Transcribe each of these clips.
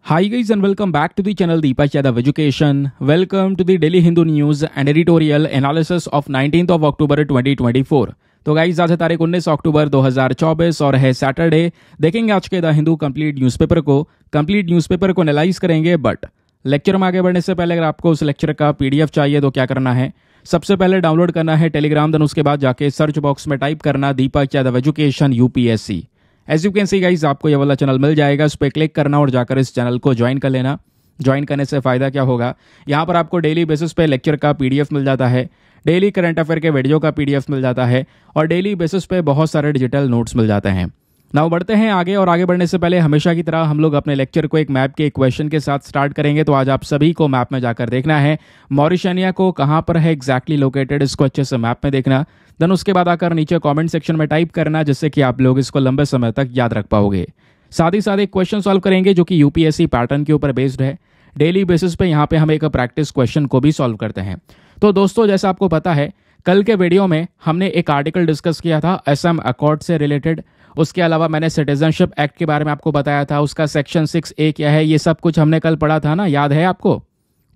Hi guys and welcome back to the channel Deepak Yadav Education. Welcome to the Daily Hindu News and Editorial Analysis of 19th of October 2024. तो guys आज है तारीख 19 अक्टूबर 2024 और है Saturday. देखेंगे आज के द हिंदू कंप्लीट न्यूज़पेपर को एनालाइज करेंगे। बट लेक्चर में आगे बढ़ने से पहले अगर आपको उस लेक्चर का पीडीएफ चाहिए तो क्या करना है, सबसे पहले डाउनलोड करना है टेलीग्राम, देन उसके बाद जाके सर्च बॉक्स में टाइप करना Deepak Yadav education UPSC. As you can see guys आपको ये वाला चैनल मिल जाएगा, उस पर क्लिक करना और जाकर इस चैनल को ज्वाइन कर लेना। ज्वाइन करने से फ़ायदा क्या होगा, यहाँ पर आपको डेली बेसिस पे लेक्चर का पीडीएफ मिल जाता है, डेली करंट अफेयर के वीडियो का पीडीएफ मिल जाता है और डेली बेसिस पे बहुत सारे डिजिटल नोट्स मिल जाते हैं। नाउ बढ़ते हैं आगे, और आगे बढ़ने से पहले हमेशा की तरह हम लोग अपने लेक्चर को एक मैप के एक क्वेश्चन के साथ स्टार्ट करेंगे। तो आज आप सभी को मैप में जाकर देखना है मॉरिशनिया को कहाँ पर है एग्जैक्टली लोकेटेड, इसको अच्छे से मैप में देखना। देन उसके बाद आकर नीचे कमेंट सेक्शन में टाइप करना, जिससे कि आप लोग इसको लंबे समय तक याद रख पाओगे। साथ ही साथ एक क्वेश्चन सॉल्व करेंगे जो कि यूपीएससी पैटर्न के ऊपर बेस्ड है। डेली बेसिस पे यहाँ पे हम एक प्रैक्टिस क्वेश्चन को भी सॉल्व करते हैं। तो दोस्तों, जैसा आपको पता है, कल के वीडियो में हमने एक आर्टिकल डिस्कस किया था असम अकॉर्ड से रिलेटेड। उसके अलावा मैंने सिटीजनशिप एक्ट के बारे में आपको बताया था, उसका सेक्शन 6A क्या है, ये सब कुछ हमने कल पढ़ा था ना, याद है आपको?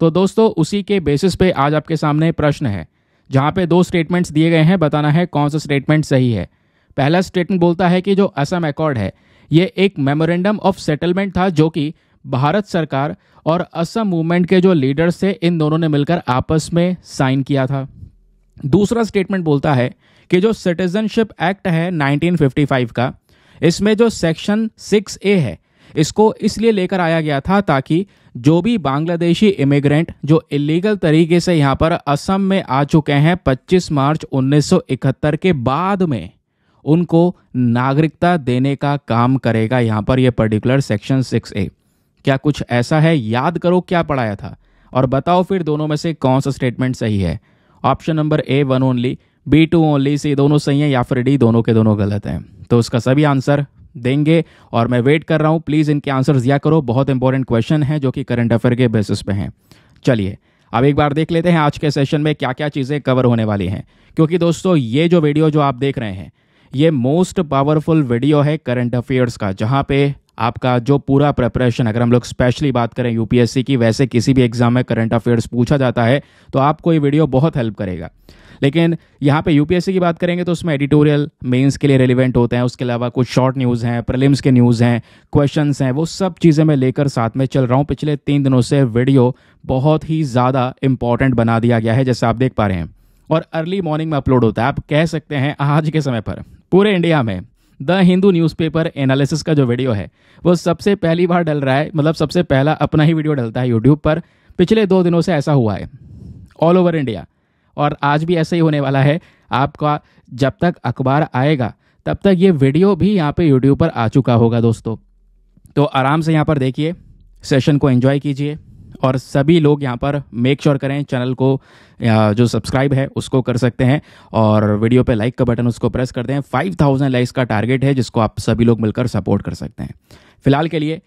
तो दोस्तों, उसी के बेसिस पे आज आपके सामने प्रश्न है, जहाँ पे दो स्टेटमेंट्स दिए गए हैं, बताना है कौन सा स्टेटमेंट सही है। पहला स्टेटमेंट बोलता है कि जो असम अकॉर्ड है ये एक मेमोरेंडम ऑफ सेटलमेंट था, जो कि भारत सरकार और असम मूवमेंट के जो लीडर्स थे इन दोनों ने मिलकर आपस में साइन किया था। दूसरा स्टेटमेंट बोलता है कि जो सिटीजनशिप एक्ट है 1955 का, इसमें जो सेक्शन 6A है इसको इसलिए लेकर आया गया था ताकि जो भी बांग्लादेशी इमिग्रेंट जो इलीगल तरीके से यहाँ पर असम में आ चुके हैं 25 मार्च 1971 के बाद में, उनको नागरिकता देने का काम करेगा यहाँ पर यह पर्टिकुलर सेक्शन 6A। क्या कुछ ऐसा है? याद करो क्या पढ़ाया था और बताओ फिर दोनों में से कौन सा स्टेटमेंट सही है। Option number A 1 only, B 2 only, C दोनों सही हैं या फिर D दोनों के दोनों गलत हैं। तो उसका सभी आंसर देंगे और मैं वेट कर रहा हूँ। प्लीज़ इनके आंसर दिया करो, बहुत इंपॉर्टेंट क्वेश्चन है जो कि करंट अफेयर के बेसिस पे हैं। चलिए अब एक बार देख लेते हैं आज के सेशन में क्या क्या चीज़ें कवर होने वाली हैं, क्योंकि दोस्तों ये जो वीडियो जो आप देख रहे हैं ये मोस्ट पावरफुल वीडियो है करंट अफेयर्स का, जहाँ पे आपका जो पूरा प्रिपरेशन, अगर हम लोग स्पेशली बात करें यूपीएससी की, वैसे किसी भी एग्जाम में करंट अफेयर्स पूछा जाता है तो आपको ये वीडियो बहुत हेल्प करेगा। लेकिन यहाँ पे यूपीएससी की बात करेंगे तो उसमें एडिटोरियल मेंस के लिए रिलेवेंट होते हैं, उसके अलावा कुछ शॉर्ट न्यूज़ हैं, प्रीलिम्स के न्यूज़ हैं, क्वेश्चंस हैं, वो सब चीज़ें मैं लेकर साथ में चल रहा हूँ। पिछले 3 दिनों से वीडियो बहुत ही ज़्यादा इंपॉर्टेंट बना दिया गया है, जैसे आप देख पा रहे हैं, और अर्ली मॉर्निंग में अपलोड होता है। आप कह सकते हैं आज के समय पर पूरे इंडिया में द हिंदू न्यूज़पेपर एनालिसिस का जो वीडियो है वो सबसे पहली बार डल रहा है, मतलब सबसे पहला अपना ही वीडियो डलता है यूट्यूब पर। पिछले 2 दिनों से ऐसा हुआ है ऑल ओवर इंडिया, और आज भी ऐसा ही होने वाला है। आपका जब तक अखबार आएगा तब तक ये वीडियो भी यहाँ पे यूट्यूब पर आ चुका होगा दोस्तों। तो आराम से यहाँ पर देखिए, सेशन को एंजॉय कीजिए और सभी लोग यहाँ पर मेक श्योर करें चैनल को जो सब्सक्राइब है उसको कर सकते हैं और वीडियो पे लाइक का बटन उसको प्रेस कर दें। 5000 लाइक्स का टारगेट है जिसको आप सभी लोग मिलकर सपोर्ट कर सकते हैं। फिलहाल के लिए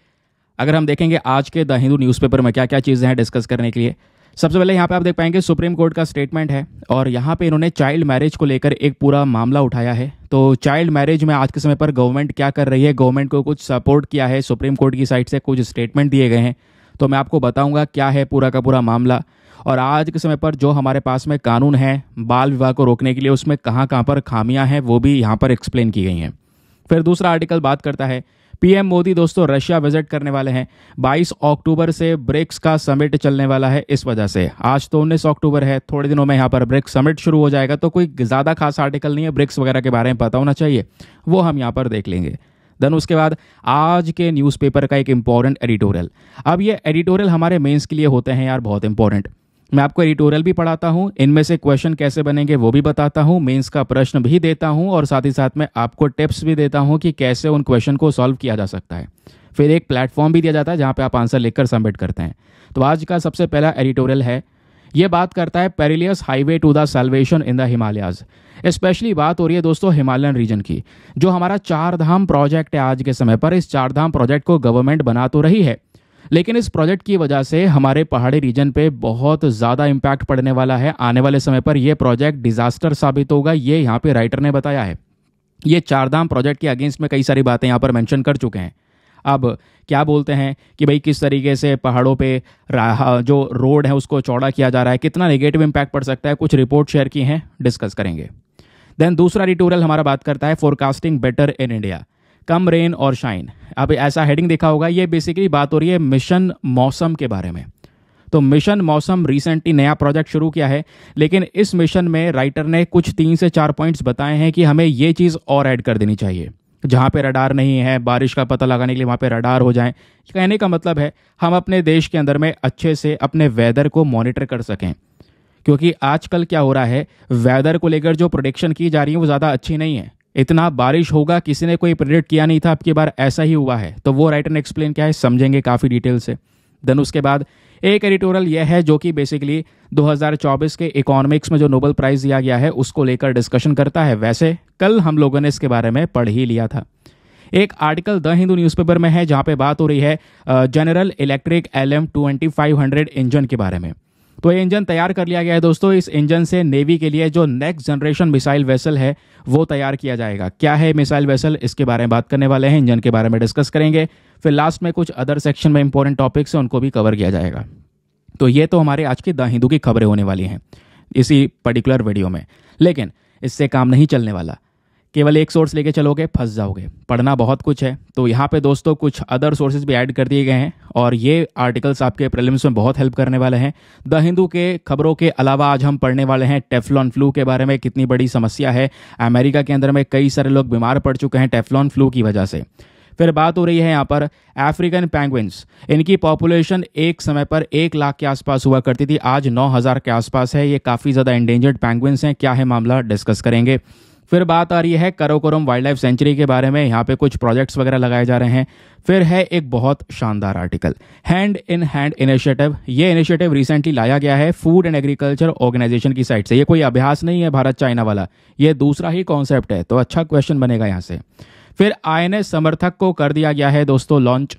अगर हम देखेंगे आज के द हिंदू न्यूज़पेपर में क्या क्या चीज़ें हैं डिस्कस करने के लिए, सबसे पहले यहाँ पे आप देख पाएंगे सुप्रीम कोर्ट का स्टेटमेंट है और यहाँ पे इन्होंने चाइल्ड मैरिज को लेकर एक पूरा मामला उठाया है। तो चाइल्ड मैरिज में आज के समय पर गवर्नमेंट क्या कर रही है, गवर्नमेंट को कुछ सपोर्ट किया है सुप्रीम कोर्ट की साइड से, कुछ स्टेटमेंट दिए गए हैं। तो मैं आपको बताऊंगा क्या है पूरा का पूरा मामला, और आज के समय पर जो हमारे पास में कानून है बाल विवाह को रोकने के लिए, उसमें कहाँ कहाँ पर खामियां हैं वो भी यहाँ पर एक्सप्लेन की गई हैं। फिर दूसरा आर्टिकल बात करता है पीएम मोदी दोस्तों रशिया विजिट करने वाले हैं। 22 अक्टूबर से ब्रिक्स का समिट चलने वाला है, इस वजह से आज तो 19 अक्टूबर है, थोड़े दिनों में यहाँ पर ब्रिक्स समिट शुरू हो जाएगा। तो कोई ज़्यादा खास आर्टिकल नहीं है, ब्रिक्स वगैरह के बारे में पता होना चाहिए, वो हम यहाँ पर देख लेंगे। देन उसके बाद आज के न्यूज़पेपर का एक इंपॉर्टेंट एडिटोरियल। अब ये एडिटोरियल हमारे मेंस के लिए होते हैं यार, बहुत इंपॉर्टेंट। मैं आपको एडिटोरियल भी पढ़ाता हूँ, इनमें से क्वेश्चन कैसे बनेंगे वो भी बताता हूँ, मेंस का प्रश्न भी देता हूँ और साथ ही साथ में आपको टिप्स भी देता हूँ कि कैसे उन क्वेश्चन को सॉल्व किया जा सकता है। फिर एक प्लेटफॉर्म भी दिया जाता है जहाँ पे आप आंसर लिखकर सबमिट करते हैं। तो आज का सबसे पहला एडिटोरियल है, ये बात करता है perilous highway to the salvation in the Himalayas. Specially बात हो रही है दोस्तों हिमालयन रीजन की। जो हमारा 4 धाम प्रोजेक्ट है आज के समय पर, इस 4 धाम प्रोजेक्ट को गवर्नमेंट बना तो रही है, लेकिन इस प्रोजेक्ट की वजह से हमारे पहाड़ी रीजन पे बहुत ज़्यादा इम्पैक्ट पड़ने वाला है। आने वाले समय पर यह प्रोजेक्ट डिजास्टर साबित होगा, ये यहाँ पे राइटर ने बताया है। ये 4 धाम प्रोजेक्ट के अगेंस्ट में कई सारी बातें यहाँ पर मेंशन कर चुके हैं। अब क्या बोलते हैं कि भाई किस तरीके से पहाड़ों पे जो रोड है उसको चौड़ा किया जा रहा है, कितना नेगेटिव इम्पैक्ट पड़ सकता है, कुछ रिपोर्ट शेयर की हैं, डिस्कस करेंगे। देन दूसरा एडिटोरियल हमारा बात करता है forecasting better in India, come rain और शाइन। अब ऐसा हेडिंग देखा होगा, ये बेसिकली बात हो रही है मिशन मौसम के बारे में। तो मिशन मौसम रिसेंटली नया प्रोजेक्ट शुरू किया है, लेकिन इस मिशन में राइटर ने कुछ 3 से 4 पॉइंट्स बताए हैं कि हमें ये चीज़ और ऐड कर देनी चाहिए। जहाँ पे रडार नहीं है, बारिश का पता लगाने के लिए वहाँ पे रडार हो जाए। कहने का मतलब है हम अपने देश के अंदर में अच्छे से अपने वेदर को मॉनिटर कर सकें, क्योंकि आजकल क्या हो रहा है, वेदर को लेकर जो प्रोडिक्शन की जा रही है वो ज़्यादा अच्छी नहीं है। इतना बारिश होगा किसी ने कोई प्रेडिक्ट किया नहीं था, अब की बार ऐसा ही हुआ है। तो वो राइटर ने एक्सप्लेन किया है, समझेंगे काफ़ी डिटेल से। देन उसके बाद एक एडिटोरियल यह है जो कि बेसिकली 2024 के इकोनॉमिक्स में जो नोबेल प्राइज़ दिया गया है उसको लेकर डिस्कशन करता है। वैसे कल हम लोगों ने इसके बारे में पढ़ ही लिया था। एक आर्टिकल द हिंदू न्यूज़पेपर में है जहाँ पे बात हो रही है जनरल इलेक्ट्रिक LM2500 इंजन के बारे में। तो ये इंजन तैयार कर लिया गया है दोस्तों। इस इंजन से नेवी के लिए जो नेक्स्ट जनरेशन मिसाइल वेसल है वो तैयार किया जाएगा। क्या है मिसाइल वेसल, इसके बारे में बात करने वाले हैं, इंजन के बारे में डिस्कस करेंगे। फिर लास्ट में कुछ अदर सेक्शन में इंपॉर्टेंट टॉपिक्स हैं उनको भी कवर किया जाएगा। तो ये तो हमारे आज की द हिंदू की खबरें होने वाली हैं इसी पर्टिकुलर वीडियो में। लेकिन इससे काम नहीं चलने वाला, केवल एक सोर्स लेके चलोगे फंस जाओगे, पढ़ना बहुत कुछ है। तो यहाँ पे दोस्तों कुछ अदर सोर्सेज भी ऐड कर दिए गए हैं और ये आर्टिकल्स आपके प्रीलिम्स में बहुत हेल्प करने वाले हैं। द हिंदू के खबरों के अलावा आज हम पढ़ने वाले हैं टेफ्लॉन फ्लू के बारे में। कितनी बड़ी समस्या है, अमेरिका के अंदर में कई सारे लोग बीमार पड़ चुके हैं टेफ्लॉन फ्लू की वजह से। फिर बात हो रही है यहाँ पर अफ्रीकन पेंगुइन्स, इनकी पॉपुलेशन एक समय पर 1 लाख के आसपास हुआ करती थी, आज 9,000 के आसपास है। ये काफ़ी ज़्यादा एंडेंजर्ड पेंगुइन्स हैं, क्या है मामला डिस्कस करेंगे। फिर बात आ रही है कराकोरम वाइल्ड लाइफ सेंचुरी के बारे में, यहाँ पे कुछ प्रोजेक्ट्स वगैरह लगाए जा रहे हैं। फिर है एक बहुत शानदार article hand in hand initiative. ये इनिशिएटिव रिसेंटली लाया गया है फूड एंड एग्रीकल्चर ऑर्गेनाइजेशन की साइड से। ये कोई अभ्यास नहीं है भारत चाइना वाला, ये दूसरा ही कॉन्सेप्ट है, तो अच्छा क्वेश्चन बनेगा यहाँ से। फिर INS समर्थक को कर दिया गया है दोस्तों लॉन्च।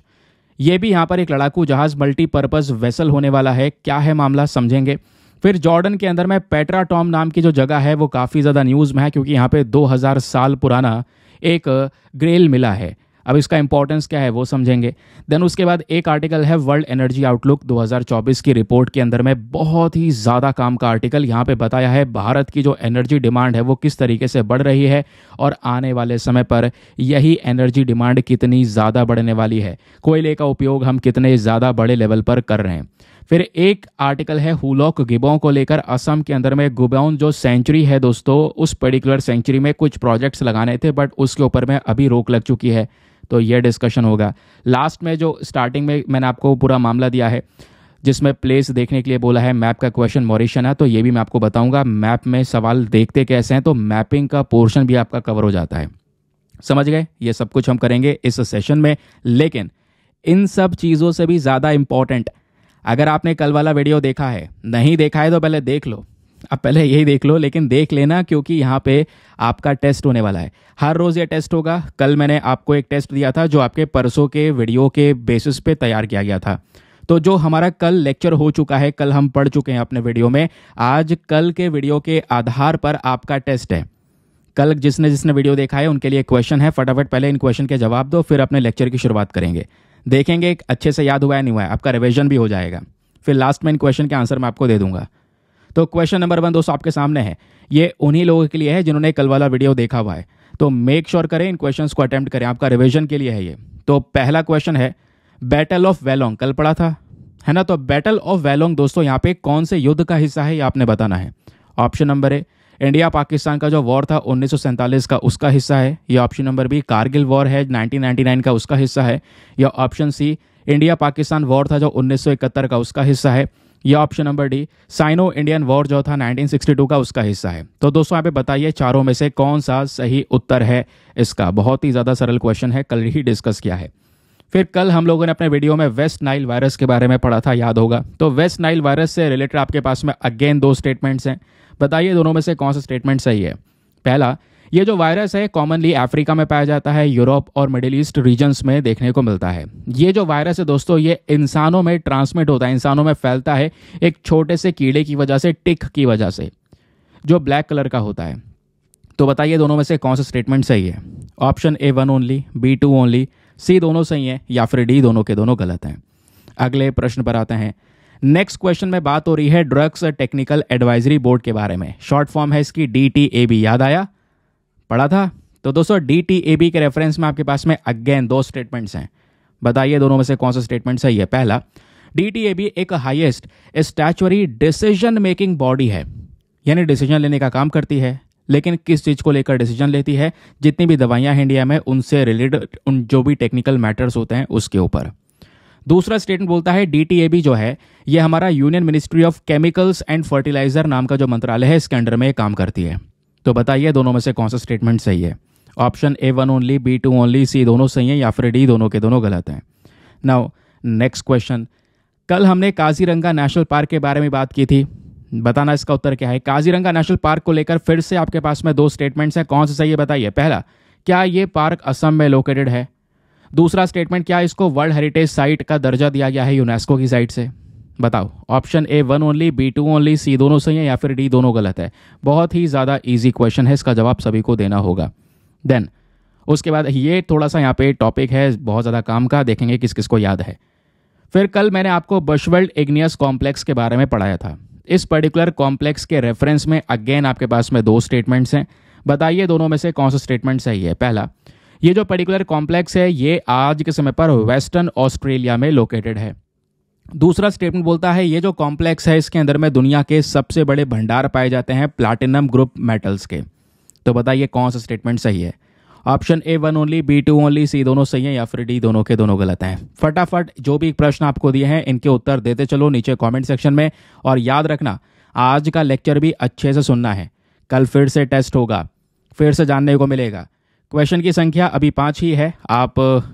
ये भी यहाँ पर एक लड़ाकू जहाज मल्टीपर्पज वेसल होने वाला है, क्या है मामला समझेंगे। फिर जॉर्डन के अंदर में पेट्रा टॉम नाम की जो जगह है वो काफ़ी ज़्यादा न्यूज़ में है, क्योंकि यहाँ पे 2000 साल पुराना एक ग्रेल मिला है। अब इसका इंपॉर्टेंस क्या है वो समझेंगे। देन उसके बाद एक आर्टिकल है वर्ल्ड एनर्जी आउटलुक 2024 की रिपोर्ट के अंदर में, बहुत ही ज़्यादा काम का आर्टिकल। यहाँ पे बताया है भारत की जो एनर्जी डिमांड है वो किस तरीके से बढ़ रही है और आने वाले समय पर यही एनर्जी डिमांड कितनी ज़्यादा बढ़ने वाली है, कोयले का उपयोग हम कितने ज़्यादा बड़े लेवल पर कर रहे हैं। फिर एक आर्टिकल है हुलॉक गिबों को लेकर। असम के अंदर में गुबौन जो सेंचुरी है दोस्तों, उस पर्टिकुलर सेंचुरी में कुछ प्रोजेक्ट्स लगाने थे बट उसके ऊपर में अभी रोक लग चुकी है, तो ये डिस्कशन होगा। लास्ट में जो स्टार्टिंग में मैंने आपको पूरा मामला दिया है जिसमें प्लेस देखने के लिए बोला है, मैप का क्वेश्चन मॉरिशन है, तो ये भी मैं आपको बताऊंगा। मैप में सवाल देखते कैसे हैं, तो मैपिंग का पोर्शन भी आपका कवर हो जाता है, समझ गए। ये सब कुछ हम करेंगे इस सेशन में। लेकिन इन सब चीज़ों से भी ज़्यादा इंपॉर्टेंट, अगर आपने कल वाला वीडियो देखा है, नहीं देखा है तो पहले देख लो। अब पहले यही देख लो, लेकिन देख लेना क्योंकि यहाँ पे आपका टेस्ट होने वाला है। हर रोज़ ये टेस्ट होगा। कल मैंने आपको एक टेस्ट दिया था जो आपके परसों के वीडियो के बेसिस पे तैयार किया गया था। तो जो हमारा कल लेक्चर हो चुका है, कल हम पढ़ चुके हैं अपने वीडियो में, आज कल के वीडियो के आधार पर आपका टेस्ट है। कल जिसने जिसने वीडियो देखा है उनके लिए क्वेश्चन है, फटाफट पहले इन क्वेश्चन के जवाब दो, फिर अपने लेक्चर की शुरुआत करेंगे। देखेंगे अच्छे से याद हुआ है नहीं हुआ है, आपका रिविजन भी हो जाएगा। फिर लास्ट में इन क्वेश्चन के आंसर मैं आपको दे दूंगा। तो क्वेश्चन नंबर 1 दोस्तों आपके सामने है, ये उन्हीं लोगों के लिए है जिन्होंने कल वाला वीडियो देखा हुआ है, तो मेक श्योर करें इन क्वेश्चंस को अटेम्प्ट करें, आपका रिवीजन के लिए है ये। तो पहला क्वेश्चन है बैटल ऑफ वेलोंग, कल पढ़ा था है ना। तो बैटल ऑफ वेलोंग दोस्तों यहाँ पे कौन से युद्ध का हिस्सा है ये आपने बताना है। Option number A India Pakistan का जो वॉर था 1947 का, उसका हिस्सा है। या option number B Kargil war है 1999 का, उसका हिस्सा है। या option C India Pakistan war था जो 1971 का, उसका हिस्सा है। या option number D Sino Indian war जो था 1962 का, उसका हिस्सा है। तो दोस्तों यहाँ पे बताइए चारों में से कौन सा सही उत्तर है इसका। बहुत ही ज़्यादा सरल क्वेश्चन है, कल ही डिस्कस किया है। फिर कल हम लोगों ने अपने वीडियो में वेस्ट नाइल वायरस के बारे में पढ़ा था, याद होगा। तो वेस्ट नाइल वायरस से रिलेटेड आपके पास में अगेन 2 स्टेटमेंट्स हैं, बताइए दोनों में से कौन सा स्टेटमेंट सही है। पहला, ये जो वायरस है कॉमनली अफ्रीका में पाया जाता है, यूरोप और मिडिल ईस्ट रीजन्स में देखने को मिलता है। ये जो वायरस है दोस्तों ये इंसानों में ट्रांसमिट होता है, इंसानों में फैलता है एक छोटे से कीड़े की वजह से, टिक की वजह से, जो ब्लैक कलर का होता है। तो बताइए दोनों में से कौन सा स्टेटमेंट सही है। Option A 1 only, B 2 only, C दोनों सही है या फिर डी दोनों के दोनों गलत हैं। अगले प्रश्न पर आते हैं। नेक्स्ट क्वेश्चन में बात हो रही है ड्रग्स टेक्निकल एडवाइजरी बोर्ड के बारे में। शॉर्ट फॉर्म है इसकी DTAB। याद आया, पढ़ा था? तो दोस्तों DTAB के रेफरेंस में आपके पास में अगेन दो स्टेटमेंट्स हैं। बताइए दोनों में से कौन सा स्टेटमेंट सही है। पहला, DTAB एक highest statutory decision making body है, यानी डिसीजन लेने का काम करती है। लेकिन किस चीज़ को लेकर डिसीजन लेती है? जितनी भी दवाइयाँ हैं इंडिया में उनसे रिलेटेड उन जो भी टेक्निकल मैटर्स होते हैं उसके ऊपर। दूसरा स्टेटमेंट बोलता है DTAB जो है ये हमारा union ministry of chemicals and fertilizer नाम का जो मंत्रालय है इसके अंडर में काम करती है। तो बताइए दोनों में से कौन सा स्टेटमेंट सही है। Option A1 only, B2 only, C दोनों सही है या फिर डी दोनों के दोनों गलत हैं। Now next question. कल हमने काजीरंगा नेशनल पार्क के बारे में बात की थी, बताना इसका उत्तर क्या है। काजीरंगा नेशनल पार्क को लेकर फिर से आपके पास में दो स्टेटमेंट्स हैं, कौन सा सही है बताइए। पहला, क्या ये पार्क असम में लोकेटेड है? दूसरा स्टेटमेंट, क्या इसको वर्ल्ड हेरिटेज साइट का दर्जा दिया गया है यूनेस्को की साइट से? बताओ। Option A1 only, B2 only, C दोनों सही है या फिर डी दोनों गलत है। बहुत ही ज़्यादा ईजी क्वेश्चन है, इसका जवाब सभी को देना होगा। देन उसके बाद ये थोड़ा सा यहाँ पे टॉपिक है बहुत ज़्यादा काम का, देखेंगे किस किस को याद है। फिर कल मैंने आपको बशवेल्ड इग्नियस कॉम्प्लेक्स के बारे में पढ़ाया था। इस पर्टिकुलर कॉम्प्लेक्स के रेफरेंस में अगेन आपके पास में दो स्टेटमेंट्स हैं। बताइए दोनों में से कौन सा स्टेटमेंट सही है। पहला, ये जो पर्टिकुलर कॉम्प्लेक्स है ये आज के समय पर वेस्टर्न ऑस्ट्रेलिया में लोकेटेड है। दूसरा स्टेटमेंट बोलता है ये जो कॉम्प्लेक्स है इसके अंदर में दुनिया के सबसे बड़े भंडार पाए जाते हैं प्लैटिनम ग्रुप मेटल्स के। तो बताइए कौन सा स्टेटमेंट सही है। Option A1 only, B2 only, C दोनों सही है या फिर डी दोनों के दोनों गलत हैं। फटाफट जो भी प्रश्न आपको दिए हैं इनके उत्तर देते चलो नीचे कमेंट सेक्शन में। और याद रखना आज का लेक्चर भी अच्छे से सुनना है, कल फिर से टेस्ट होगा, फिर से जानने को मिलेगा। क्वेश्चन की संख्या अभी 5 ही है, आप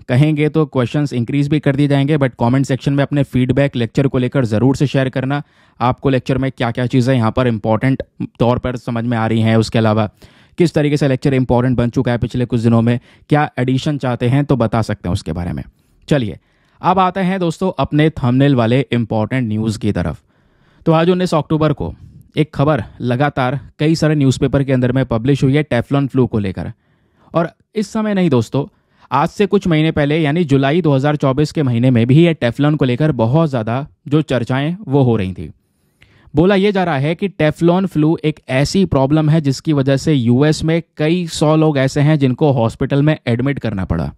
कहेंगे तो क्वेश्चंस इंक्रीज भी कर दिए जाएंगे, बट कमेंट सेक्शन में अपने फीडबैक लेक्चर को लेकर ज़रूर से शेयर करना। आपको लेक्चर में क्या क्या चीज़ें यहाँ पर इंपॉर्टेंट तौर पर समझ में आ रही हैं, उसके अलावा किस तरीके से लेक्चर इंपॉर्टेंट बन चुका है पिछले कुछ दिनों में, क्या एडिशन चाहते हैं तो बता सकते हैं उसके बारे में। चलिए अब आते हैं दोस्तों अपने थंबनेल वाले इंपॉर्टेंट न्यूज़ की तरफ। तो आज 19 अक्टूबर को एक खबर लगातार कई सारे न्यूज़पेपर के अंदर में पब्लिश हुई है टेफ्लॉन फ्लू को लेकर। और इस समय नहीं दोस्तों, आज से कुछ महीने पहले यानी जुलाई 2024 के महीने में भी ये टेफ्लॉन को लेकर बहुत ज़्यादा जो चर्चाएं वो हो रही थी। बोला यह जा रहा है कि टेफ्लॉन फ्लू एक ऐसी प्रॉब्लम है जिसकी वजह से यूएस में कई 100 लोग ऐसे हैं जिनको हॉस्पिटल में एडमिट करना पड़ा।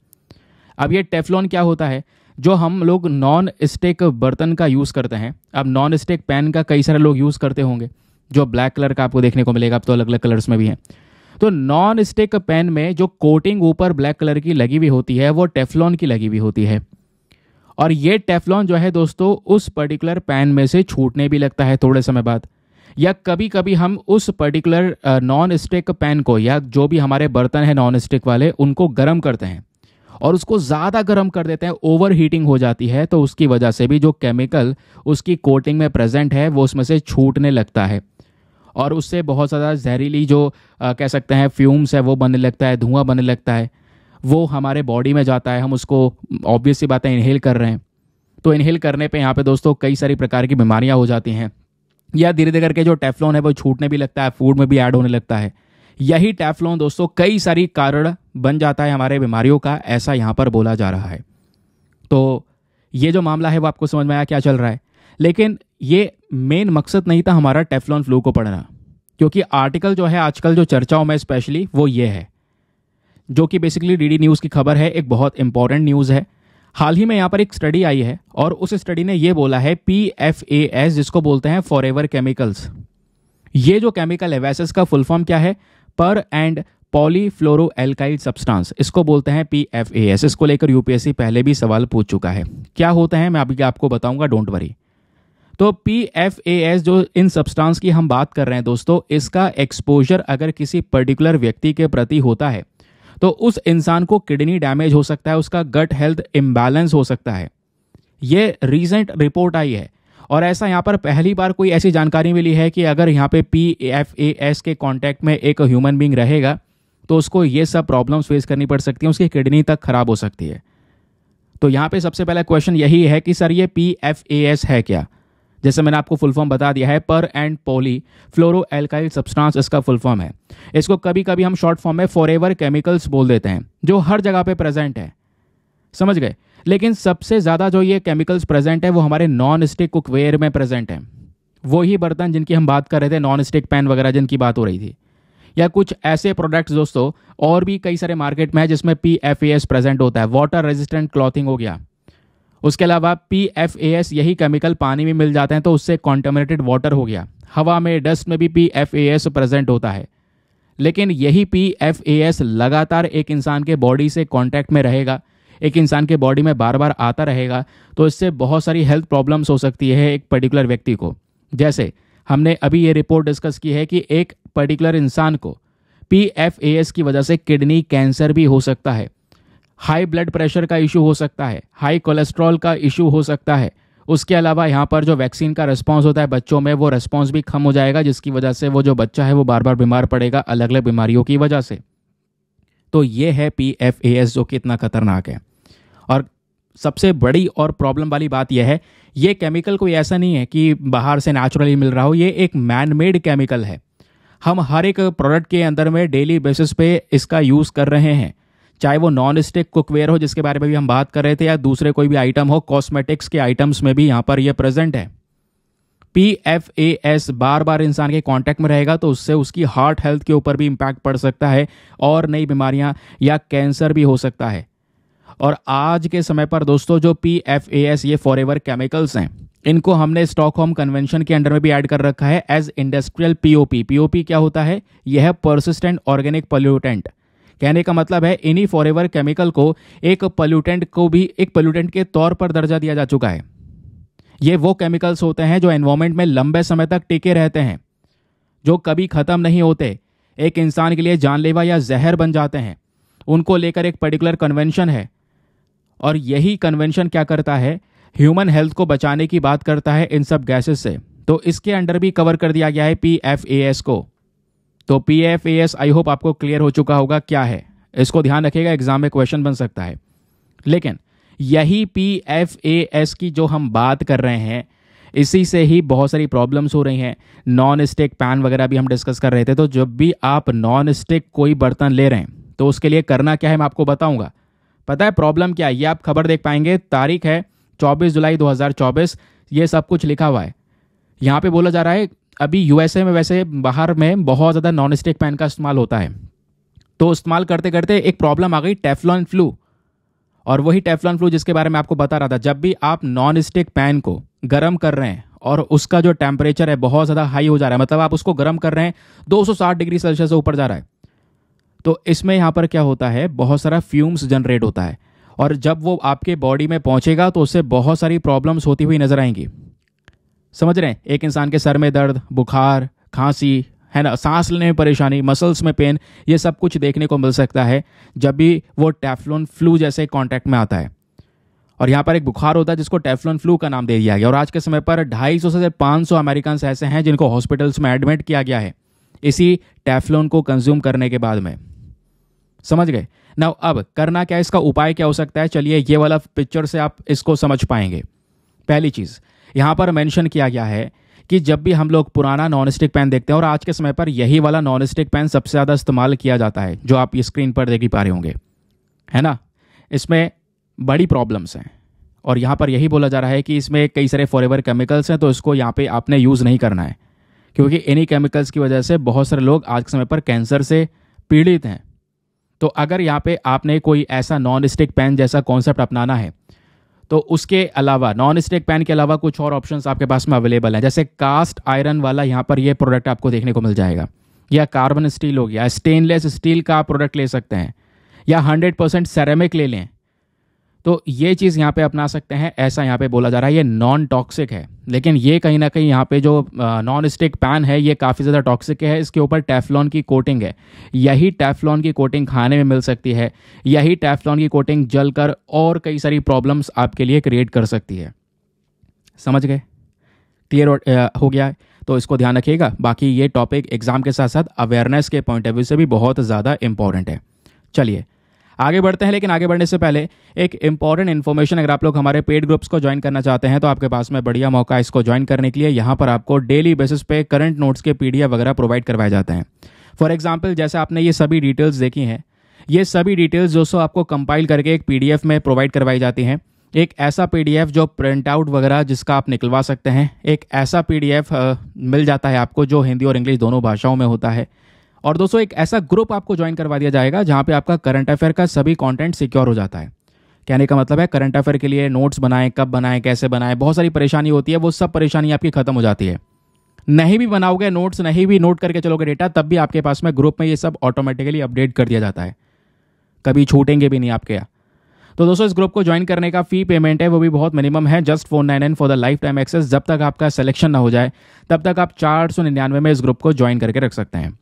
अब ये टेफ्लॉन क्या होता है? जो हम लोग नॉन स्टिक बर्तन का यूज़ करते हैं, अब नॉन स्टिक पैन का कई सारे लोग यूज़ करते होंगे, जो ब्लैक कलर का आपको देखने को मिलेगा, अब तो अलग अलग कलर्स में भी हैं। तो नॉन स्टिक पैन में जो कोटिंग ऊपर ब्लैक कलर की लगी हुई होती है वो टेफ्लॉन की लगी हुई होती है। और ये टेफ्लॉन जो है दोस्तों उस पर्टिकुलर पैन में से छूटने भी लगता है थोड़े समय बाद, या कभी कभी हम उस पर्टिकुलर नॉन स्टिक पैन को या जो भी हमारे बर्तन हैं नॉन स्टिक वाले उनको गर्म करते हैं और उसको ज़्यादा गर्म कर देते हैं, ओवर हीटिंग हो जाती है, तो उसकी वजह से भी जो केमिकल उसकी कोटिंग में प्रेजेंट है वो उसमें से छूटने लगता है और उससे बहुत ज़्यादा जहरीली जो कह सकते हैं फ्यूम्स है वो बनने लगता है, धुआं बनने लगता है, वो हमारे बॉडी में जाता है, हम उसको ऑब्वियस सी बात है इनहेल कर रहे हैं। तो इनहेल करने पे यहाँ पे दोस्तों कई सारी प्रकार की बीमारियाँ हो जाती हैं, या धीरे धीरे करके जो टेफ्लॉन है वो छूटने भी लगता है, फूड में भी ऐड होने लगता है। यही टेफ्लॉन दोस्तों कई सारी कारण बन जाता है हमारे बीमारियों का, ऐसा यहाँ पर बोला जा रहा है। तो ये जो मामला है वो आपको समझ में आया क्या चल रहा है। लेकिन ये मेन मकसद नहीं था हमारा टेफ्लॉन फ्लू को पढ़ना, क्योंकि आर्टिकल जो है आजकल जो चर्चाओं में स्पेशली वो ये है, जो कि बेसिकली डीडी न्यूज़ की खबर है, एक बहुत इंपॉर्टेंट न्यूज़ है। हाल ही में यहाँ पर एक स्टडी आई है और उस स्टडी ने ये बोला है PFAS, जिसको बोलते हैं फॉरएवर केमिकल्स। ये जो केमिकल है वैसे इसका फुल फॉर्म क्या है? पर एंड पॉलीफ्लोरोएल्काइल सब्सटेंस, इसको बोलते हैं PFAS। इसको लेकर यूपीएससी पहले भी सवाल पूछ चुका है। क्या होते हैं मैं अभी आपको बताऊंगा, डोंट वरी। तो PFAS जो इन सब्सटेंस की हम बात कर रहे हैं दोस्तों, इसका एक्सपोजर अगर किसी पर्टिकुलर व्यक्ति के प्रति होता है तो उस इंसान को किडनी डैमेज हो सकता है, उसका गट हेल्थ इम्बैलेंस हो सकता है। ये रीसेंट रिपोर्ट आई है और ऐसा यहाँ पर पहली बार कोई ऐसी जानकारी मिली है कि अगर यहाँ पे PFAS के कांटेक्ट में एक ह्यूमन बीइंग रहेगा तो उसको ये सब प्रॉब्लम्स फेस करनी पड़ सकती हैं, उसकी किडनी तक खराब हो सकती है। तो यहाँ पे सबसे पहला क्वेश्चन यही है कि सर ये PFAS है क्या? जैसे मैंने आपको फुल फॉर्म बता दिया है, पर एंड पॉलीफ्लोरोएल्काइल सब्सटेंस इसका फुल फॉर्म है। इसको कभी कभी हम शॉर्ट फॉर्म में फॉरएवर केमिकल्स बोल देते हैं, जो हर जगह पे प्रेजेंट है। समझ गए। लेकिन सबसे ज़्यादा जो ये केमिकल्स प्रेजेंट है वो हमारे नॉन स्टिक कुकवेयर में प्रेजेंट है। वही बर्तन जिनकी हम बात कर रहे थे, नॉन स्टिक पैन वगैरह जिनकी बात हो रही थी, या कुछ ऐसे प्रोडक्ट्स दोस्तों और भी कई सारे मार्केट में है जिसमें PFAS प्रेजेंट होता है। वाटर रेजिस्टेंट क्लॉथिंग हो गया, उसके अलावा PFAS यही केमिकल पानी में मिल जाते हैं तो उससे कॉन्टामिनेटेड वाटर हो गया। हवा में, डस्ट में भी PFAS प्रेजेंट होता है। लेकिन यही PFAS लगातार एक इंसान के बॉडी से कांटेक्ट में रहेगा, एक इंसान के बॉडी में बार बार आता रहेगा, तो इससे बहुत सारी हेल्थ प्रॉब्लम्स हो सकती है एक पर्टिकुलर व्यक्ति को। जैसे हमने अभी ये रिपोर्ट डिस्कस की है कि एक पर्टिकुलर इंसान को PFAS की वजह से किडनी कैंसर भी हो सकता है, हाई ब्लड प्रेशर का इशू हो सकता है, हाई कोलेस्ट्रॉल का इशू हो सकता है। उसके अलावा यहाँ पर जो वैक्सीन का रिस्पॉन्स होता है बच्चों में, वो रिस्पॉन्स भी कम हो जाएगा, जिसकी वजह से वो जो बच्चा है वो बार बार बीमार पड़ेगा अलग अलग बीमारियों की वजह से। तो ये है PFAS जो कि इतना खतरनाक है। और सबसे बड़ी और प्रॉब्लम वाली बात यह है, ये केमिकल कोई ऐसा नहीं है कि बाहर से नेचुरली मिल रहा हो, ये एक मैन मेड केमिकल है। हम हर एक प्रोडक्ट के अंदर में डेली बेसिस पे इसका यूज़ कर रहे हैं, चाहे वो नॉन स्टिक कुकवेयर हो जिसके बारे में भी हम बात कर रहे थे, या दूसरे कोई भी आइटम हो, कॉस्मेटिक्स के आइटम्स में भी यहाँ पर ये प्रेजेंट है। PFAS बार बार इंसान के कांटेक्ट में रहेगा तो उससे उसकी हार्ट हेल्थ के ऊपर भी इम्पैक्ट पड़ सकता है और नई बीमारियां या कैंसर भी हो सकता है। और आज के समय पर दोस्तों जो PFAS ये फॉरएवर केमिकल्स हैं, इनको हमने स्टॉकहोम कन्वेंशन के अंडर में भी ऐड कर रखा है एज इंडस्ट्रियल POP। POP क्या होता है? यह है पर्सिस्टेंट ऑर्गेनिक पोल्यूटेंट। कहने का मतलब है इन्हीं फॉरएवर केमिकल को एक पोल्यूटेंट के तौर पर दर्जा दिया जा चुका है। ये वो केमिकल्स होते हैं जो एनवायरमेंट में लंबे समय तक टिके रहते हैं, जो कभी खत्म नहीं होते, एक इंसान के लिए जानलेवा या जहर बन जाते हैं। उनको लेकर एक पर्टिकुलर कन्वेंशन है और यही कन्वेंशन क्या करता है, ह्यूमन हेल्थ को बचाने की बात करता है इन सब गैसेस से। तो इसके अंडर भी कवर कर दिया गया है PFAS को। तो PFAS आई होप आपको क्लियर हो चुका होगा क्या है। इसको ध्यान रखिएगा, एग्जाम में क्वेश्चन बन सकता है। लेकिन यही PFAS की जो हम बात कर रहे हैं, इसी से ही बहुत सारी प्रॉब्लम्स हो रही हैं। नॉन स्टिक पैन वगैरह भी हम डिस्कस कर रहे थे। तो जब भी आप नॉन स्टिक कोई बर्तन ले रहे हैं तो उसके लिए करना क्या है मैं आपको बताऊंगा। पता है प्रॉब्लम क्या है? ये आप खबर देख पाएंगे, तारीख है 24 जुलाई 2024, ये सब कुछ लिखा हुआ है। यहाँ पे बोला जा रहा है अभी USA में, वैसे बाहर में बहुत ज़्यादा नॉन स्टिक पैन का इस्तेमाल होता है। तो इस्तेमाल करते करते एक प्रॉब्लम आ गई, टेफ्लॉन फ्लू। और वही टेफ्लॉन फ्लू जिसके बारे में आपको बता रहा था, जब भी आप नॉन स्टिक पैन को गर्म कर रहे हैं और उसका जो टेम्परेचर है बहुत ज़्यादा हाई हो जा रहा है, मतलब आप उसको गर्म कर रहे हैं 260 डिग्री सेल्सियस से ऊपर जा रहा है, तो इसमें यहाँ पर क्या होता है, बहुत सारा फ्यूम्स जनरेट होता है। और जब वो आपके बॉडी में पहुँचेगा तो उससे बहुत सारी प्रॉब्लम्स होती हुई नजर आएंगी। समझ रहे हैं? एक इंसान के सर में दर्द, बुखार, खांसी, है ना, सांस लेने में परेशानी, मसल्स में पेन, ये सब कुछ देखने को मिल सकता है जब भी वो टेफ्लॉन फ्लू जैसे कांटेक्ट में आता है। और यहाँ पर एक बुखार होता है जिसको टेफ्लॉन फ्लू का नाम दे दिया गया। और आज के समय पर 250 से 500 अमेरिकन ऐसे हैं जिनको हॉस्पिटल्स में एडमिट किया गया है इसी टेफ्लॉन को कंज्यूम करने के बाद में। समझ गए ना? अब करना क्या, इसका उपाय क्या हो सकता है? चलिए ये वाला पिक्चर से आप इसको समझ पाएंगे। पहली चीज़ यहाँ पर मेंशन किया गया है कि जब भी हम लोग पुराना नॉन स्टिक पैन देखते हैं, और आज के समय पर यही वाला नॉन स्टिक पैन सबसे ज़्यादा इस्तेमाल किया जाता है, जो आप ये स्क्रीन पर देख ही पा रहे होंगे, है ना। इसमें बड़ी प्रॉब्लम्स हैं और यहाँ पर यही बोला जा रहा है कि इसमें कई सारे फॉरएवर केमिकल्स हैं, तो इसको यहाँ पे आपने यूज़ नहीं करना है, क्योंकि इन्हीं केमिकल्स की वजह से बहुत सारे लोग आज के समय पर कैंसर से पीड़ित हैं। तो अगर यहाँ पे आपने कोई ऐसा नॉन स्टिक पैन जैसा कॉन्सेप्ट अपनाना है, तो उसके अलावा नॉन स्टिक पैन के अलावा कुछ और ऑप्शंस आपके पास में अवेलेबल हैं। जैसे कास्ट आयरन वाला यहाँ पर ये प्रोडक्ट आपको देखने को मिल जाएगा, या कार्बन स्टील हो गया, स्टेनलेस स्टील का आप प्रोडक्ट ले सकते हैं, या 100% सेरेमिक ले लें। तो ये चीज़ यहाँ पे अपना सकते हैं। ऐसा यहाँ पे बोला जा रहा है ये नॉन टॉक्सिक है, लेकिन ये कहीं ना कहीं यहाँ पे जो नॉन स्टिक पैन है ये काफ़ी ज़्यादा टॉक्सिक है। इसके ऊपर टेफ्लॉन की कोटिंग है। यही टेफ्लॉन की कोटिंग खाने में मिल सकती है, यही टेफ्लॉन की कोटिंग जलकर और कई सारी प्रॉब्लम्स आपके लिए क्रिएट कर सकती है। समझ गए? क्लियर हो गया है? तो इसको ध्यान रखिएगा। बाकी ये टॉपिक एग्जाम के साथ साथ अवेयरनेस के पॉइंट ऑफ व्यू से भी बहुत ज़्यादा इंपॉर्टेंट है। चलिए आगे बढ़ते हैं, लेकिन आगे बढ़ने से पहले एक इंपॉर्टेंट इन्फॉर्मेशन, अगर आप लोग हमारे पेड ग्रुप्स को ज्वाइन करना चाहते हैं तो आपके पास में बढ़िया मौका है इसको ज्वाइन करने के लिए। यहाँ पर आपको डेली बेसिस पे करंट नोट्स के PDF वगैरह प्रोवाइड करवाए जाते हैं। फॉर एग्जांपल जैसे आपने ये सभी डिटेल्स देखी हैं, ये सभी डिटेल्स दोस्तों आपको कंपाइल करके एक पीडीएफ में प्रोवाइड करवाई जाती हैं। एक ऐसा पीडीएफ जो प्रिंट आउट वगैरह जिसका आप निकलवा सकते हैं, एक ऐसा पीडीएफ मिल जाता है आपको जो हिंदी और इंग्लिश दोनों भाषाओं में होता है। और दोस्तों एक ऐसा ग्रुप आपको ज्वाइन करवा दिया जाएगा जहाँ पे आपका करंट अफेयर का सभी कंटेंट सिक्योर हो जाता है। कहने का मतलब है करंट अफेयर के लिए नोट्स बनाएं, कब बनाएं, कैसे बनाएं, बहुत सारी परेशानी होती है, वो सब परेशानी आपकी खत्म हो जाती है। नहीं भी बनाओगे नोट्स, नहीं भी नोट करके चलोगे डेटा, तब भी आपके पास में ग्रुप में ये सब ऑटोमेटिकली अपडेट कर दिया जाता है, कभी छूटेंगे भी नहीं आपके यहाँ। तो दोस्तों इस ग्रुप को ज्वाइन करने का फी पेमेंट है वो भी बहुत मिनिमम है, just 499 for the lifetime access. जब तक आपका सिलेक्शन ना हो जाए तब तक आप 499 में इस ग्रुप को ज्वाइन करके रख सकते हैं।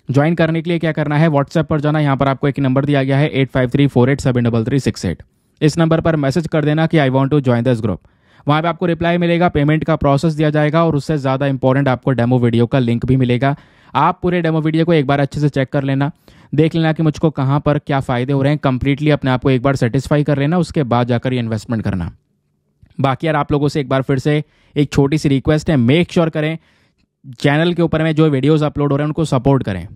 ज्वाइन करने के लिए क्या करना है, व्हाट्सएप पर जाना, यहाँ पर आपको एक नंबर दिया गया है 8534873368। इस नंबर पर मैसेज कर देना कि I want to join this group. वहाँ पे आपको रिप्लाई मिलेगा, पेमेंट का प्रोसेस दिया जाएगा और उससे ज़्यादा इंपॉर्टेंट आपको डेमो वीडियो का लिंक भी मिलेगा। आप पूरे डेमो वीडियो को एक बार अच्छे से चेक कर लेना, देख लेना कि मुझको कहाँ पर क्या फ़ायदे हो रहे हैं, कंप्लीटली अपने आप को एक बार सेटिस्फाई कर लेना, उसके बाद जाकर ये इन्वेस्टमेंट करना। बाकी यार आप लोगों से एक बार फिर से एक छोटी सी रिक्वेस्ट है, मेक श्योर करें चैनल के ऊपर में जो वीडियोज़ अपलोड हो रहे हैं उनको सपोर्ट करें,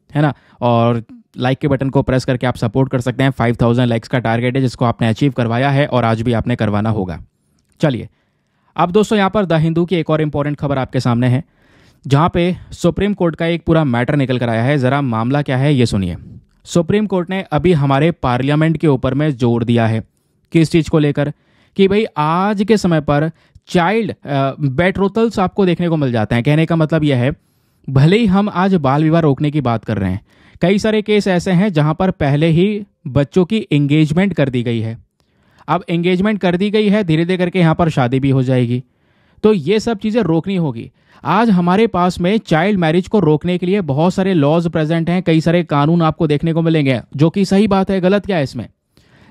है ना। और लाइक के बटन को प्रेस करके आप सपोर्ट कर सकते हैं। 5000 लाइक्स का टारगेट है जिसको आपने अचीव करवाया है और आज भी आपने करवाना होगा। चलिए अब दोस्तों यहाँ पर द हिंदू की एक और इंपॉर्टेंट खबर आपके सामने है, जहाँ पे सुप्रीम कोर्ट का एक पूरा मैटर निकल कर आया है। ज़रा मामला क्या है ये सुनिए। सुप्रीम कोर्ट ने अभी हमारे पार्लियामेंट के ऊपर में जोर दिया है, किस चीज़ को लेकर, कि भाई आज के समय पर चाइल्ड बेट्रोथल्स आपको देखने को मिल जाते हैं। कहने का मतलब यह है, भले ही हम आज बाल विवाह रोकने की बात कर रहे हैं, कई सारे केस ऐसे हैं जहां पर पहले ही बच्चों की एंगेजमेंट कर दी गई है। अब एंगेजमेंट कर दी गई है, धीरे धीरे करके यहाँ पर शादी भी हो जाएगी, तो ये सब चीज़ें रोकनी होगी। आज हमारे पास में चाइल्ड मैरिज को रोकने के लिए बहुत सारे लॉज प्रेजेंट हैं, कई सारे कानून आपको देखने को मिलेंगे, जो कि सही बात है, गलत क्या है इसमें।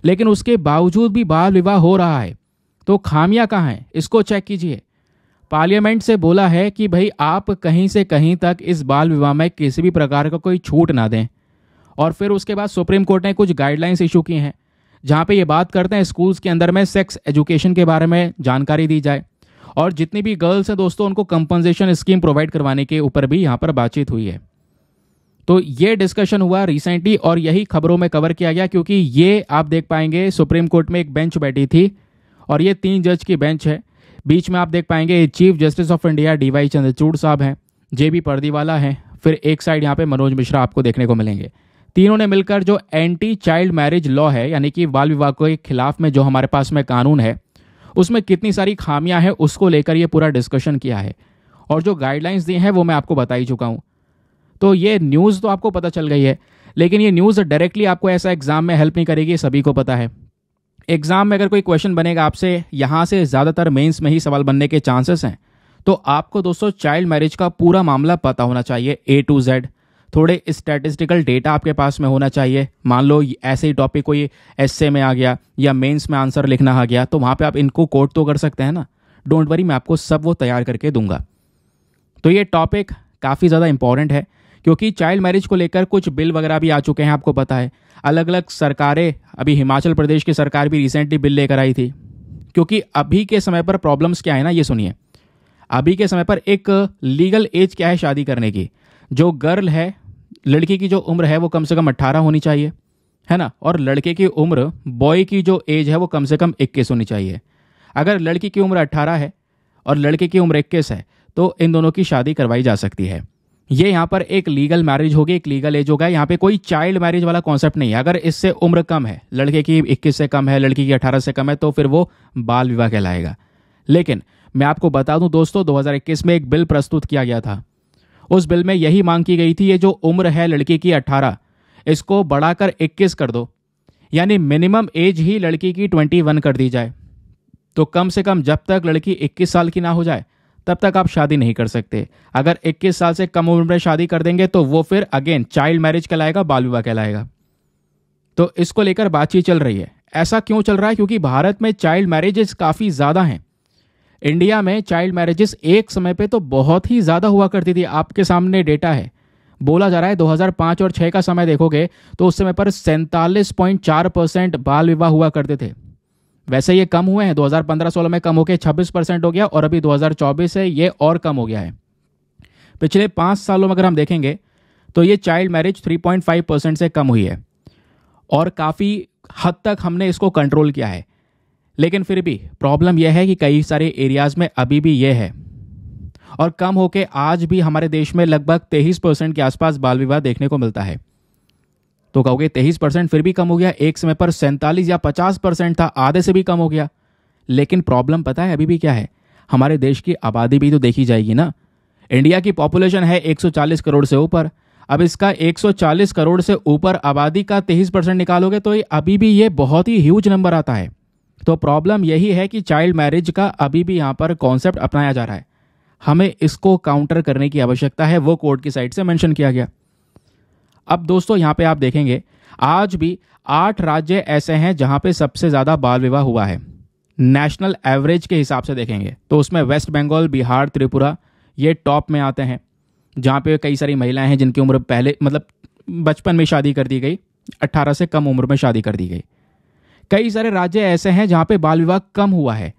लेकिन उसके बावजूद भी बाल विवाह हो रहा है, तो खामियां कहाँ हैं, इसको चेक कीजिए। पार्लियामेंट से बोला है कि भाई आप कहीं से कहीं तक इस बाल विवाह में किसी भी प्रकार का कोई छूट ना दें। और फिर उसके बाद सुप्रीम कोर्ट ने कुछ गाइडलाइंस इशू की हैं, जहाँ पे ये बात करते हैं स्कूल्स के अंदर में सेक्स एजुकेशन के बारे में जानकारी दी जाए, और जितनी भी गर्ल्स हैं दोस्तों उनको कंपनसेशन स्कीम प्रोवाइड करवाने के ऊपर भी यहाँ पर बातचीत हुई है। तो ये डिस्कशन हुआ रिसेंटली और यही खबरों में कवर किया गया, क्योंकि ये आप देख पाएंगे सुप्रीम कोर्ट में एक बेंच बैठी थी और ये 3 जज की बेंच है। बीच में आप देख पाएंगे chief justice of India DY Chandrachud साहब हैं, JB पर्दीवाला हैं, फिर एक साइड यहाँ पे मनोज मिश्रा आपको देखने को मिलेंगे। तीनों ने मिलकर जो एंटी चाइल्ड मैरिज लॉ है, यानी कि बाल विवाह के खिलाफ में जो हमारे पास में कानून है, उसमें कितनी सारी खामियां हैं उसको लेकर ये पूरा डिस्कशन किया है। और जो गाइडलाइंस दी हैं वो मैं आपको बता ही चुका हूँ। तो ये न्यूज़ तो आपको पता चल गई है, लेकिन ये न्यूज़ डायरेक्टली आपको ऐसा एग्जाम में हेल्प नहीं करेगी, सभी को पता है। एग्जाम में अगर कोई क्वेश्चन बनेगा आपसे, यहाँ से ज़्यादातर मेंस में ही सवाल बनने के चांसेस हैं, तो आपको दोस्तों चाइल्ड मैरिज का पूरा मामला पता होना चाहिए A to Z। थोड़े स्टैटिस्टिकल डेटा आपके पास में होना चाहिए। मान लो ऐसे ही टॉपिक कोई एस्से में आ गया या मेंस में आंसर लिखना आ गया, तो वहाँ पे आप इनको कोट तो कर सकते हैं ना। डोंट वरी, मैं आपको सब वो तैयार करके दूंगा। तो ये टॉपिक काफ़ी ज़्यादा इंपॉर्टेंट है, क्योंकि चाइल्ड मैरिज को लेकर कुछ बिल वगैरह भी आ चुके हैं, आपको पता है। अलग अलग सरकारें, अभी हिमाचल प्रदेश की सरकार भी रिसेंटली बिल लेकर आई थी। क्योंकि अभी के समय पर प्रॉब्लम्स क्या है ना, ये सुनिए। अभी के समय पर एक लीगल एज क्या है शादी करने की, जो गर्ल है, लड़की की जो उम्र है वो कम से कम 18 होनी चाहिए, है ना। और लड़के की उम्र, बॉय की जो एज है वो कम से कम 21 होनी चाहिए। अगर लड़की की उम्र 18 है और लड़के की उम्र 21 है, तो इन दोनों की शादी करवाई जा सकती है। ये यहाँ पर एक लीगल मैरिज होगी, एक लीगल एज होगा। यहाँ पे कोई चाइल्ड मैरिज वाला कॉन्सेप्ट नहीं है। अगर इससे उम्र कम है, लड़के की 21 से कम है, लड़की की 18 से कम है, तो फिर वो बाल विवाह कहलाएगा। लेकिन मैं आपको बता दूं दोस्तों, 2021 में एक बिल प्रस्तुत किया गया था। उस बिल में यही मांग की गई थी, ये जो उम्र है लड़की की 18, इसको बढ़ाकर 21 कर दो, यानी मिनिमम एज ही लड़की की 21 कर दी जाए। तो कम से कम जब तक लड़की 21 साल की ना हो जाए तब तक आप शादी नहीं कर सकते। अगर 21 साल से कम उम्र में शादी कर देंगे तो वो फिर अगेन चाइल्ड मैरिज कहलाएगा, बाल विवाह कहलाएगा। तो इसको लेकर बातचीत चल रही है। ऐसा क्यों चल रहा है? क्योंकि भारत में चाइल्ड मैरिजेस काफ़ी ज़्यादा हैं। इंडिया में चाइल्ड मैरिजेस एक समय पे तो बहुत ही ज़्यादा हुआ करती थी। आपके सामने डेटा है, बोला जा रहा है 2005 और 6 का समय देखोगे तो उस समय पर 47.4% बाल विवाह हुआ करते थे। वैसे ये कम हुए हैं, 2015-16 में कम होकर 26% हो गया और अभी 2024 से ये और कम हो गया है। पिछले 5 सालों में अगर हम देखेंगे तो ये चाइल्ड मैरिज 3.5% से कम हुई है। और काफ़ी हद तक हमने इसको कंट्रोल किया है। लेकिन फिर भी प्रॉब्लम यह है कि कई सारे एरियाज़ में अभी भी ये है, और कम होके आज भी हमारे देश में लगभग 23% के आसपास बाल विवाह देखने को मिलता है। तो कहोगे 23% फिर भी कम हो गया, एक समय पर 47 या 50% था, आधे से भी कम हो गया। लेकिन प्रॉब्लम पता है अभी भी क्या है? हमारे देश की आबादी भी तो देखी जाएगी ना। इंडिया की पॉपुलेशन है 140 करोड़ से ऊपर। अब इसका 140 करोड़ से ऊपर आबादी का 23% निकालोगे तो अभी भी ये बहुत ही ह्यूज नंबर आता है। तो प्रॉब्लम यही है कि चाइल्ड मैरिज का अभी भी यहाँ पर कॉन्सेप्ट अपनाया जा रहा है। हमें इसको काउंटर करने की आवश्यकता है, वो कोर्ट की साइड से मेंशन किया गया। अब दोस्तों यहाँ पे आप देखेंगे आज भी 8 राज्य ऐसे हैं जहां पे सबसे ज्यादा बाल विवाह हुआ है। नेशनल एवरेज के हिसाब से देखेंगे तो उसमें वेस्ट बंगाल, बिहार, त्रिपुरा ये टॉप में आते हैं, जहां पे कई सारी महिलाएं हैं जिनकी उम्र पहले मतलब बचपन में शादी कर दी गई, 18 से कम उम्र में शादी कर दी गई। कई सारे राज्य ऐसे हैं जहां पे बाल विवाह कम हुआ है,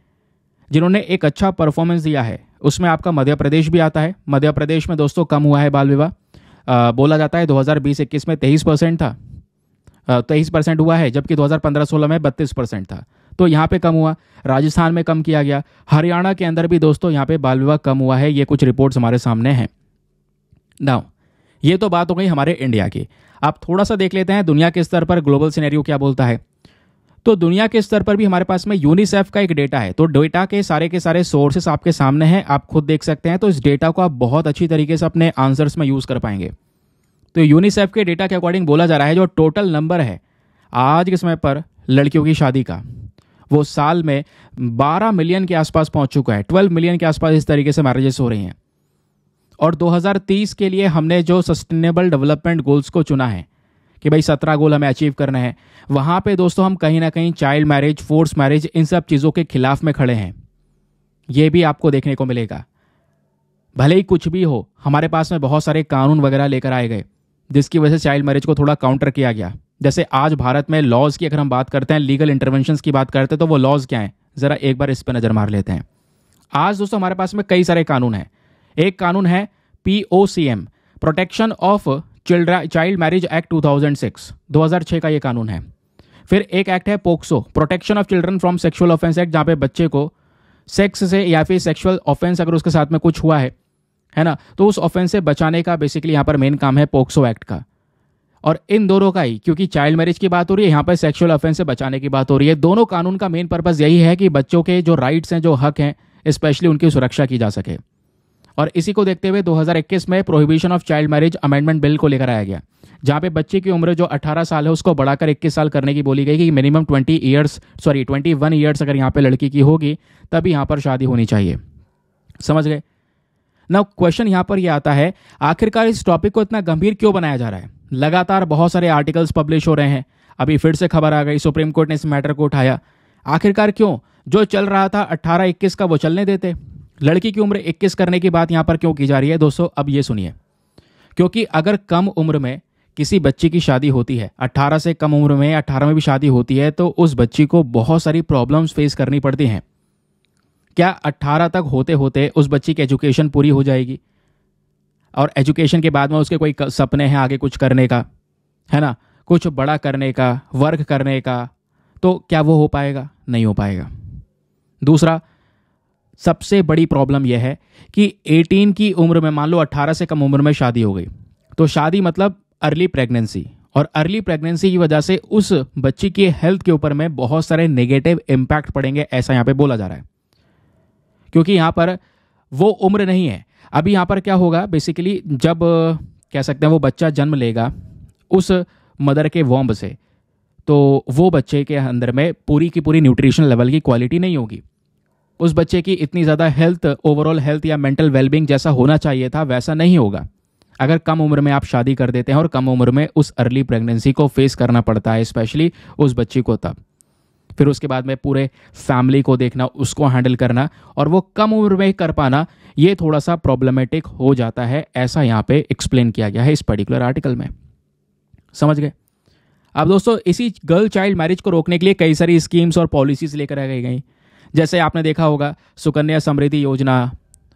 जिन्होंने एक अच्छा परफॉर्मेंस दिया है। उसमें आपका मध्य प्रदेश भी आता है। मध्य प्रदेश में दोस्तों कम हुआ है बाल विवाह। बोला जाता है 2020-21 में 23% था, 23% हुआ है, जबकि 2015-16 में 32% था। तो यहाँ पे कम हुआ। राजस्थान में कम किया गया। हरियाणा के अंदर भी दोस्तों यहाँ पे बाल विवाह कम हुआ है। ये कुछ रिपोर्ट्स हमारे सामने हैं। नाउ ये तो बात हो गई हमारे इंडिया की। आप थोड़ा सा देख लेते हैं दुनिया के स्तर पर ग्लोबल सिनेरियो क्या बोलता है। तो दुनिया के स्तर पर भी हमारे पास में यूनिसेफ का एक डेटा है। तो डेटा के सारे सोर्सेस आपके सामने हैं, आप खुद देख सकते हैं। तो इस डेटा को आप बहुत अच्छी तरीके से अपने आंसर्स में यूज कर पाएंगे। तो यूनिसेफ के डेटा के अकॉर्डिंग बोला जा रहा है जो टोटल नंबर है आज के समय पर लड़कियों की शादी का, वो साल में 12 मिलियन के आसपास पहुंच चुका है। 12 मिलियन के आसपास इस तरीके से मैरिजेस हो रही हैं। और 2030 के लिए हमने जो सस्टेनेबल डेवलपमेंट गोल्स को चुना है कि भाई 17 गोल हमें अचीव करना है, वहां पे दोस्तों हम कहीं ना कहीं चाइल्ड मैरिज, फोर्स मैरिज, इन सब चीज़ों के खिलाफ में खड़े हैं। ये भी आपको देखने को मिलेगा। भले ही कुछ भी हो, हमारे पास में बहुत सारे कानून वगैरह लेकर आए गए जिसकी वजह से चाइल्ड मैरिज को थोड़ा काउंटर किया गया। जैसे आज भारत में लॉज की अगर हम बात करते हैं, लीगल इंटरवेंशंस की बात करते हैं, तो वो लॉज क्या हैं, जरा एक बार इस पर नजर मार लेते हैं। आज दोस्तों हमारे पास में कई सारे कानून हैं। एक कानून है POCM, protection of child marriage act 2006 का ये कानून है। फिर एक एक्ट है POCSO, protection of children from sexual offence act, जहां पे बच्चे को सेक्स से या फिर सेक्सुअल ऑफेंस अगर उसके साथ में कुछ हुआ है ना, तो उस ऑफेंस से बचाने का बेसिकली यहाँ पर मेन काम है पोक्सो एक्ट का। और इन दोनों का ही, क्योंकि चाइल्ड मैरिज की बात हो रही है, यहाँ पर सेक्सुअल ऑफेंस से बचाने की बात हो रही है। दोनों कानून का मेन पर्पस यही है कि बच्चों के जो राइट्स हैं, जो हक हैं, स्पेशली उनकी सुरक्षा की जा सके। और इसी को देखते हुए 2021 में prohibition of child marriage amendment bill को लेकर आया गया, जहां पे बच्चे की उम्र जो 18 साल है उसको बढ़ाकर 21 साल करने की बोली गई कि मिनिमम 21 ईयर्स अगर यहाँ पे लड़की की होगी तभी यहाँ पर शादी होनी चाहिए। समझ गए ना? क्वेश्चन यहाँ पर यह आता है, आखिरकार इस टॉपिक को इतना गंभीर क्यों बनाया जा रहा है? लगातार बहुत सारे आर्टिकल्स पब्लिश हो रहे हैं। अभी फिर से खबर आ गई, सुप्रीम कोर्ट ने इस मैटर को उठाया। आखिरकार क्यों? जो चल रहा था 18-21 का वो चलने देते, लड़की की उम्र 21 करने की बात यहां पर क्यों की जा रही है? दोस्तों अब ये सुनिए, क्योंकि अगर कम उम्र में किसी बच्ची की शादी होती है, 18 से कम उम्र में, 18 में भी शादी होती है, तो उस बच्ची को बहुत सारी प्रॉब्लम्स फेस करनी पड़ती हैं। क्या 18 तक होते होते उस बच्ची की एजुकेशन पूरी हो जाएगी? और एजुकेशन के बाद में उसके कोई सपने हैं आगे कुछ करने का, है ना, कुछ बड़ा करने का, वर्क करने का, तो क्या वो हो पाएगा? नहीं हो पाएगा। दूसरा सबसे बड़ी प्रॉब्लम यह है कि 18 की उम्र में, मान लो 18 से कम उम्र में शादी हो गई, तो शादी मतलब अर्ली प्रेगनेंसी, और अर्ली प्रेगनेंसी की वजह से उस बच्ची की हेल्थ के ऊपर में बहुत सारे नेगेटिव इम्पैक्ट पड़ेंगे, ऐसा यहाँ पे बोला जा रहा है। क्योंकि यहाँ पर वो उम्र नहीं है। अभी यहाँ पर क्या होगा, बेसिकली जब कह सकते हैं वो बच्चा जन्म लेगा उस मदर के वॉम्ब से, तो वो बच्चे के अंदर में पूरी की पूरी न्यूट्रिशन लेवल की क्वालिटी नहीं होगी। उस बच्चे की इतनी ज़्यादा हेल्थ, ओवरऑल हेल्थ या मेंटल वेलबींग जैसा होना चाहिए था वैसा नहीं होगा अगर कम उम्र में आप शादी कर देते हैं और कम उम्र में उस अर्ली प्रेगनेंसी को फेस करना पड़ता है, स्पेशली उस बच्ची को। तब फिर उसके बाद में पूरे फैमिली को देखना, उसको हैंडल करना, और वो कम उम्र में ही कर पाना, ये थोड़ा सा प्रॉब्लमेटिक हो जाता है, ऐसा यहाँ पे एक्सप्लेन किया गया है इस पर्टिकुलर आर्टिकल में। समझ गए? अब दोस्तों इसी गर्ल चाइल्ड मैरिज को रोकने के लिए कई सारी स्कीम्स और पॉलिसीज लेकर आ गई। जैसे आपने देखा होगा सुकन्या समृद्धि योजना,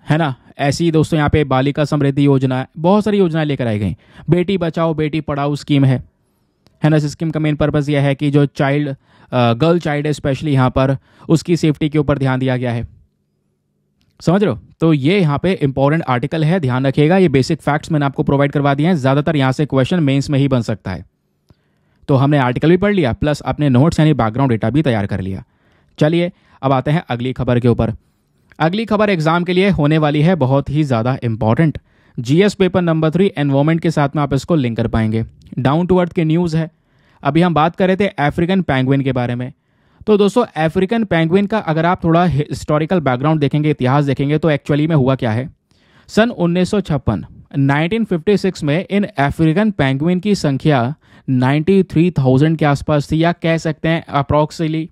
है ना, ऐसी दोस्तों यहाँ पे बालिका समृद्धि योजना, बहुत सारी योजनाएं लेकर आई गई। बेटी बचाओ बेटी पढ़ाओ स्कीम है है ना। स्कीम का मेन पर्पज़ यह है कि जो चाइल्ड गर्ल चाइल्ड है स्पेशली यहाँ पर उसकी सेफ्टी के ऊपर ध्यान दिया गया है। समझ रहे हो? तो ये यहाँ पे इंपॉर्टेंट आर्टिकल है, ध्यान रखिएगा। ये बेसिक फैक्ट्स मैंने आपको प्रोवाइड करवा दिए हैं। ज़्यादातर यहाँ से क्वेश्चन मेंस में ही बन सकता है। तो हमने आर्टिकल भी पढ़ लिया प्लस अपने नोट्स यानी बैकग्राउंड डेटा भी तैयार कर लिया। चलिए अब आते हैं अगली खबर के ऊपर। अगली खबर एग्जाम के लिए होने वाली है बहुत ही ज़्यादा important. GS paper number 3 environment के साथ में आप इसको लिंक कर पाएंगे। डाउन टू अर्थ के न्यूज़ है। अभी हम बात कर रहे थे अफ्रीकन पेंगुइन के बारे में। तो दोस्तों अफ्रीकन पेंगुइन का अगर आप थोड़ा हिस्टोरिकल बैकग्राउंड देखेंगे, इतिहास देखेंगे, तो एक्चुअली में हुआ क्या है। सन 1956 में इन अफ्रीकन पेंगुइन की संख्या 93,000 के आसपास थी, या कह सकते हैं अप्रॉक्सीमेटली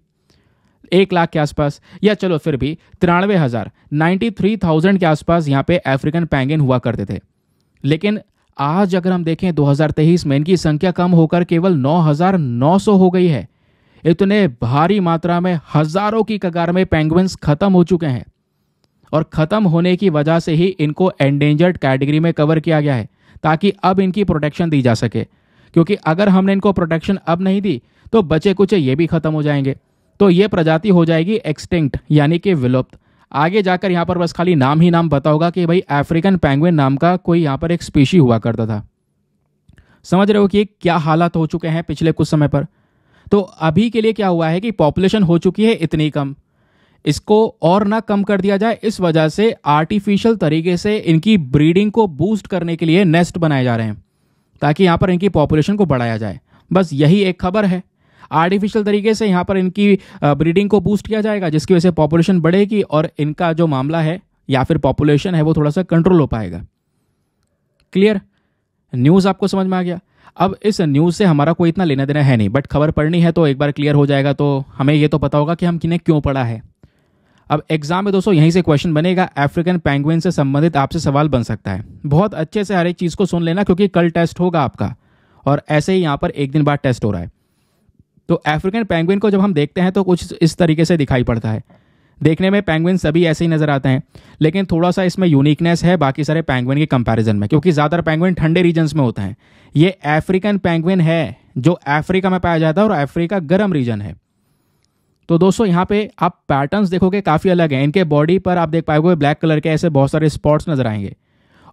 1 लाख के आसपास, या चलो फिर भी 93,000 93,000 के आसपास यहाँ पे अफ्रीकन पेंगुइन हुआ करते थे। लेकिन आज अगर हम देखें 2023 में इनकी संख्या कम होकर केवल 9,900 हो गई है। इतने भारी मात्रा में हजारों की कगार में पेंगुइन्स खत्म हो चुके हैं, और खत्म होने की वजह से ही इनको एंडेंजर्ड कैटेगरी में कवर किया गया है, ताकि अब इनकी प्रोटेक्शन दी जा सके। क्योंकि अगर हमने इनको प्रोटेक्शन अब नहीं दी तो बचे कुछ ये भी खत्म हो जाएंगे, तो ये प्रजाति हो जाएगी एक्सटिंक्ट यानी कि विलुप्त। आगे जाकर यहाँ पर बस खाली नाम ही नाम पता होगा कि भाई अफ्रीकन पेंगुइन नाम का कोई यहाँ पर एक स्पीशी हुआ करता था। समझ रहे हो कि क्या हालात हो चुके हैं पिछले कुछ समय पर। तो अभी के लिए क्या हुआ है कि पॉपुलेशन हो चुकी है इतनी कम, इसको और ना कम कर दिया जाए। इस वजह से आर्टिफिशियल तरीके से इनकी ब्रीडिंग को बूस्ट करने के लिए नेस्ट बनाए जा रहे हैं, ताकि यहाँ पर इनकी पॉपुलेशन को बढ़ाया जाए। बस यही एक खबर है। आर्टिफिशियल तरीके से यहाँ पर इनकी ब्रीडिंग को बूस्ट किया जाएगा, जिसकी वजह से पॉपुलेशन बढ़ेगी और इनका जो मामला है या फिर पॉपुलेशन है वो थोड़ा सा कंट्रोल हो पाएगा। क्लियर? न्यूज़ आपको समझ में आ गया। अब इस न्यूज़ से हमारा कोई इतना लेना देना है नहीं, बट खबर पढ़नी है तो एक बार क्लियर हो जाएगा, तो हमें ये तो पता होगा कि हम किन्हें क्यों पढ़ा है। अब एग्जाम में दोस्तों यहीं से क्वेश्चन बनेगा, अफ्रीकन पेंगुइन से संबंधित आपसे सवाल बन सकता है। बहुत अच्छे से हर एक चीज़ को सुन लेना, क्योंकि कल टेस्ट होगा आपका, और ऐसे ही यहाँ पर एक दिन बाद टेस्ट हो रहा है। तो अफ्रीकन पेंगुइन को जब हम देखते हैं तो कुछ इस तरीके से दिखाई पड़ता है। देखने में पेंगुइन सभी ऐसे ही नजर आते हैं, लेकिन थोड़ा सा इसमें यूनिकनेस है बाकी सारे पेंगुइन के कंपैरिजन में, क्योंकि ज़्यादातर पेंगुइन ठंडे रीजन्स में होते हैं। ये अफ्रीकन पेंगुइन है जो अफ्रीका में पाया जाता है, और अफ्रीका गर्म रीजन है। तो दोस्तों यहाँ पे आप पैटर्न्स देखोगे काफ़ी अलग हैं। इनके बॉडी पर आप देख पाओगे ब्लैक कलर के ऐसे बहुत सारे स्पॉट्स नजर आएंगे।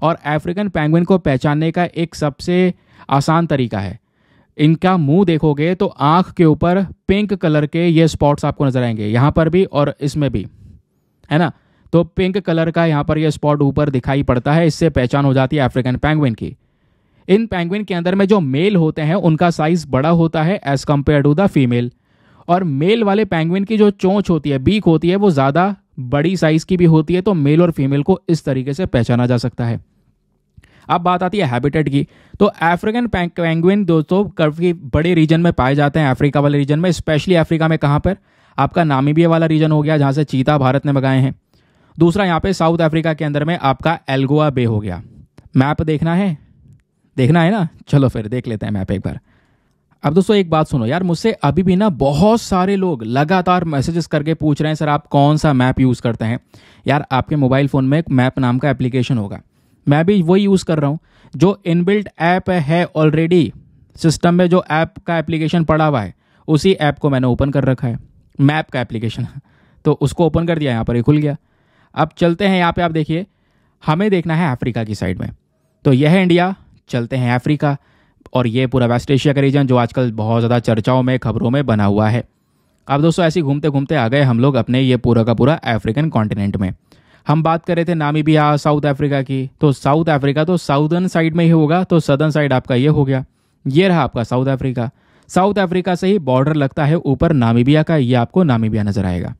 और अफ्रीकन पेंगुइन को पहचानने का एक सबसे आसान तरीका है, इनका मुंह देखोगे तो आंख के ऊपर पिंक कलर के ये स्पॉट्स आपको नजर आएंगे, यहाँ पर भी और इसमें भी, है ना। तो पिंक कलर का यहाँ पर ये स्पॉट ऊपर दिखाई पड़ता है, इससे पहचान हो जाती है अफ्रीकन पेंगुइन की। इन पेंगुइन के अंदर में जो मेल होते हैं उनका साइज बड़ा होता है as compared to the female, और मेल वाले पेंगुइन की जो चोंच होती है, बीक होती है, वो ज़्यादा बड़ी साइज की भी होती है। तो मेल और फीमेल को इस तरीके से पहचाना जा सकता है। अब बात आती है हैबिटेट की। तो अफ्रीकन पेंगुइन दोस्तों काफ़ी बड़े रीजन में पाए जाते हैं, अफ्रीका वाले रीजन में। स्पेशली अफ्रीका में कहाँ पर? आपका नामीबिया वाला रीजन हो गया, जहाँ से चीता भारत ने मंगाए हैं। दूसरा यहाँ पे साउथ अफ्रीका के अंदर में आपका एल्गोआ बे हो गया। मैप देखना है ना? चलो फिर देख लेते हैं मैप एक बार। अब दोस्तों एक बात सुनो यार, मुझसे अभी भी ना बहुत सारे लोग लगातार मैसेजेस करके पूछ रहे हैं, सर आप कौन सा मैप यूज़ करते हैं। यार आपके मोबाइल फ़ोन में एक मैप नाम का एप्लीकेशन होगा, मैं भी वही यूज़ कर रहा हूँ। जो इनबिल्ट ऐप है ऑलरेडी सिस्टम में, जो ऐप का एप्लीकेशन पड़ा हुआ है, उसी ऐप को मैंने ओपन कर रखा है, मैप का एप्लीकेशन। तो उसको ओपन कर दिया, यहाँ पर ये खुल गया। अब चलते हैं यहाँ पे, आप देखिए हमें देखना है अफ्रीका की साइड में। तो यह है इंडिया, चलते हैं अफ्रीका, और ये पूरा वेस्ट एशिया का रीजन जो आजकल बहुत ज़्यादा चर्चाओं में खबरों में बना हुआ है। अब दोस्तों ऐसे घूमते घूमते आ गए हम लोग अपने ये पूरा का पूरा अफ्रीकन कॉन्टिनेंट में। हम बात कर रहे थे नामीबिया साउथ अफ्रीका की, तो साउथ अफ्रीका तो साउदर्न साइड में ही होगा, तो सदर्न साइड आपका ये हो गया। ये रहा आपका साउथ अफ्रीका। साउथ अफ्रीका से ही बॉर्डर लगता है ऊपर नामीबिया का, ये आपको नामीबिया नजर आएगा।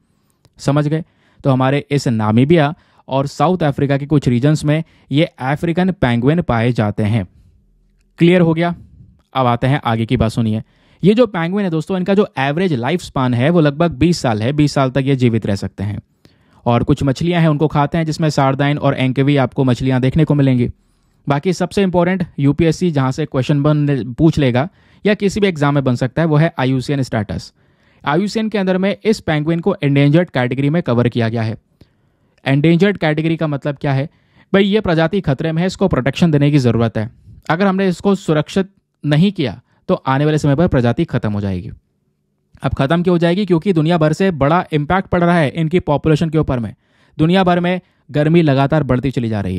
समझ गए? तो हमारे इस नामीबिया और साउथ अफ्रीका के कुछ रीजन्स में ये अफ्रीकन पेंगुइन पाए जाते हैं। क्लियर हो गया? अब आते हैं आगे की बात, सुनिए। ये जो पेंगुइन है दोस्तों, इनका जो एवरेज लाइफ स्पान है वो लगभग 20 साल है। 20 साल तक ये जीवित रह सकते हैं। और कुछ मछलियां हैं उनको खाते हैं, जिसमें सार्डाइन और एंकेवी आपको मछलियां देखने को मिलेंगी। बाकी सबसे इंपॉर्टेंट यूपीएससी जहां से क्वेश्चन पूछ लेगा या किसी भी एग्जाम में बन सकता है, वो है IUCN स्टेटस। IUCN के अंदर में इस पेंगुइन को एंडेंजर्ड कैटेगरी में कवर किया गया है। एंडेंजर्ड कैटेगरी का मतलब क्या है भाई? ये प्रजाति खतरे में है, इसको प्रोटेक्शन देने की ज़रूरत है। अगर हमने इसको सुरक्षित नहीं किया तो आने वाले समय पर प्रजाति खत्म हो जाएगी। अब खत्म क्यों हो जाएगी? क्योंकि दुनिया भर से बड़ा इम्पैक्ट पड़ रहा है इनकी पॉपुलेशन के ऊपर में। दुनिया भर में गर्मी लगातार बढ़ती चली जा रही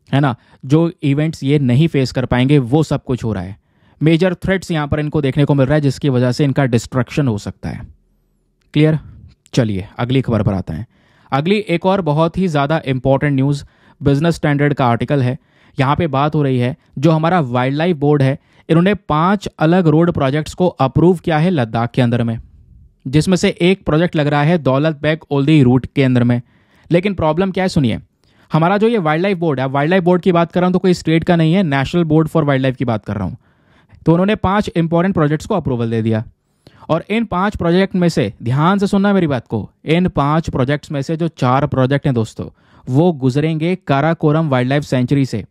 है ना। जो इवेंट्स ये नहीं फेस कर पाएंगे वो सब कुछ हो रहा है। मेजर थ्रेट्स यहाँ पर इनको देखने को मिल रहा है जिसकी वजह से इनका डिस्ट्रक्शन हो सकता है। क्लियर? चलिए अगली खबर पर आते हैं। अगली एक और बहुत ही ज़्यादा इंपॉर्टेंट न्यूज़ बिजनेस स्टैंडर्ड का आर्टिकल है। यहाँ पे बात हो रही है जो हमारा वाइल्ड लाइफ बोर्ड है, इन्होंने 5 अलग रोड प्रोजेक्ट्स को अप्रूव किया है लद्दाख के अंदर में, जिसमें से एक प्रोजेक्ट लग रहा है दौलत बेग ओल्दी रूट के अंदर में। लेकिन प्रॉब्लम क्या है सुनिए, हमारा जो ये वाइल्ड लाइफ बोर्ड है, वाइल्ड लाइफ बोर्ड की बात कर रहा हूँ तो कोई स्टेट का नहीं है, national board for wild life की बात कर रहा हूँ। तो उन्होंने 5 इंपॉर्टेंट प्रोजेक्ट्स को अप्रूवल दे दिया और इन 5 प्रोजेक्ट में से, ध्यान से सुनना मेरी बात को, इन 5 प्रोजेक्ट्स में से जो 4 प्रोजेक्ट हैं दोस्तों वो गुजरेंगे काराकोरम वाइल्ड लाइफ सेंचुरी से।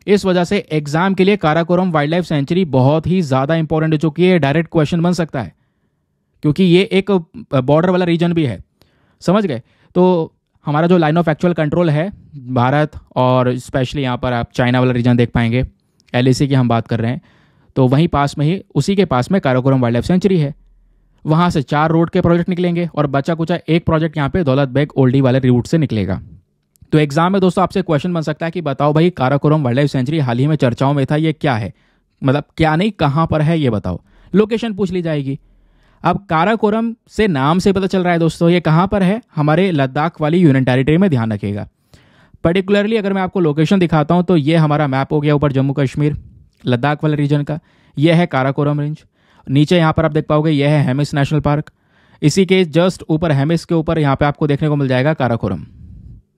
इस वजह से एग्जाम के लिए काराकोरम वाइल्ड लाइफ सेंचुरी बहुत ही ज़्यादा इंपॉर्टेंट है, जो कि ये डायरेक्ट क्वेश्चन बन सकता है क्योंकि ये एक बॉर्डर वाला रीजन भी है, समझ गए। तो हमारा जो लाइन ऑफ एक्चुअल कंट्रोल है भारत और स्पेशली यहाँ पर आप चाइना वाला रीजन देख पाएंगे, LAC की हम बात कर रहे हैं, तो वहीं पास में ही उसी के पास में काराकोरम वाइल्ड लाइफ सेंचुरी है। वहाँ से 4 रोड के प्रोजेक्ट निकलेंगे और बचा कुचा एक प्रोजेक्ट यहाँ पे दौलत बेग ओल्डी वाले रूट से निकलेगा। तो एग्जाम में दोस्तों आपसे क्वेश्चन बन सकता है कि बताओ भाई काराकोरम वाइल्ड लाइफ सेंचुरी हाल ही में चर्चाओं में था, ये क्या है, मतलब क्या नहीं कहाँ पर है ये बताओ। लोकेशन पूछ ली जाएगी। अब काराकोरम से नाम से पता चल रहा है दोस्तों ये कहाँ पर है, हमारे लद्दाख वाली यूनियन टेरिटरी में, ध्यान रखिएगा। पर्टिकुलरली अगर मैं आपको लोकेशन दिखाता हूँ तो ये हमारा मैप हो गया ऊपर जम्मू कश्मीर लद्दाख वाले रीजन का, यह है काराकोरम रेंज। नीचे यहाँ पर आप देख पाओगे यह है हेमिस नेशनल पार्क, इसी के जस्ट ऊपर हेमिस के ऊपर यहाँ पे आपको देखने को मिल जाएगा काराकोरम।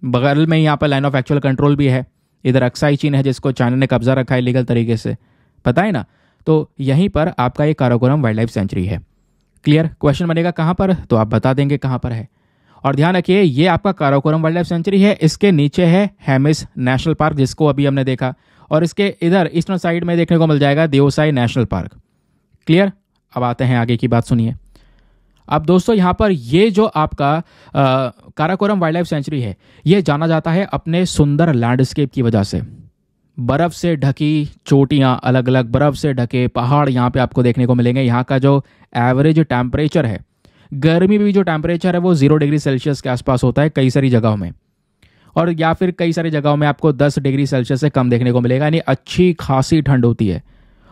बगल में यहाँ पर लाइन ऑफ एक्चुअल कंट्रोल भी है, इधर अक्साई चीन है जिसको चाइना ने कब्जा रखा है लीगल तरीके से, पता है ना। तो यहीं पर आपका ये काराकोरम वाइल्ड लाइफ सेंचुरी है। क्लियर? क्वेश्चन बनेगा कहाँ पर, तो आप बता देंगे कहाँ पर है। और ध्यान रखिए ये आपका काराकोरम वाइल्ड लाइफ सेंचुरी है, इसके नीचे है हेमिस नेशनल पार्क जिसको अभी हमने देखा, और इसके इधर ईस्टर्न साइड में देखने को मिल जाएगा देओसाई नेशनल पार्क। क्लियर? अब आते हैं आगे की बात सुनिए। अब दोस्तों यहाँ पर ये जो आपका काराकोरम वाइल्ड लाइफ सेंचुरी है ये जाना जाता है अपने सुंदर लैंडस्केप की वजह से। बर्फ़ से ढकी चोटियाँ, अलग अलग बर्फ़ से ढके पहाड़ यहाँ पे आपको देखने को मिलेंगे। यहाँ का जो एवरेज टेम्परेचर है, गर्मी में भी जो टेम्परेचर है वो 0 डिग्री सेल्सियस के आसपास होता है कई सारी जगहों में, और या फिर कई सारी जगहों में आपको 10 डिग्री सेल्सियस से कम देखने को मिलेगा, यानी अच्छी खासी ठंड होती है।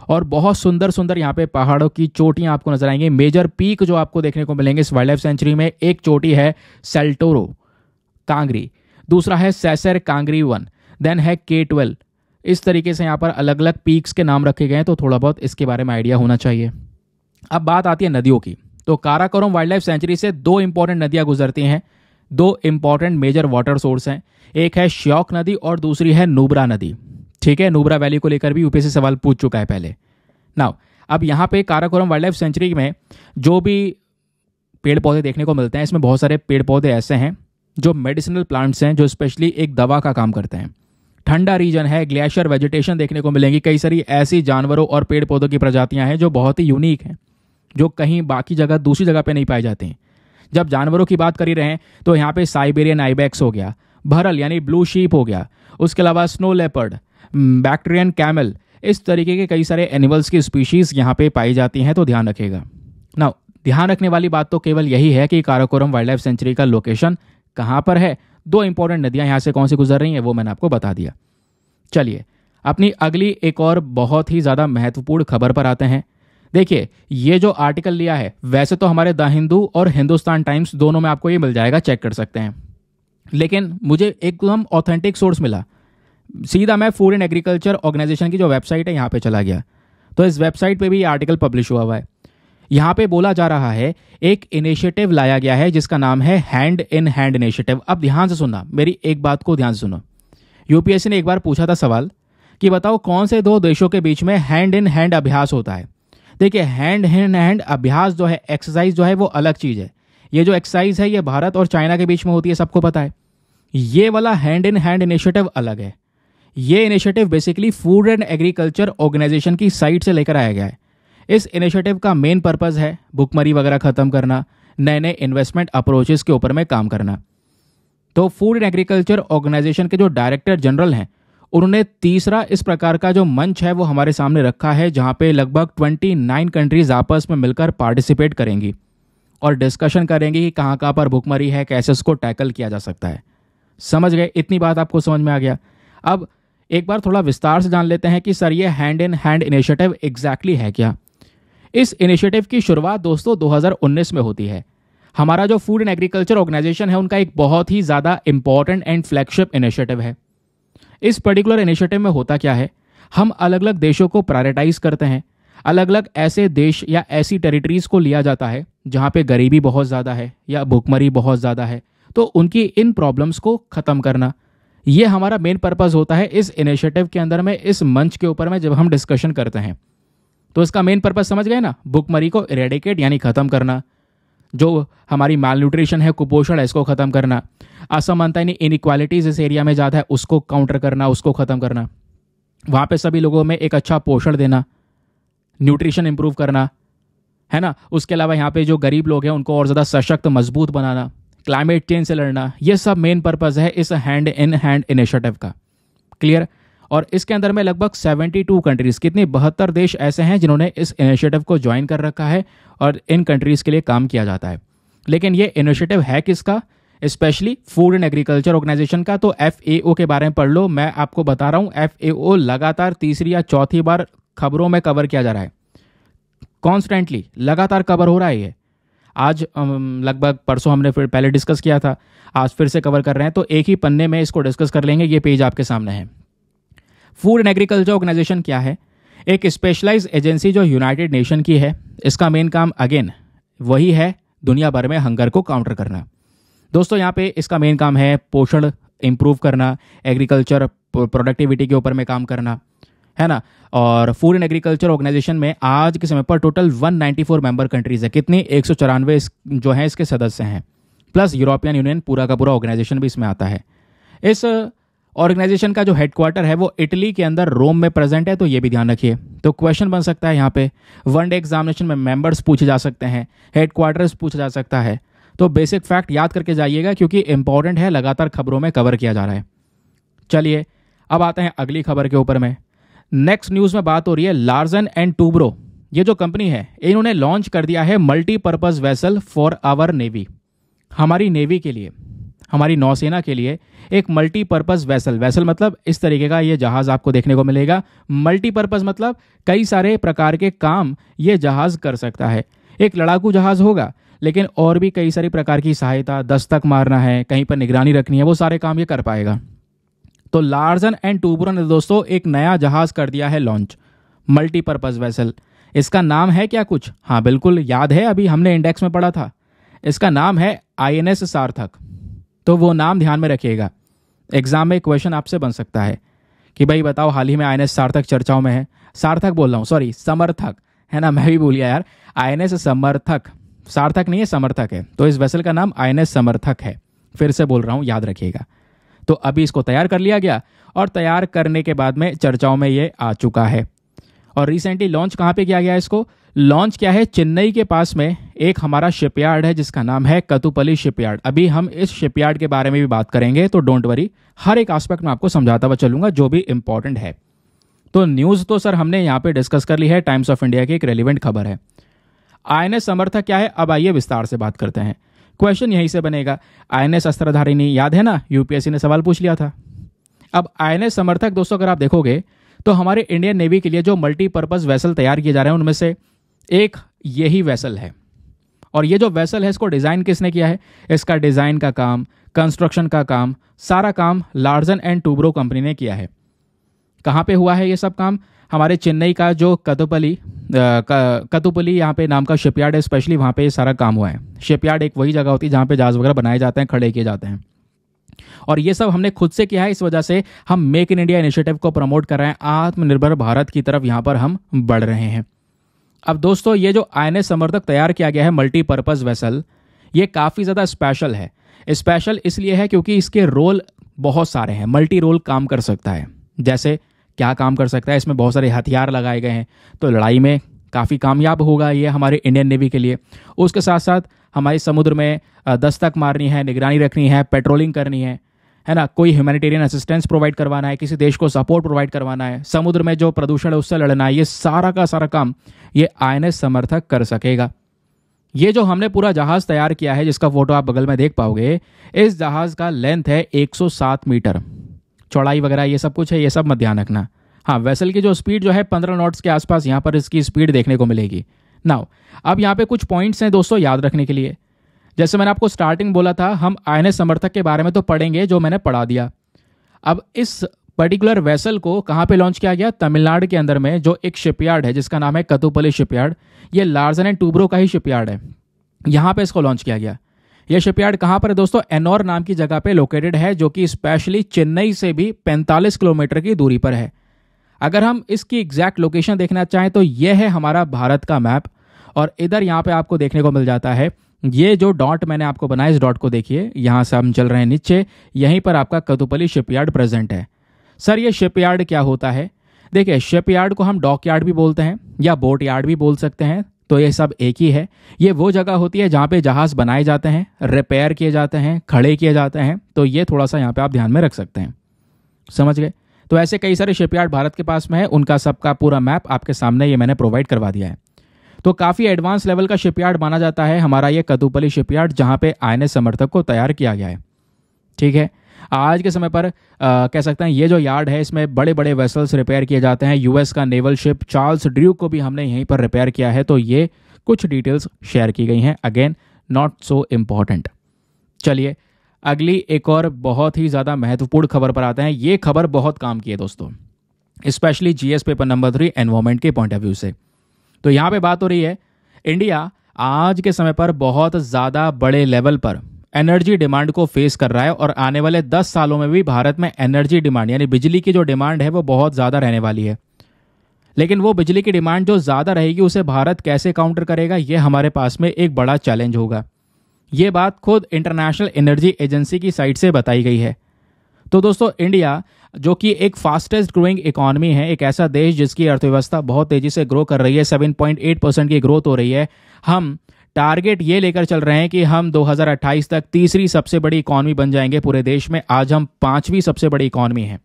और बहुत सुंदर सुंदर यहाँ पे पहाड़ों की चोटियाँ आपको नजर आएंगी। मेजर पीक जो आपको देखने को मिलेंगे इस वाइल्ड लाइफ सेंचुरी में, एक चोटी है सेल्टोरो कांगरी, दूसरा है सैसर कांगरी 1, देन है K12। इस तरीके से यहाँ पर अलग अलग पीक्स के नाम रखे गए हैं, तो थोड़ा बहुत इसके बारे में आइडिया होना चाहिए। अब बात आती है नदियों की, तो काराकोरम वाइल्ड लाइफ सेंचुरी से 2 इंपॉर्टेंट नदियाँ गुजरती हैं, 2 इंपॉर्टेंट मेजर वाटर सोर्स हैं, एक है श्योक नदी और दूसरी है नुब्रा नदी। ठीक है, नुब्रा वैली को लेकर भी यूपीएससी सवाल पूछ चुका है पहले। नाउ अब यहाँ पे काराकोरम वाइल्ड लाइफ सेंचुरी में जो भी पेड़ पौधे देखने को मिलते हैं, इसमें बहुत सारे पेड़ पौधे ऐसे हैं जो मेडिसिनल प्लांट्स हैं, जो स्पेशली एक दवा का काम करते हैं। ठंडा रीजन है, ग्लेशियर वेजिटेशन देखने को मिलेंगी, कई सारी ऐसी जानवरों और पेड़ पौधों की प्रजातियां हैं जो बहुत ही यूनिक हैं, जो कहीं बाकी जगह दूसरी जगह पे नहीं पाई जाती हैं। जब जानवरों की बात कर ही रहे हैं तो यहाँ पे साइबेरियन आइबेक्स हो गया, भरल यानी ब्लू शीप हो गया, उसके अलावा स्नो लेपर्ड, बैक्टीरियन कैमल, इस तरीके के कई सारे एनिमल्स की स्पीशीज यहाँ पे पाई जाती हैं, तो ध्यान रखिएगा। नाउ ध्यान रखने वाली बात तो केवल यही है कि काराकोरम वाइल्ड लाइफ सेंचुरी का लोकेशन कहाँ पर है, 2 इंपॉर्टेंट नदियाँ यहाँ से कौन सी गुजर रही हैं वो मैंने आपको बता दिया। चलिए अपनी अगली एक और बहुत ही ज़्यादा महत्वपूर्ण खबर पर आते हैं। देखिए ये जो आर्टिकल लिया है, वैसे तो हमारे द हिंदू और हिंदुस्तान टाइम्स दोनों में आपको ये मिल जाएगा, चेक कर सकते हैं, लेकिन मुझे एकदम ऑथेंटिक सोर्स मिला। सीधा मैं फूड एंड एग्रीकल्चर ऑर्गेनाइजेशन की जो वेबसाइट है यहाँ पे चला गया, तो इस वेबसाइट पे भी ये आर्टिकल पब्लिश हुआ है। यहाँ पे बोला जा रहा है एक इनिशिएटिव लाया गया है जिसका नाम है हैंड इन हैंड इनिशिएटिव। अब ध्यान से सुनना, मेरी एक बात को ध्यान से सुनो। यूपीएससी ने एक बार पूछा था सवाल कि बताओ कौन से 2 देशों के बीच में हैंड इन हैंड अभ्यास होता है। देखिए हैंड इन हैंड अभ्यास जो है, एक्सरसाइज जो है वो अलग चीज़ है। ये जो एक्सरसाइज है ये भारत और चाइना के बीच में होती है, सबको पता है। ये वाला हैंड इन हैंड इनिशिएटिव अलग है। ये initiative basically food and agriculture organization की साइट से लेकर आया गया है। इस इनिशिएटिव का मेन पर्पस है भुखमरी वगैरह खत्म करना, नए नए इन्वेस्टमेंट अप्रोचेस के ऊपर में काम करना। तो फूड एंड एग्रीकल्चर ऑर्गेनाइजेशन के जो डायरेक्टर जनरल हैं उन्होंने तीसरा इस प्रकार का जो मंच है वो हमारे सामने रखा है, जहाँ पे लगभग 29 कंट्रीज आपस में मिलकर पार्टिसिपेट करेंगी और डिस्कशन करेंगे कि कहाँ कहाँ पर भुखमरी है, कैसे उसको टैकल किया जा सकता है। समझ गए? इतनी बात आपको समझ में आ गया। अब एक बार थोड़ा विस्तार से जान लेते हैं कि सर ये hand in hand initiative exactly है क्या। इस इनिशिएटिव की शुरुआत दोस्तों 2019 में होती है। हमारा जो फूड एंड एग्रीकल्चर ऑर्गेनाइजेशन है उनका एक बहुत ही ज़्यादा इंपॉर्टेंट एंड फ्लैगशिप इनिशिएटिव है। इस पर्टिकुलर इनिशिएटिव में होता क्या है, हम अलग अलग देशों को प्रायोरिटाइज करते हैं। अलग अलग ऐसे देश या ऐसी टेरिटरीज को लिया जाता है जहाँ पे गरीबी बहुत ज़्यादा है या भुखमरी बहुत ज़्यादा है, तो उनकी इन प्रॉब्लम्स को ख़त्म करना, ये हमारा मेन पर्पज़ होता है इस इनिशिएटिव के अंदर में, इस मंच के ऊपर में जब हम डिस्कशन करते हैं। तो इसका मेन पर्पज़ समझ गए ना, भुखमरी को इरेडिकेट यानी ख़त्म करना, जो हमारी माल न्यूट्रिशन है, कुपोषण है, इसको ख़त्म करना, असमानता यानी इनइक्वालिटीज़ इस एरिया में ज़्यादा है उसको काउंटर करना, उसको ख़त्म करना, वहाँ पे सभी लोगों में एक अच्छा पोषण देना, न्यूट्रिशन इंप्रूव करना, है ना। उसके अलावा यहाँ पे जो गरीब लोग हैं उनको और ज़्यादा सशक्त मजबूत बनाना, क्लाइमेट चेंज से लड़ना, ये सब मेन पर्पज़ है इस हैंड इन हैंड इनिशिएटिव का। क्लियर? और इसके अंदर में लगभग 72 कंट्रीज़, कितनी 72 देश ऐसे हैं जिन्होंने इस इनिशिएटिव को ज्वाइन कर रखा है और इन कंट्रीज़ के लिए काम किया जाता है। लेकिन ये इनिशिएटिव है किसका? Specially food and agriculture organization का। तो FAO के बारे में पढ़ लो। मैं आपको बता रहा हूँ, FAO लगातार तीसरी या चौथी बार खबरों में कवर किया जा रहा है, कॉन्स्टेंटली लगातार कवर हो रहा है ये। आज लगभग परसों हमने फिर पहले डिस्कस किया था, आज फिर से कवर कर रहे हैं, तो एक ही पन्ने में इसको डिस्कस कर लेंगे। ये पेज आपके सामने है। फूड एंड एग्रीकल्चर ऑर्गेनाइजेशन क्या है? एक स्पेशलाइज्ड एजेंसी जो यूनाइटेड नेशन की है। इसका मेन काम अगेन वही है, दुनिया भर में हंगर को काउंटर करना। दोस्तों यहाँ पे इसका मेन काम है पोषण इंप्रूव करना, एग्रीकल्चर प्रोडक्टिविटी के ऊपर में काम करना, है ना। और फूड एंड एग्रीकल्चर ऑर्गेनाइजेशन में आज के समय पर टोटल 194 मेंबर कंट्रीज है। कितनी? 194 जो हैं इसके सदस्य हैं, प्लस यूरोपियन यूनियन, पूरा का पूरा ऑर्गेनाइजेशन भी इसमें आता है। इस ऑर्गेनाइजेशन का जो हेडक्वार्टर है वो इटली के अंदर रोम में प्रेजेंट है, तो ये भी ध्यान रखिए। तो क्वेश्चन बन सकता है यहाँ पे, वनडे एग्जामिनेशन में मेंबर्स पूछे जा सकते हैं, हेडक्वार्टर्स पूछा जा सकता है। तो बेसिक फैक्ट याद करके जाइएगा क्योंकि इंपॉर्टेंट है, लगातार खबरों में कवर किया जा रहा है। चलिए अब आते हैं अगली खबर के ऊपर में। नेक्स्ट न्यूज़ में बात हो रही है लार्सन एंड टूब्रो, ये जो कंपनी है इन्होंने लॉन्च कर दिया है multipurpose vessel for our navy. हमारी नेवी के लिए, हमारी नौसेना के लिए एक मल्टीपर्पज़ वेसल, वेसल मतलब इस तरीके का ये जहाज़ आपको देखने को मिलेगा। मल्टीपर्पज़ मतलब कई सारे प्रकार के काम ये जहाज़ कर सकता है। एक लड़ाकू जहाज़ होगा लेकिन और भी कई सारी प्रकार की सहायता, दस्तक मारना है, कहीं पर निगरानी रखनी है, वो सारे काम ये कर पाएगा। तो लार्सन एंड टूब्रो ने दोस्तों एक नया जहाज़ कर दिया है लॉन्च, मल्टीपर्पज़ वेसल। इसका नाम है क्या कुछ? हाँ बिल्कुल याद है, अभी हमने इंडेक्स में पढ़ा था। इसका नाम है INS सार्थक। तो वो नाम ध्यान में रखिएगा, एग्जाम में क्वेश्चन आपसे बन सकता है कि भाई बताओ हाल ही में INS सार्थक चर्चाओं में है। सार्थक बोल रहा हूँ, सॉरी समर्थक, है ना, मैं भी भूल गया यार। INS समर्थक, सार्थक नहीं है, समर्थक है। तो इस वेसल का नाम INS समर्थक है। फिर से बोल रहा हूँ, याद रखिएगा। तो अभी इसको तैयार कर लिया गया और तैयार करने के बाद में चर्चाओं में ये आ चुका है। और रिसेंटली लॉन्च कहाँ पे किया गया है? इसको लॉन्च किया है चेन्नई के पास में एक हमारा शिपयार्ड है जिसका नाम है कतुपली शिपयार्ड। अभी हम इस शिपयार्ड के बारे में भी बात करेंगे, तो डोंट वरी, हर एक एस्पेक्ट में आपको समझाता हुआ चलूंगा जो भी इंपॉर्टेंट है। तो न्यूज़ तो सर हमने यहाँ पे डिस्कस कर ली है, टाइम्स ऑफ इंडिया की एक रेलिवेंट खबर है। INS समर्थक क्या है, अब आइए विस्तार से बात करते हैं। क्वेश्चन यहीं से बनेगा, INS अस्त्रधारिणी याद है ना, UPSC ने सवाल पूछ लिया था। अब INS समर्थक दोस्तों अगर आप देखोगे तो हमारे इंडियन नेवी के लिए जो मल्टीपर्पज़ वेसल तैयार किए जा रहे हैं उनमें से एक यही वेसल है। और ये जो वेसल है इसको डिज़ाइन किसने किया है? इसका डिज़ाइन का काम, कंस्ट्रक्शन का काम, सारा काम लार्सन एंड टूब्रो कंपनी ने किया है। कहाँ पे हुआ है ये सब काम? हमारे चेन्नई का जो कतुपली यहाँ पे नाम का शिपयार्ड है, स्पेशली वहाँ पे ये सारा काम हुआ है। शिपयार्ड एक वही जगह होती है जहाँ पे जहाज़ वगैरह बनाए जाते हैं, खड़े किए जाते हैं। और ये सब हमने खुद से किया है, इस वजह से हम मेक इन इंडिया इनिशिएटिव को प्रमोट कर रहे हैं, आत्मनिर्भर भारत की तरफ यहाँ पर हम बढ़ रहे हैं। अब दोस्तों ये जो INS समर्थक तैयार किया गया है मल्टीपर्पज़ वेसल, ये काफ़ी ज़्यादा स्पेशल है। स्पेशल इसलिए है क्योंकि इसके रोल बहुत सारे हैं, मल्टी रोल काम कर सकता है। जैसे क्या काम कर सकता है? इसमें बहुत सारे हथियार लगाए गए हैं, तो लड़ाई में काफ़ी कामयाब होगा ये हमारे इंडियन नेवी के लिए। उसके साथ साथ हमारे समुद्र में दस्तक मारनी है, निगरानी रखनी है, पेट्रोलिंग करनी है है ना, कोई ह्यूमैनिटेरियन असिस्टेंस प्रोवाइड करवाना है, किसी देश को सपोर्ट प्रोवाइड करवाना है, समुद्र में जो प्रदूषण है उससे लड़ना है, ये सारा का सारा काम ये आईएनएस समर्थक कर सकेगा। ये जो हमने पूरा जहाज तैयार किया है, जिसका फोटो आप बगल में देख पाओगे, इस जहाज का लेंथ है 107 मीटर, चौड़ाई वगैरह ये सब कुछ है, ये सब मत ध्यान रखना। हाँ, वेसल की जो स्पीड जो है 15 नॉट्स के आसपास यहाँ पर इसकी स्पीड देखने को मिलेगी। नाउ अब यहाँ पे कुछ पॉइंट्स हैं दोस्तों याद रखने के लिए। जैसे मैंने आपको स्टार्टिंग बोला था, हम आईएनएस समर्थक के बारे में तो पढ़ेंगे, जो मैंने पढ़ा दिया। अब इस पर्टिकुलर वेसल को कहाँ पे लॉन्च किया गया? तमिलनाडु के अंदर में जो एक शिपयार्ड है जिसका नाम है कतुपल्ली शिपयार्ड, ये लार्सन एंड टूब्रो का ही शिपयार्ड है, यहाँ पे इसको लॉन्च किया गया। ये शिपयार्ड कहाँ पर है दोस्तों? एनोर नाम की जगह पे लोकेटेड है, जो कि स्पेशली चेन्नई से भी 45 किलोमीटर की दूरी पर है। अगर हम इसकी एग्जैक्ट लोकेशन देखना चाहें तो यह है हमारा भारत का मैप, और इधर यहाँ पे आपको देखने को मिल जाता है ये जो डॉट मैंने आपको बनाया, इस डॉट को देखिए, यहाँ से हम चल रहे हैं नीचे, यहीं पर आपका कतुपल्ली शिपयार्ड प्रेजेंट है। सर ये शिपयार्ड क्या होता है? देखिए, शिपयार्ड को हम डॉक यार्ड भी बोलते हैं या बोट यार्ड भी बोल सकते हैं, तो ये सब एक ही है। ये वो जगह होती है जहाँ पे जहाज बनाए जाते हैं, रिपेयर किए जाते हैं, खड़े किए जाते हैं, तो ये थोड़ा सा यहाँ पे आप ध्यान में रख सकते हैं। समझ गए? तो ऐसे कई सारे शिपयार्ड भारत के पास में है, उनका सबका पूरा मैप आपके सामने ये मैंने प्रोवाइड करवा दिया है। तो काफ़ी एडवांस लेवल का शिपयार्ड माना जाता है हमारा ये कतुपल्ली शिपयार्ड, जहाँ पे आईएनएस समर्थक को तैयार किया गया है। ठीक है, आज के समय पर कह सकते हैं ये जो यार्ड है इसमें बड़े बड़े वेसल्स रिपेयर किए जाते हैं। यूएस का नेवल शिप चार्ल्स ड्र्यूक को भी हमने यहीं पर रिपेयर किया है, तो ये कुछ डिटेल्स शेयर की गई हैं, अगेन नॉट सो इम्पॉर्टेंट। चलिए अगली एक और बहुत ही ज़्यादा महत्वपूर्ण खबर पर आते हैं। ये खबर बहुत काम की है दोस्तों, specially GS paper number 3 environment के पॉइंट ऑफ व्यू से। तो यहाँ पे बात हो रही है, इंडिया आज के समय पर बहुत ज़्यादा बड़े लेवल पर एनर्जी डिमांड को फेस कर रहा है, और आने वाले 10 सालों में भी भारत में एनर्जी डिमांड यानी बिजली की जो डिमांड है वो बहुत ज़्यादा रहने वाली है। लेकिन वो बिजली की डिमांड जो ज़्यादा रहेगी उसे भारत कैसे काउंटर करेगा, ये हमारे पास में एक बड़ा चैलेंज होगा। ये बात खुद इंटरनेशनल एनर्जी एजेंसी की साइड से बताई गई है। तो दोस्तों, इंडिया जो कि एक फास्टेस्ट ग्रोइंग इकॉनमी है, एक ऐसा देश जिसकी अर्थव्यवस्था बहुत तेज़ी से ग्रो कर रही है, 7.8% की ग्रोथ हो रही है। हम टारगेट ये लेकर चल रहे हैं कि हम 2028 तक तीसरी सबसे बड़ी इकॉनमी बन जाएंगे पूरे देश में। आज हम 5वीं सबसे बड़ी इकॉनमी हैं,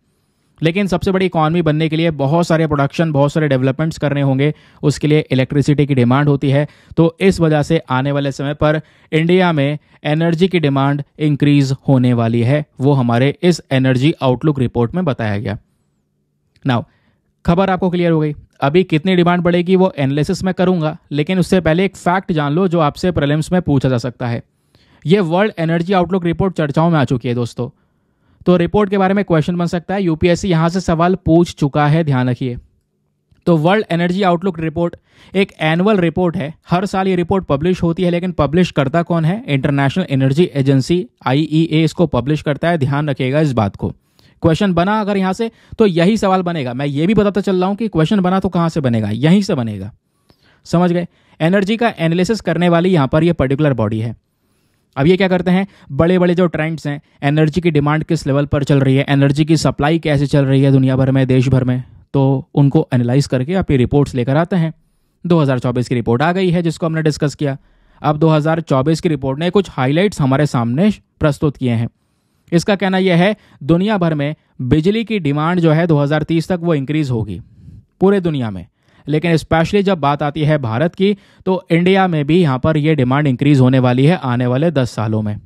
लेकिन सबसे बड़ी इकॉनमी बनने के लिए बहुत सारे प्रोडक्शन, बहुत सारे डेवलपमेंट्स करने होंगे, उसके लिए इलेक्ट्रिसिटी की डिमांड होती है। तो इस वजह से आने वाले समय पर इंडिया में एनर्जी की डिमांड इंक्रीज होने वाली है, वो हमारे इस एनर्जी आउटलुक रिपोर्ट में बताया गया। नाउ खबर आपको क्लियर हो गई। अभी कितनी डिमांड बढ़ेगी वो एनालिसिस में करूंगा, लेकिन उससे पहले एक फैक्ट जान लो जो आपसे प्रीलिम्स में पूछा जा सकता है। ये वर्ल्ड एनर्जी आउटलुक रिपोर्ट चर्चाओं में आ चुकी है दोस्तों, तो रिपोर्ट के बारे में क्वेश्चन बन सकता है। यूपीएससी यहां से सवाल पूछ चुका है, ध्यान रखिए। तो वर्ल्ड एनर्जी आउटलुक रिपोर्ट एक एनुअल रिपोर्ट है, हर साल ये रिपोर्ट पब्लिश होती है, लेकिन पब्लिश करता कौन है? इंटरनेशनल एनर्जी एजेंसी IEA इसको पब्लिश करता है, ध्यान रखिएगा इस बात को। क्वेश्चन बना अगर यहां से तो यही सवाल बनेगा। मैं ये भी बताता चल रहा हूं कि क्वेश्चन बना तो कहां से बनेगा, यहीं से बनेगा। समझ गए? एनर्जी का एनालिसिस करने वाली यहां पर ये पर्टिकुलर बॉडी है। अब ये क्या करते हैं, बड़े बड़े जो ट्रेंड्स हैं, एनर्जी की डिमांड किस लेवल पर चल रही है, एनर्जी की सप्लाई कैसे चल रही है दुनिया भर में, देश भर में, तो उनको एनालाइज करके आप ये रिपोर्ट्स लेकर आते हैं। 2024 की रिपोर्ट आ गई है जिसको हमने डिस्कस किया। अब 2024 की रिपोर्ट ने कुछ हाइलाइट्स हमारे सामने प्रस्तुत किए हैं। इसका कहना यह है दुनिया भर में बिजली की डिमांड जो है 2030 तक वो इंक्रीज होगी पूरे दुनिया में, लेकिन स्पेशली जब बात आती है भारत की तो इंडिया में भी यहाँ पर ये डिमांड इंक्रीज होने वाली है आने वाले 10 सालों में।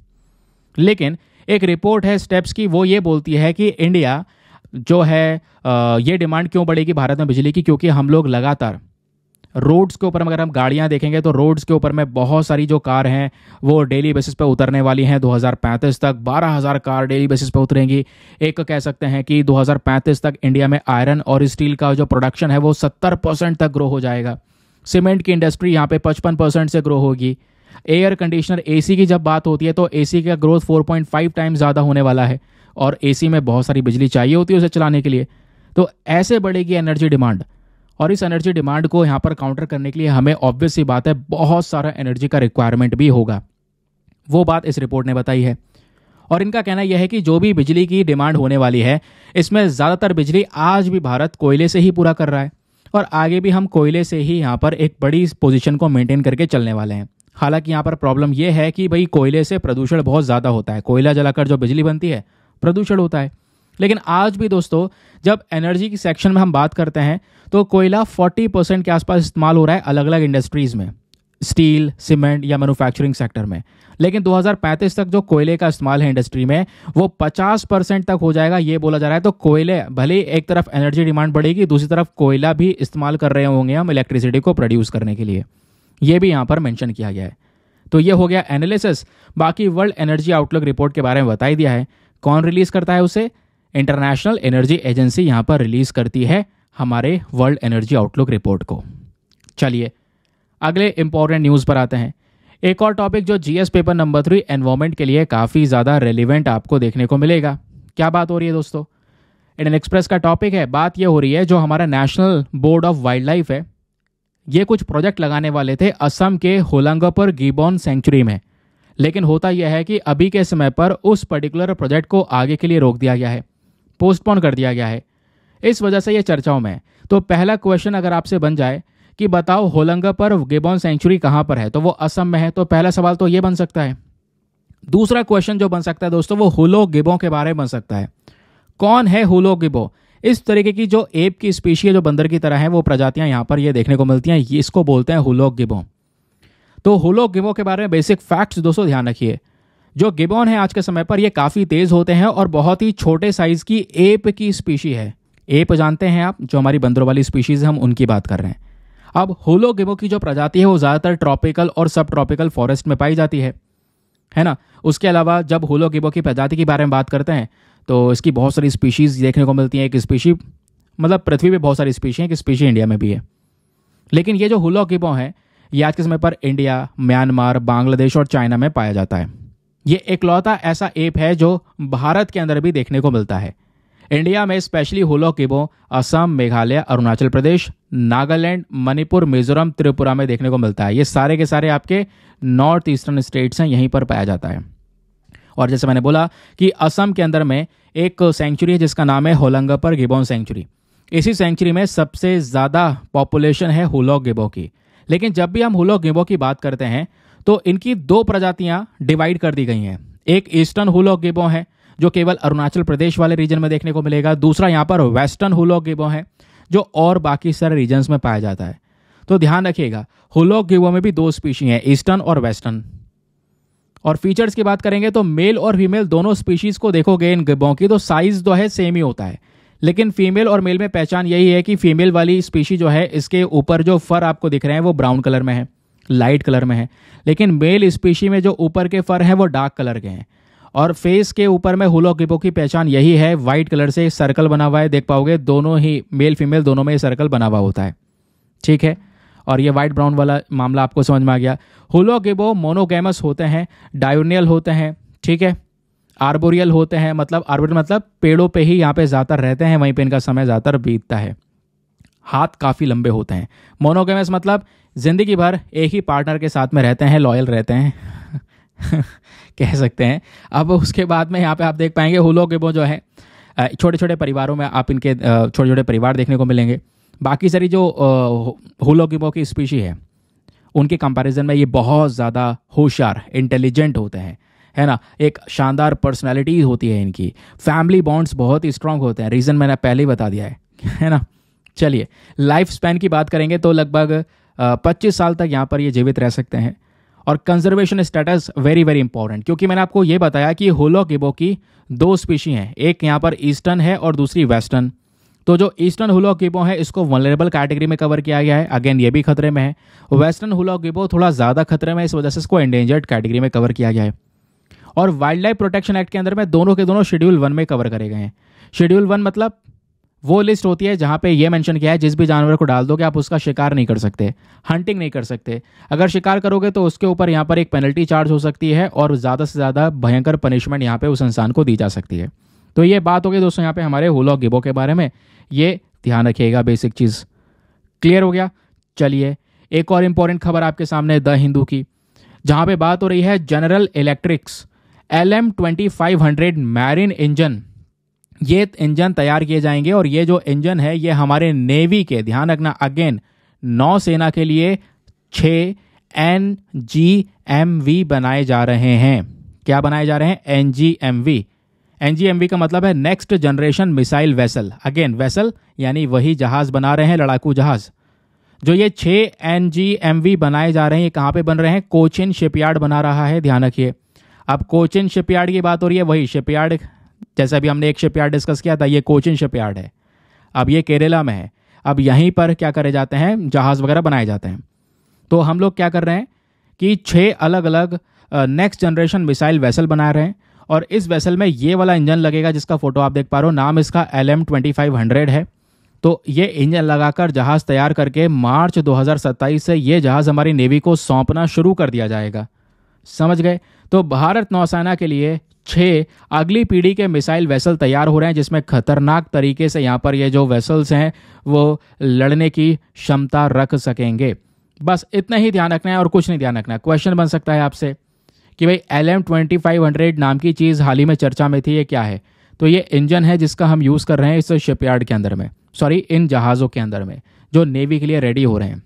लेकिन एक रिपोर्ट है स्टेप्स की, वो ये बोलती है कि इंडिया जो है ये डिमांड क्यों बढ़ेगी भारत में बिजली की, क्योंकि हम लोग लगातार रोड्स के ऊपर अगर हम गाड़ियां देखेंगे तो रोड्स के ऊपर में बहुत सारी जो कार हैं वो डेली बेसिस पे उतरने वाली हैं। 2035 तक 12,000 कार डेली बेसिस पे उतरेंगी। एक कह सकते हैं कि 2035 तक इंडिया में आयरन और स्टील का जो प्रोडक्शन है वो 70% तक ग्रो हो जाएगा। सीमेंट की इंडस्ट्री यहाँ पे 55% से ग्रो होगी। एयर कंडीशनर AC की जब बात होती है तो AC का ग्रोथ 4.5 टाइम्स ज़्यादा होने वाला है, और AC में बहुत सारी बिजली चाहिए होती है उसे चलाने के लिए। तो ऐसे बढ़ेगी एनर्जी डिमांड, और इस एनर्जी डिमांड को यहाँ पर काउंटर करने के लिए हमें ऑब्वियस सी बात है बहुत सारा एनर्जी का रिक्वायरमेंट भी होगा। वो बात इस रिपोर्ट ने बताई है। और इनका कहना यह है कि जो भी बिजली की डिमांड होने वाली है इसमें ज़्यादातर बिजली आज भी भारत कोयले से ही पूरा कर रहा है, और आगे भी हम कोयले से ही यहाँ पर एक बड़ी पोजीशन को मेंटेन करके चलने वाले हैं। हालांकि यहाँ पर प्रॉब्लम यह है कि भाई कोयले से प्रदूषण बहुत ज़्यादा होता है। कोयला जलाकर जो बिजली बनती है प्रदूषण होता है। लेकिन आज भी दोस्तों जब एनर्जी की सेक्शन में हम बात करते हैं तो कोयला 40% के आसपास इस्तेमाल हो रहा है अलग अलग इंडस्ट्रीज़ में, स्टील, सीमेंट या मैन्युफैक्चरिंग सेक्टर में। लेकिन 2035 तक जो कोयले का इस्तेमाल है इंडस्ट्री में वो 50% तक हो जाएगा, ये बोला जा रहा है। तो कोयले भले एक तरफ एनर्जी डिमांड बढ़ेगी, दूसरी तरफ कोयला भी इस्तेमाल कर रहे होंगे हम इलेक्ट्रिसिटी को प्रोड्यूस करने के लिए, ये भी यहाँ पर मेंशन किया गया है। तो ये हो गया एनालिसिस। बाकी वर्ल्ड एनर्जी आउटलुक रिपोर्ट के बारे में बता ही दिया है। कौन रिलीज करता है उसे? इंटरनेशनल एनर्जी एजेंसी यहाँ पर रिलीज करती है हमारे वर्ल्ड एनर्जी आउटलुक रिपोर्ट को। चलिए अगले इंपॉर्टेंट न्यूज़ पर आते हैं। एक और टॉपिक जो जीएस पेपर नंबर 3 एनवायरमेंट के लिए काफ़ी ज़्यादा रेलिवेंट आपको देखने को मिलेगा। क्या बात हो रही है दोस्तों? इंडियन एक्सप्रेस का टॉपिक है। बात ये हो रही है जो हमारा national board of wild life है, ये कुछ प्रोजेक्ट लगाने वाले थे असम के होलांगापर गिबॉन सेंचुरी में। लेकिन होता यह है कि अभी के समय पर उस पर्टिकुलर प्रोजेक्ट को आगे के लिए रोक दिया गया है, पोस्टपोन कर दिया गया है। इस वजह से ये चर्चाओं में है। तो पहला क्वेश्चन अगर आपसे बन जाए कि बताओ होलांगापर गिबॉन सेंचुरी कहाँ पर है, तो वो असम में है। तो पहला सवाल तो ये बन सकता है। दूसरा क्वेश्चन जो बन सकता है दोस्तों वो हुलो गिबो के बारे में बन सकता है। कौन है हुलो गिबो? इस तरीके की जो एप की स्पीशीज जो बंदर की तरह है वो प्रजातियां यहाँ पर ये देखने को मिलती हैं, इसको बोलते हैं हुलो गिबो। तो हुलो गिबो के बारे में बेसिक फैक्ट्स दोस्तों ध्यान रखिए। जो गिबॉन है आज के समय पर ये काफ़ी तेज़ होते हैं और बहुत ही छोटे साइज़ की एप की स्पीशी है। एप जानते हैं आप, जो हमारी बंदरों वाली स्पीशीज़ हम उनकी बात कर रहे हैं। अब हुलो गिबो की जो प्रजाति है वो ज़्यादातर ट्रॉपिकल और सब ट्रॉपिकल फॉरेस्ट में पाई जाती है ना। उसके अलावा जब हुलो गिबो की प्रजाति के बारे में बात करते हैं तो इसकी बहुत सारी स्पीशीज़ देखने को मिलती हैं। एक स्पीशी मतलब पृथ्वी पे बहुत सारी स्पीशी हैं, एक स्पीशी इंडिया में भी है। लेकिन ये जो हुलो गिबो है ये आज के समय पर इंडिया, म्यांमार, बांग्लादेश और चाइना में पाया जाता है। ये इकलौता ऐसा एप है जो भारत के अंदर भी देखने को मिलता है। इंडिया में स्पेशली हुलो गिबो असम, मेघालय, अरुणाचल प्रदेश, नागालैंड, मणिपुर, मिजोरम, त्रिपुरा में देखने को मिलता है। ये सारे के सारे आपके नॉर्थ ईस्टर्न स्टेट्स हैं, यहीं पर पाया जाता है। और जैसे मैंने बोला कि असम के अंदर में एक सेंचुरी है जिसका नाम है होलांगापर गिबॉन सेंचुरी। इसी सेंचुरी में सबसे ज़्यादा पॉपुलेशन है हुलो गिबो की। लेकिन जब भी हम हुलो गिबो की बात करते हैं तो इनकी दो प्रजातियां डिवाइड कर दी गई हैं। एक ईस्टर्न हुलो गिबो है जो केवल अरुणाचल प्रदेश वाले रीजन में देखने को मिलेगा। दूसरा यहाँ पर वेस्टर्न हुलो गिबो है जो और बाकी सारे रीजन्स में पाया जाता है। तो ध्यान रखिएगा हुलो गिबो में भी दो स्पीशी हैं, ईस्टर्न और वेस्टर्न। और फीचर्स की बात करेंगे तो मेल और फीमेल दोनों स्पीशीज को देखोगे इन गिबों की तो साइज जो है सेम ही होता है। लेकिन फीमेल और मेल में पहचान यही है कि फीमेल वाली स्पीशी जो है इसके ऊपर जो फर आपको दिख रहे हैं वो ब्राउन कलर में है, लाइट कलर में है। लेकिन मेल स्पीशी में जो ऊपर के फर हैं वो डार्क कलर के हैं। और फेस के ऊपर में हुलो गिबो की पहचान यही है, वाइट कलर से सर्कल बना हुआ है, देख पाओगे दोनों ही मेल फीमेल दोनों में सर्कल बना हुआ होता है। ठीक है, और ये वाइट ब्राउन वाला मामला आपको समझ में आ गया। हुलो गिबो मोनोगैमस होते हैं, डायोनियल होते हैं, ठीक है, आर्बोरियल होते हैं, मतलब आर्बोरियल मतलब पेड़ों पे ही यहाँ पे ज़्यादातर रहते हैं, वहीं पे इनका समय ज़्यादातर बीतता है। हाथ काफ़ी लंबे होते हैं। मोनोगैमस मतलब जिंदगी भर एक ही पार्टनर के साथ में रहते हैं, लॉयल रहते हैं कह सकते हैं। अब उसके बाद में यहाँ पे आप देख पाएंगे हुलो गिबो जो है छोटे छोटे परिवारों में आप इनके छोटे छोटे परिवार देखने को मिलेंगे। बाकी सारी जो हुलो गिबो की स्पीशी है उनके कंपैरिजन में ये बहुत ज़्यादा होशियार, इंटेलिजेंट होते हैं, है ना। एक शानदार पर्सनालिटी होती है इनकी। फैमिली बॉन्ड्स बहुत ही स्ट्रांग होते हैं, रीज़न मैंने पहले ही बता दिया है ना। चलिए लाइफ स्पैन की बात करेंगे तो लगभग 25 साल तक यहाँ पर ये जीवित रह सकते हैं। और conservation status very very important, क्योंकि मैंने आपको ये बताया कि हुलो गिबो की दो स्पीशी हैं, एक यहाँ पर ईस्टर्न है और दूसरी वेस्टर्न। तो जो ईस्टर्न हुलो गिबो है इसको वल्नरेबल कैटेगरी में कवर किया गया है, अगेन ये भी खतरे में है। वेस्टर्न हुलो गिबो थोड़ा ज़्यादा खतरे में है, इस वजह से इसको एंडेंजर्ड कैटेगरी में कवर किया गया है। और वाइल्ड लाइफ प्रोटेक्शन एक्ट के अंदर में दोनों के दोनों शेड्यूल 1 में कवर करे गए हैं। शेड्यूल 1 मतलब वो लिस्ट होती है जहाँ पे ये मेंशन किया है जिस भी जानवर को डाल दोगे आप उसका शिकार नहीं कर सकते, हंटिंग नहीं कर सकते। अगर शिकार करोगे तो उसके ऊपर यहाँ पर एक पेनल्टी चार्ज हो सकती है और ज़्यादा से ज़्यादा भयंकर पनिशमेंट यहाँ पे उस इंसान को दी जा सकती है। तो ये बात हो गई दोस्तों यहाँ पे हमारे हुलो गिबो के बारे में, ये ध्यान रखिएगा, बेसिक चीज़ क्लियर हो गया। चलिए एक और इम्पॉर्टेंट खबर आपके सामने द हिंदू की, जहाँ पे बात हो रही है general electrics LM2500 marine engine. ये इंजन तैयार किए जाएंगे और ये जो इंजन है ये हमारे नेवी के, ध्यान रखना अगेन, नौसेना के लिए 6 NGMV बनाए जा रहे हैं। क्या बनाए जा रहे हैं? NGMV, NGMV का मतलब है next generation missile vessel. Again vessel यानी वही जहाज बना रहे हैं, लड़ाकू जहाज। जो ये 6 NGMV बनाए जा रहे हैं, ये कहाँ पे बन रहे हैं? कोचिन शिपयार्ड बना रहा है, ध्यान रखिए। अब कोचिन शिपयार्ड की बात हो रही है, वही शिपयार्ड जैसे अभी हमने एक शिपयार्ड डिस्कस किया था, ये कोचिन शिपयार्ड है। अब ये केरला में है। अब यहीं पर क्या करे जाते हैं? जहाज़ वगैरह बनाए जाते हैं। तो हम लोग क्या कर रहे हैं कि 6 अलग अलग नेक्स्ट जनरेशन मिसाइल वेसल बना रहे हैं, और इस वेसल में ये वाला इंजन लगेगा जिसका फोटो आप देख पा रहे हो। नाम इसका LM-2500 है। तो ये इंजन लगाकर जहाज़ तैयार करके मार्च 2027 से ये जहाज़ हमारी नेवी को सौंपना शुरू कर दिया जाएगा। समझ गए? तो भारत नौसेना के लिए 6 अगली पीढ़ी के मिसाइल वेसल तैयार हो रहे हैं, जिसमें खतरनाक तरीके से यहाँ पर ये जो वेसल्स हैं वो लड़ने की क्षमता रख सकेंगे। बस इतना ही ध्यान रखना है और कुछ नहीं ध्यान रखना है। क्वेश्चन बन सकता है आपसे कि भाई LM-2500 नाम की चीज़ हाल ही में चर्चा में थी, ये क्या है? तो ये इंजन है जिसका हम यूज़ कर रहे हैं इस शिपयार्ड के अंदर में, सॉरी इन जहाज़ों के अंदर में जो नेवी के लिए रेडी हो रहे हैं।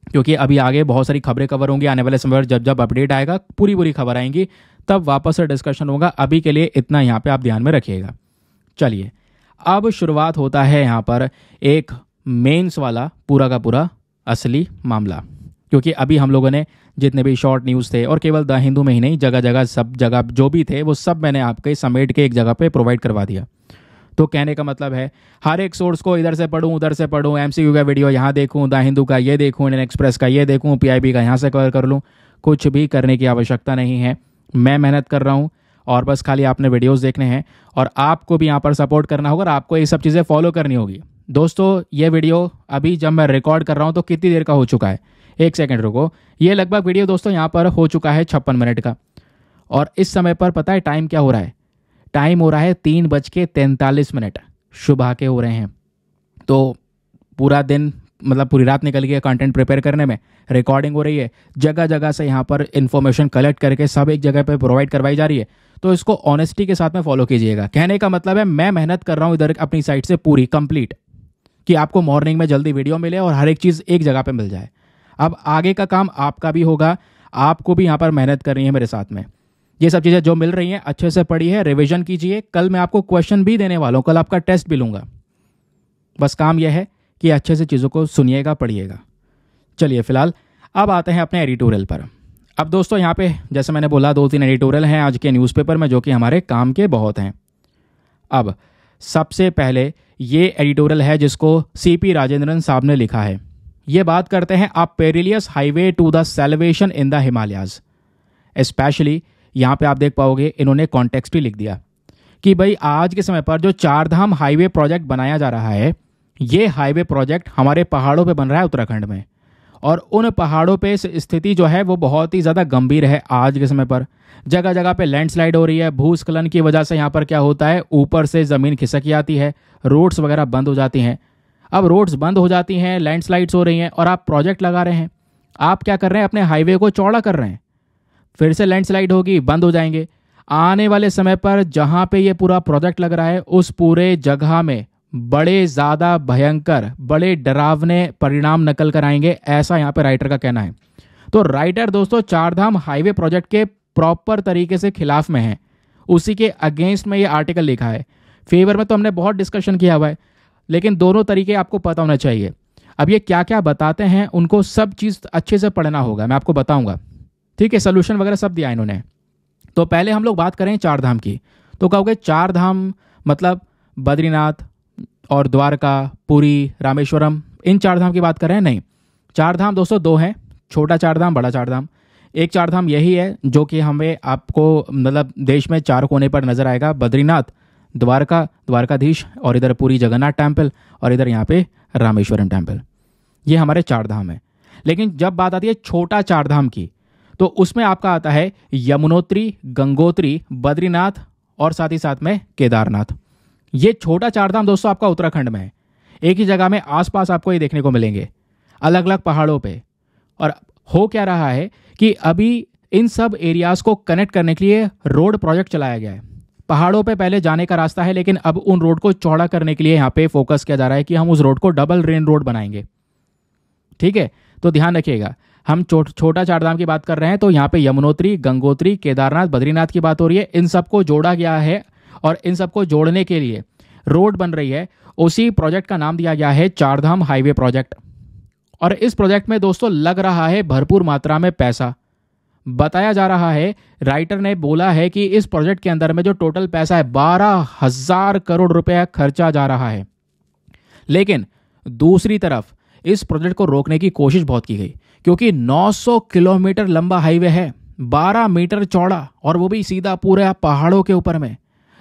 क्योंकि अभी आगे बहुत सारी खबरें कवर होंगी आने वाले समय पर, जब जब अपडेट आएगा पूरी खबर आएंगी तब वापस से डिस्कशन होगा। अभी के लिए इतना यहाँ पे आप ध्यान में रखिएगा। चलिए अब शुरुआत होता है यहाँ पर एक मेंस वाला पूरा का पूरा असली मामला। क्योंकि अभी हम लोगों ने जितने भी शॉर्ट न्यूज़ थे, और केवल द हिंदू में ही नहीं, जगह जगह सब जगह जो भी थे वो सब मैंने आपके समेट के एक जगह पे प्रोवाइड करवा दिया। तो कहने का मतलब है हर एक सोर्स को इधर से पढ़ूँ उधर से पढ़ूँ, MCQ का वीडियो यहाँ देखूँ, द हिंदू का ये देखूँ, इंडियन एक्सप्रेस का ये देखूँ, PIB का यहाँ से कवर कर लूँ। कुछ भी करने की आवश्यकता नहीं है। मैं मेहनत कर रहा हूँ और बस खाली आपने वीडियोज़ देखने हैं, और आपको भी यहाँ पर सपोर्ट करना होगा और आपको ये सब चीज़ें फॉलो करनी होगी। दोस्तों ये वीडियो अभी जब मैं रिकॉर्ड कर रहा हूँ तो कितनी देर का हो चुका है? एक सेकंड रुको। ये लगभग वीडियो दोस्तों यहाँ पर हो चुका है 56 मिनट का, और इस समय पर पता है टाइम क्या हो रहा है? टाइम हो रहा है 3:43। सुबह के हो रहे हैं। तो पूरा दिन मतलब पूरी रात निकल गई है कंटेंट प्रिपेयर करने में। रिकॉर्डिंग हो रही है, जगह जगह से यहाँ पर इन्फॉर्मेशन कलेक्ट करके सब एक जगह पर प्रोवाइड करवाई जा रही है। तो इसको ऑनेस्टी के साथ में फॉलो कीजिएगा। कहने का मतलब है मैं मेहनत कर रहा हूँ इधर अपनी साइड से पूरी कंप्लीट, कि आपको मॉर्निंग में जल्दी वीडियो मिले और हर एक चीज़ एक जगह पे मिल जाए। अब आगे का काम आपका भी होगा, आपको भी यहाँ पर मेहनत करनी है मेरे साथ में। ये सब चीज़ें जो मिल रही हैं अच्छे से पढ़िए, रिवीजन कीजिए। कल मैं आपको क्वेश्चन भी देने वाला हूँ, कल आपका टेस्ट भी लूँगा। बस काम यह है कि अच्छे से चीज़ों को सुनिएगा, पढ़िएगा। चलिए फिलहाल अब आते हैं अपने एडिटोरियल पर। अब दोस्तों यहाँ पे जैसे मैंने बोला 2-3 एडिटोरियल हैं आज के न्यूज़पेपर में जो कि हमारे काम के बहुत हैं। अब सबसे पहले ये एडिटोरियल है जिसको CP राजेंद्रन साहब ने लिखा है। ये बात करते हैं a perilous highway to the salvation in the Himalayas. Specially यहाँ पे आप देख पाओगे इन्होंने कॉन्टेक्स्ट भी लिख दिया कि भाई आज के समय पर जो 4 धाम हाईवे प्रोजेक्ट बनाया जा रहा है, ये हाईवे प्रोजेक्ट हमारे पहाड़ों पे बन रहा है उत्तराखंड में, और उन पहाड़ों पे स्थिति जो है वो बहुत ही ज़्यादा गंभीर है। आज के समय पर जगह जगह पे लैंडस्लाइड हो रही है। भूस्खलन की वजह से यहाँ पर क्या होता है, ऊपर से ज़मीन खिसक जाती है, रोड्स वगैरह बंद हो जाती हैं। अब रोड्स बंद हो जाती हैं, लैंडस्लाइड्स हो रही हैं, और आप प्रोजेक्ट लगा रहे हैं। आप क्या कर रहे हैं, अपने हाईवे को चौड़ा कर रहे हैं। फिर से लैंडस्लाइड होगी, बंद हो जाएंगे। आने वाले समय पर जहाँ पे ये पूरा प्रोजेक्ट लग रहा है उस पूरे जगह में बड़े ज़्यादा भयंकर, बड़े डरावने परिणाम निकल कर आएंगे, ऐसा यहाँ पे राइटर का कहना है। तो राइटर दोस्तों 4 धाम हाईवे प्रोजेक्ट के प्रॉपर तरीके से खिलाफ में है, उसी के अगेंस्ट में ये आर्टिकल लिखा है। फेवर में तो हमने बहुत डिस्कशन किया हुआ है, लेकिन दोनों तरीके आपको पता होना चाहिए। अब ये क्या क्या बताते हैं उनको सब चीज़ अच्छे से पढ़ना होगा, मैं आपको बताऊंगा। ठीक है, सोल्यूशन वगैरह सब दिया इन्होंने। तो पहले हम लोग बात करें 4 धाम की। तो कहोगे 4 धाम मतलब बद्रीनाथ और द्वारका, पुरी, रामेश्वरम, इन 4 धाम की बात कर रहे हैं? नहीं, 4 धाम दोस्तों 2 हैं, छोटा 4 धाम, बड़ा 4 धाम। एक 4 धाम यही है जो कि हमें आपको मतलब देश में 4 कोने पर नजर आएगा, बद्रीनाथ, द्वारका, द्वारकाधीश, और इधर पुरी जगन्नाथ टेम्पल, और इधर यहाँ पे रामेश्वरम टेम्पल। ये हमारे 4 धाम है। लेकिन जब बात आती है छोटा 4 धाम की, तो उसमें आपका आता है यमुनोत्री, गंगोत्री, बद्रीनाथ और साथ ही साथ में केदारनाथ। ये छोटा 4 धाम दोस्तों आपका उत्तराखंड में है। एक ही जगह में आसपास आपको ये देखने को मिलेंगे, अलग अलग पहाड़ों पे। और हो क्या रहा है कि अभी इन सब एरियाज को कनेक्ट करने के लिए रोड प्रोजेक्ट चलाया गया है। पहाड़ों पे पहले जाने का रास्ता है, लेकिन अब उन रोड को चौड़ा करने के लिए यहाँ पे फोकस किया जा रहा है कि हम उस रोड को डबल रेन रोड बनाएंगे। ठीक है, तो ध्यान रखिएगा, हम छोटा 4 धाम की बात कर रहे हैं तो यहाँ पे यमुनोत्री, गंगोत्री, केदारनाथ, बद्रीनाथ की बात हो रही है। इन सबको जोड़ा गया है और इन सबको जोड़ने के लिए रोड बन रही है। उसी प्रोजेक्ट का नाम दिया गया है चारधाम हाईवे प्रोजेक्ट। और इस प्रोजेक्ट में दोस्तों लग रहा है भरपूर मात्रा में पैसा। बताया जा रहा है, राइटर ने बोला है कि इस प्रोजेक्ट के अंदर में जो टोटल पैसा है 12,000 करोड़ रुपया खर्चा जा रहा है। लेकिन दूसरी तरफ इस प्रोजेक्ट को रोकने की कोशिश बहुत की गई, क्योंकि 900 किलोमीटर लंबा हाईवे है, 12 मीटर चौड़ा, और वो भी सीधा पूरे पहाड़ों के ऊपर में।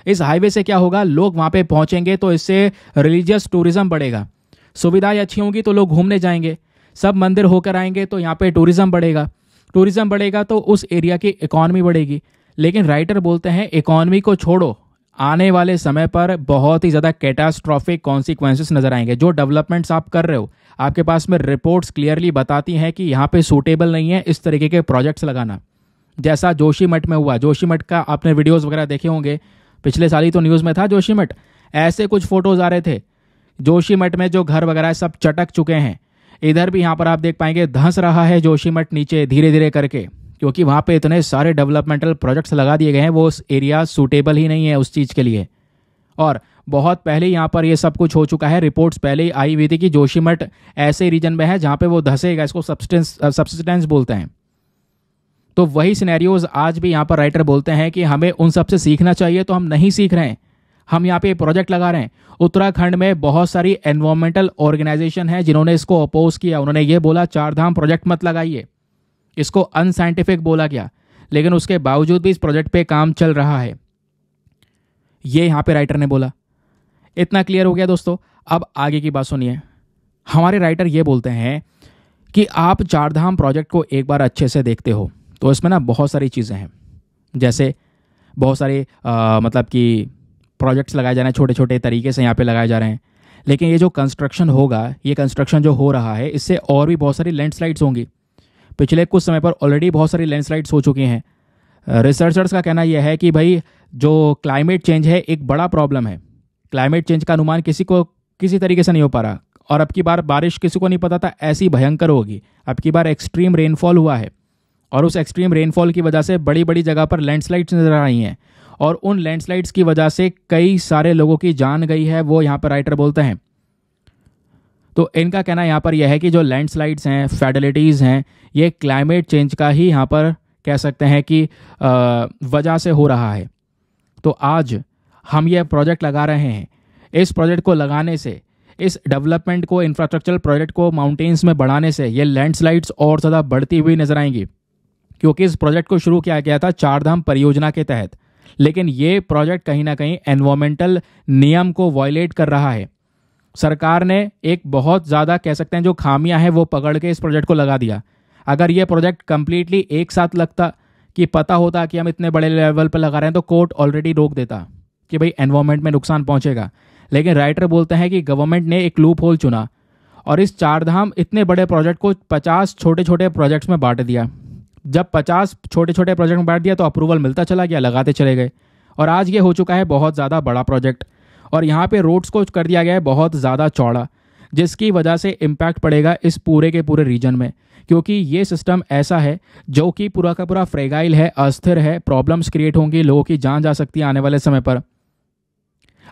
इस हाईवे से क्या होगा, लोग वहां पे पहुंचेंगे तो इससे रिलीजियस टूरिज्म बढ़ेगा, सुविधाएं अच्छी होंगी तो लोग घूमने जाएंगे, सब मंदिर होकर आएंगे तो यहाँ पे टूरिज्म बढ़ेगा, टूरिज्म बढ़ेगा तो उस एरिया की इकॉनमी बढ़ेगी। लेकिन राइटर बोलते हैं इकॉनमी को छोड़ो, आने वाले समय पर बहुत ही ज़्यादा कैटास्ट्रॉफिक कॉन्सिक्वेंसेस नजर आएंगे। जो डेवलपमेंट्स आप कर रहे हो, आपके पास में रिपोर्ट्स क्लियरली बताती हैं कि यहाँ पे सूटेबल नहीं है इस तरीके के प्रोजेक्ट्स लगाना, जैसा जोशीमठ में हुआ। जोशीमठ का आपने वीडियोस वगैरह देखे होंगे, पिछले साल ही तो न्यूज़ में था जोशीमठ। ऐसे कुछ फोटोज आ रहे थे जोशीमठ में, जो घर वगैरह सब चटक चुके हैं। इधर भी यहाँ पर आप देख पाएंगे धंस रहा है जोशीमठ नीचे धीरे धीरे करके, क्योंकि वहाँ पे इतने सारे डेवलपमेंटल प्रोजेक्ट्स लगा दिए गए हैं, वो उस एरिया सूटेबल ही नहीं है उस चीज़ के लिए। और बहुत पहले यहाँ पर ये सब कुछ हो चुका है, रिपोर्ट्स पहले ही आई हुई थी कि जोशीमठ ऐसे रीजन में है जहाँ पे वो धंसेगा, इसको सब्सिस्टेंस बोलते हैं। तो वही सिनेरियोज आज भी यहाँ पर राइटर बोलते हैं कि हमें उन सब से सीखना चाहिए, तो हम नहीं सीख रहे हैं। हम यहाँ पे प्रोजेक्ट लगा रहे हैं। उत्तराखंड में बहुत सारी एनवायरमेंटल ऑर्गेनाइजेशन है जिन्होंने इसको अपोज किया। उन्होंने ये बोला चारधाम प्रोजेक्ट मत लगाइए, इसको अनसाइंटिफिक बोला गया, लेकिन उसके बावजूद भी इस प्रोजेक्ट पे काम चल रहा है, ये यहाँ पे राइटर ने बोला। इतना क्लियर हो गया दोस्तों। अब आगे की बात सुनिए। हमारे राइटर ये बोलते हैं कि आप चारधाम प्रोजेक्ट को एक बार अच्छे से देखते हो तो इसमें ना बहुत सारी चीज़ें हैं, जैसे बहुत सारे मतलब कि प्रोजेक्ट्स लगाए जा रहे हैं, छोटे छोटे तरीके से यहाँ पे लगाए जा रहे हैं। लेकिन ये जो कंस्ट्रक्शन होगा, ये कंस्ट्रक्शन जो हो रहा है, इससे और भी बहुत सारी लैंडस्लाइड्स होंगी। पिछले कुछ समय पर ऑलरेडी बहुत सारी लैंडस्लाइड्स हो चुकी हैं। रिसर्चर्स का कहना यह है कि भाई जो क्लाइमेट चेंज है एक बड़ा प्रॉब्लम है। क्लाइमेट चेंज का अनुमान किसी तरीके से नहीं हो पा रहा, और अब की बार बारिश किसी को नहीं पता था ऐसी भयंकर होगी। अब की बार एक्सट्रीम रेनफॉल हुआ है, और उस एक्सट्रीम रेनफॉल की वजह से बड़ी बड़ी जगह पर लैंडस्लाइड्स नजर आ रही हैं, और उन लैंडस्लाइड्स की वजह से कई सारे लोगों की जान गई है, वो यहाँ पर राइटर बोलते हैं। तो इनका कहना यहाँ पर यह है कि जो लैंडस्लाइड्स हैं, फैटलिटीज़ हैं, ये क्लाइमेट चेंज का ही यहाँ पर कह सकते हैं कि वजह से हो रहा है। तो आज हम ये प्रोजेक्ट लगा रहे हैं। इस प्रोजेक्ट को लगाने से, इस डेवलपमेंट को, इंफ्रास्ट्रक्चरल प्रोजेक्ट को माउंटेन्स में बढ़ाने से ये लैंडस्लाइड्स और ज़्यादा बढ़ती हुई नजर आएंगी, क्योंकि इस प्रोजेक्ट को शुरू किया गया था चारधाम परियोजना के तहत। लेकिन ये प्रोजेक्ट कहीं ना कहीं एनवायरमेंटल नियम को वायलेट कर रहा है। सरकार ने एक बहुत ज़्यादा कह सकते हैं जो खामियां हैं वो पकड़ के इस प्रोजेक्ट को लगा दिया। अगर ये प्रोजेक्ट कंप्लीटली एक साथ लगता, कि पता होता कि हम इतने बड़े लेवल पर लगा रहे हैं, तो कोर्ट ऑलरेडी रोक देता कि भाई एनवायरमेंट में नुकसान पहुंचेगा। लेकिन राइटर बोलते हैं कि गवर्नमेंट ने एक लूप होल चुना और इस चारधाम इतने बड़े प्रोजेक्ट को 50 छोटे छोटे प्रोजेक्ट्स में बांट दिया। जब 50 छोटे छोटे प्रोजेक्ट में बांट दिया तो अप्रूवल मिलता चला गया, लगाते चले गए, और आज ये हो चुका है बहुत ज़्यादा बड़ा प्रोजेक्ट। और यहाँ पे रोड्स को कर दिया गया है बहुत ज़्यादा चौड़ा, जिसकी वजह से इम्पैक्ट पड़ेगा इस पूरे के पूरे रीजन में, क्योंकि ये सिस्टम ऐसा है जो कि पूरा का पूरा फ्रेगाइल है, अस्थिर है, प्रॉब्लम्स क्रिएट होंगी, लोगों की जान जा सकती है आने वाले समय पर।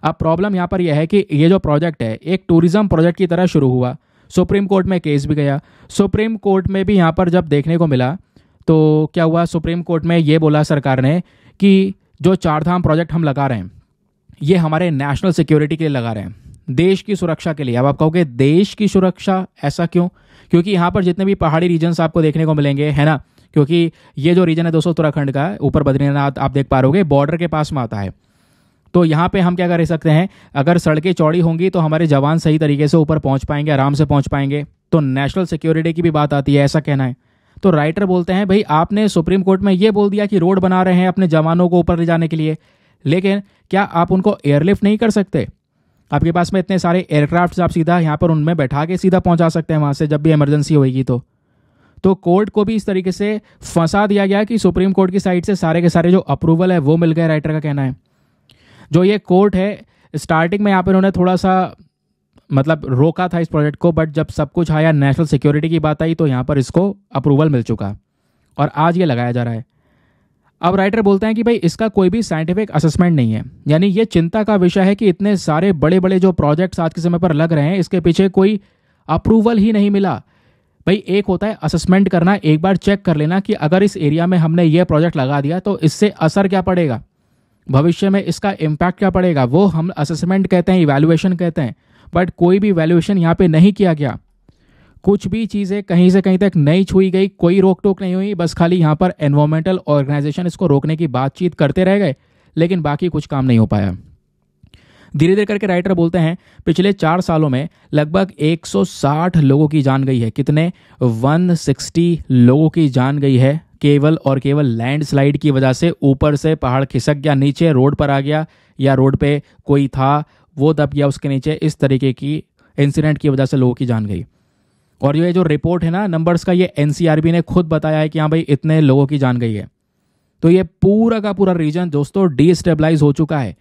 अब प्रॉब्लम यहाँ पर यह है कि ये जो प्रोजेक्ट है एक टूरिज्म प्रोजेक्ट की तरह शुरू हुआ, सुप्रीम कोर्ट में केस भी गया, सुप्रीम कोर्ट में भी यहाँ पर जब देखने को मिला तो क्या हुआ, सुप्रीम कोर्ट में ये बोला सरकार ने कि जो चारधाम प्रोजेक्ट हम लगा रहे हैं ये हमारे नेशनल सिक्योरिटी के लिए लगा रहे हैं, देश की सुरक्षा के लिए। अब आप कहोगे देश की सुरक्षा, ऐसा क्यों? क्योंकि यहाँ पर जितने भी पहाड़ी रीजन्स आपको देखने को मिलेंगे, है ना, क्योंकि ये जो रीजन है दोस्तों उत्तराखंड का, ऊपर बद्रीनाथ आप देख पा रहे होगे, बॉर्डर के पास में आता है। तो यहाँ पे हम क्या कर सकते हैं, अगर सड़कें चौड़ी होंगी तो हमारे जवान सही तरीके से ऊपर पहुँच पाएंगे, आराम से पहुँच पाएंगे। तो नेशनल सिक्योरिटी की भी बात आती है, ऐसा कहना है। तो राइटर बोलते हैं भाई आपने सुप्रीम कोर्ट में ये बोल दिया कि रोड बना रहे हैं अपने जवानों को ऊपर ले जाने के लिए, लेकिन क्या आप उनको एयरलिफ्ट नहीं कर सकते? आपके पास में इतने सारे एयरक्राफ्ट, आप सीधा यहाँ पर उनमें बैठा के सीधा पहुंचा सकते हैं वहां से जब भी इमरजेंसी होगी। तो कोर्ट को भी इस तरीके से फंसा दिया गया कि सुप्रीम कोर्ट की साइड से सारे के सारे जो अप्रूवल है वो मिल गए। राइटर का कहना है जो ये कोर्ट है, स्टार्टिंग में यहाँ पर उन्होंने थोड़ा सा मतलब रोका था इस प्रोजेक्ट को, बट जब सब कुछ आया, नेशनल सिक्योरिटी की बात आई, तो यहाँ पर इसको अप्रूवल मिल चुका और आज ये लगाया जा रहा है। अब राइटर बोलते हैं कि भाई इसका कोई भी साइंटिफिक असेसमेंट नहीं है, यानी ये चिंता का विषय है कि इतने सारे बड़े बड़े जो प्रोजेक्ट्स आज के समय पर लग रहे हैं इसके पीछे कोई अप्रूवल ही नहीं मिला। भाई एक होता है असेसमेंट करना, एक बार चेक कर लेना कि अगर इस एरिया में हमने ये प्रोजेक्ट लगा दिया तो इससे असर क्या पड़ेगा, भविष्य में इसका इम्पैक्ट क्या पड़ेगा, वो हम असेसमेंट कहते हैं, इवैल्यूएशन कहते हैं। बट कोई भी वैल्यूएशन यहाँ पे नहीं किया गया, कुछ भी चीज़ें कहीं से कहीं तक नहीं छुई गई, कोई रोक टोक नहीं हुई, बस खाली यहाँ पर एनवायरमेंटल ऑर्गेनाइजेशन इसको रोकने की बातचीत करते रह गए, लेकिन बाकी कुछ काम नहीं हो पाया। धीरे धीरे करके राइटर बोलते हैं पिछले 4 सालों में लगभग 160 लोगों की जान गई है। कितने? 160 लोगों की जान गई है केवल और केवल लैंडस्लाइड की वजह से। ऊपर से पहाड़ खिसक गया, नीचे रोड पर आ गया, या रोड पे कोई था वो दब गया उसके नीचे, इस तरीके की इंसिडेंट की वजह से लोगों की जान गई। और ये जो रिपोर्ट है ना नंबर्स का, ये एनसीआरबी ने खुद बताया है कि हाँ भाई इतने लोगों की जान गई है। तो ये पूरा का पूरा रीजन दोस्तों डिस्टेबलाइज हो चुका है।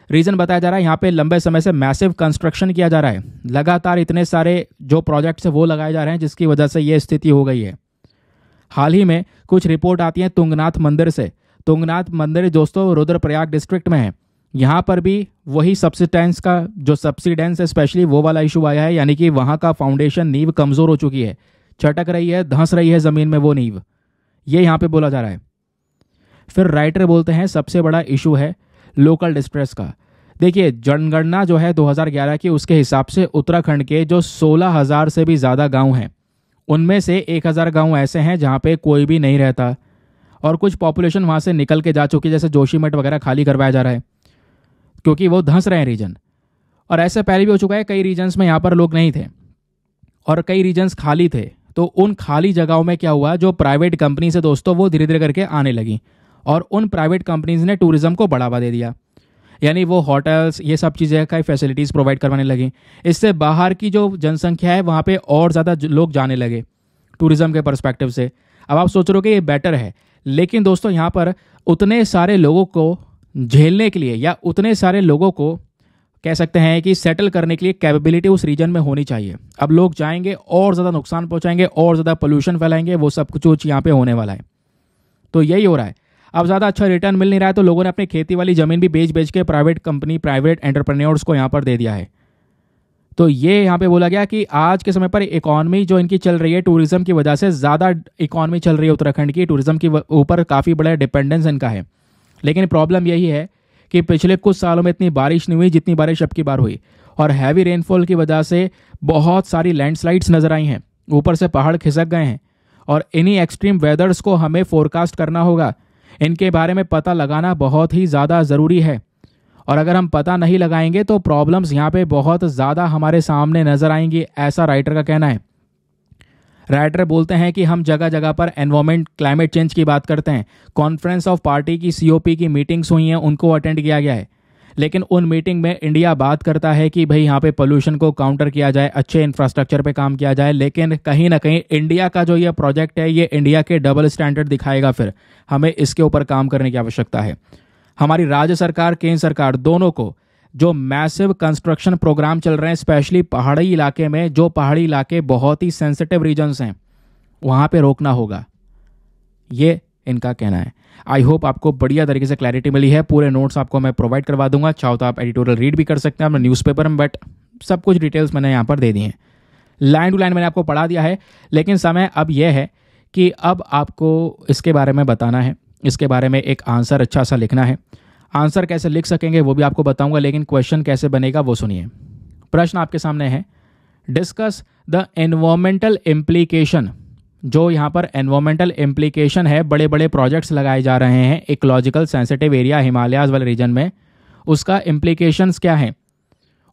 रीजन बताया जा रहा है, यहाँ पे लंबे समय से मैसिव कंस्ट्रक्शन किया जा रहा है, लगातार इतने सारे जो प्रोजेक्ट्स है वो लगाए जा रहे हैं, जिसकी वजह से ये स्थिति हो गई है। हाल ही में कुछ रिपोर्ट आती है तुंगनाथ मंदिर से। तुंगनाथ मंदिर दोस्तों रुद्रप्रयाग डिस्ट्रिक्ट में है। यहाँ पर भी वही सब्सिडेंस का जो सब्सिडेंस है स्पेशली वो वाला इशू आया है, यानी कि वहाँ का फाउंडेशन नींव कमज़ोर हो चुकी है, चटक रही है, धंस रही है ज़मीन में वो नींव, ये यहाँ पे बोला जा रहा है। फिर राइटर बोलते हैं सबसे बड़ा इशू है लोकल डिस्ट्रेस का। देखिए जनगणना जो है 2011 की, उसके हिसाब से उत्तराखंड के जो 16,000 से भी ज़्यादा गांव हैं, उनमें से 1,000 गांव ऐसे हैं जहां पे कोई भी नहीं रहता, और कुछ पॉपुलेशन वहां से निकल के जा चुकी है, जैसे जोशीमठ वगैरह खाली करवाया जा रहा है क्योंकि वो धंस रहे हैं रीजन। और ऐसे पहले भी हो चुका है, कई रीजन्स में यहाँ पर लोग नहीं थे और कई रीजन्स खाली थे। तो उन खाली जगहों में क्या हुआ, जो प्राइवेट कंपनी से दोस्तों वो धीरे धीरे करके आने लगी, और उन प्राइवेट कंपनीज ने टूरिज्म को बढ़ावा दे दिया, यानी वो होटल्स ये सब चीज़ें का फैसिलिटीज़ प्रोवाइड करवाने लगी। इससे बाहर की जो जनसंख्या है वहाँ पे और ज़्यादा लोग जाने लगे टूरिज्म के पर्सपेक्टिव से। अब आप सोच रहे हो कि ये बेटर है, लेकिन दोस्तों यहाँ पर उतने सारे लोगों को झेलने के लिए या उतने सारे लोगों को कह सकते हैं कि सेटल करने के लिए कैपेबिलिटी उस रीजन में होनी चाहिए। अब लोग जाएंगे और ज़्यादा नुकसान पहुँचाएंगे और ज़्यादा पोल्यूशन फैलाएंगे, वो सब कुछ यहाँ पे होने वाला है। तो यही हो रहा है। अब ज़्यादा अच्छा रिटर्न मिल नहीं रहा है तो लोगों ने अपनी खेती वाली ज़मीन भी बेच के प्राइवेट कंपनी, प्राइवेट एंटरप्रेन्योर्स को यहाँ पर दे दिया है। तो ये यहाँ पे बोला गया कि आज के समय पर इकॉनमी जो इनकी चल रही है टूरिज्म की वजह से, ज़्यादा इकॉनमी चल रही है उत्तराखंड की, टूरिज्म के ऊपर काफ़ी बड़ा डिपेंडेंस इनका है। लेकिन प्रॉब्लम यही है कि पिछले कुछ सालों में इतनी बारिश नहीं हुई जितनी बारिश अब की बार हुई, और हैवी रेनफॉल की वजह से बहुत सारी लैंडस्लाइड्स नज़र आई हैं, ऊपर से पहाड़ खिसक गए हैं। और इन्हीं एक्सट्रीम वेदर्स को हमें फोरकास्ट करना होगा, इनके बारे में पता लगाना बहुत ही ज़्यादा ज़रूरी है। और अगर हम पता नहीं लगाएंगे तो प्रॉब्लम्स यहाँ पे बहुत ज़्यादा हमारे सामने नज़र आएंगी, ऐसा राइटर का कहना है। राइटर बोलते हैं कि हम जगह जगह पर एनवायरमेंट क्लाइमेट चेंज की बात करते हैं, कॉन्फ्रेंस ऑफ पार्टी की COP की मीटिंग्स हुई हैं, उनको अटेंड किया गया है, लेकिन उन मीटिंग में इंडिया बात करता है कि भाई यहाँ पे पोल्यूशन को काउंटर किया जाए, अच्छे इंफ्रास्ट्रक्चर पे काम किया जाए, लेकिन कहीं ना कहीं इंडिया का जो ये प्रोजेक्ट है ये इंडिया के डबल स्टैंडर्ड दिखाएगा। फिर हमें इसके ऊपर काम करने की आवश्यकता है। हमारी राज्य सरकार, केंद्र सरकार, दोनों को जो मैसिव कंस्ट्रक्शन प्रोग्राम चल रहे हैं स्पेशली पहाड़ी इलाके में, जो पहाड़ी इलाके बहुत ही सेंसिटिव रीजन्स हैं, वहाँ पे रोकना होगा, ये इनका कहना है। आई होप आपको बढ़िया तरीके से क्लैरिटी मिली है। पूरे नोट्स आपको मैं प्रोवाइड करवा दूंगा, चाहो तो आप एडिटोरियल रीड भी कर सकते हैं अपने न्यूज़पेपर में, बट सब कुछ डिटेल्स मैंने यहाँ पर दे दी हैं, लाइन टू लाइन मैंने आपको पढ़ा दिया है। लेकिन समय अब यह है कि अब आपको इसके बारे में बताना है, इसके बारे में एक आंसर अच्छा सा लिखना है। आंसर कैसे लिख सकेंगे वो भी आपको बताऊंगा, लेकिन क्वेश्चन कैसे बनेगा वो सुनिए। प्रश्न आपके सामने है, डिस्कस द एनवायरमेंटल इम्प्लीकेशन। जो यहाँ पर एनवायरमेंटल इम्प्लीकेशन है, बड़े बड़े प्रोजेक्ट्स लगाए जा रहे हैं इकोलॉजिकल सेंसिटिव एरिया हिमालयाज वाले रीजन में, उसका इम्प्लीकेशंस क्या है,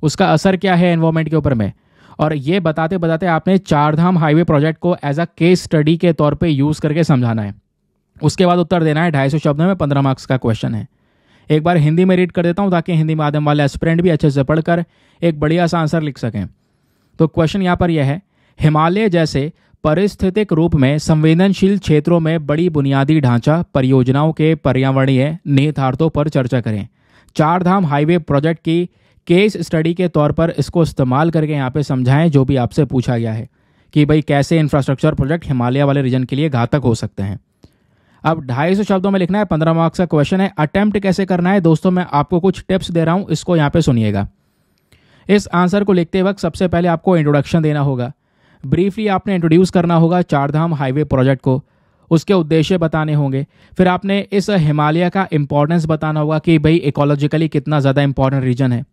उसका असर क्या है एनवायरमेंट के ऊपर में। और ये बताते बताते आपने 4 धाम हाईवे प्रोजेक्ट को एज अ केस स्टडी के तौर पे यूज़ करके समझाना है। उसके बाद उत्तर देना है 250 शब्दों में, 15 मार्क्स का क्वेश्चन है। एक बार हिंदी में रीड कर देता हूँ ताकि हिंदी माध्यम वाले एस्पिरेंट भी अच्छे से पढ़कर एक बढ़िया सा आंसर लिख सकें। तो क्वेश्चन यहाँ पर यह है, हिमालय जैसे पारिस्थितिक रूप में संवेदनशील क्षेत्रों में बड़ी बुनियादी ढांचा परियोजनाओं के पर्यावरणीय निहितार्थों पर चर्चा करें। 4 धाम हाईवे प्रोजेक्ट की केस स्टडी के तौर पर इसको इस्तेमाल करके यहाँ पे समझाएं जो भी आपसे पूछा गया है कि भाई कैसे इंफ्रास्ट्रक्चर प्रोजेक्ट हिमालय वाले रीजन के लिए घातक हो सकते हैं। अब 250 शब्दों में लिखना है, 15 मार्क्स का क्वेश्चन है। अटेम्प्ट कैसे करना है दोस्तों, मैं आपको कुछ टिप्स दे रहा हूं, इसको यहाँ पे सुनिएगा। इस आंसर को लिखते वक्त सबसे पहले आपको इंट्रोडक्शन देना होगा। ब्रीफली आपने इंट्रोड्यूस करना होगा चारधाम हाईवे प्रोजेक्ट को, उसके उद्देश्य बताने होंगे। फिर आपने इस हिमालय का इंपॉर्टेंस बताना होगा कि भाई इकोलॉजिकली कितना ज़्यादा इंपॉर्टेंट रीजन है।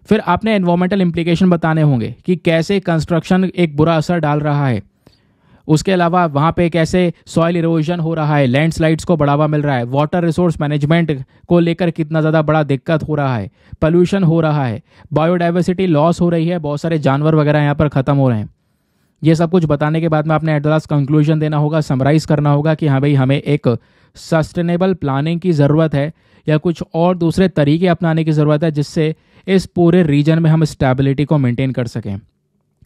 फिर आपने एनवायरमेंटल इम्प्लीकेशन बताने होंगे कि कैसे कंस्ट्रक्शन एक बुरा असर डाल रहा है। उसके अलावा वहाँ पे कैसे सॉइल इरोजन हो रहा है, लैंडस्लाइड्स को बढ़ावा मिल रहा है, वाटर रिसोर्स मैनेजमेंट को लेकर कितना ज़्यादा बड़ा दिक्कत हो रहा है, पोल्यूशन हो रहा है, बायोडाइवर्सिटी लॉस हो रही है, बहुत सारे जानवर वगैरह यहाँ पर ख़त्म हो रहे हैं। ये सब कुछ बताने के बाद में आपने एट द लास्ट कंक्लूजन देना होगा, समराइज़ करना होगा कि हाँ भाई हमें एक सस्टेनेबल प्लानिंग की ज़रूरत है या कुछ और दूसरे तरीके अपनाने की ज़रूरत है जिससे इस पूरे रीजन में हम स्टेबिलिटी को मेंटेन कर सकें।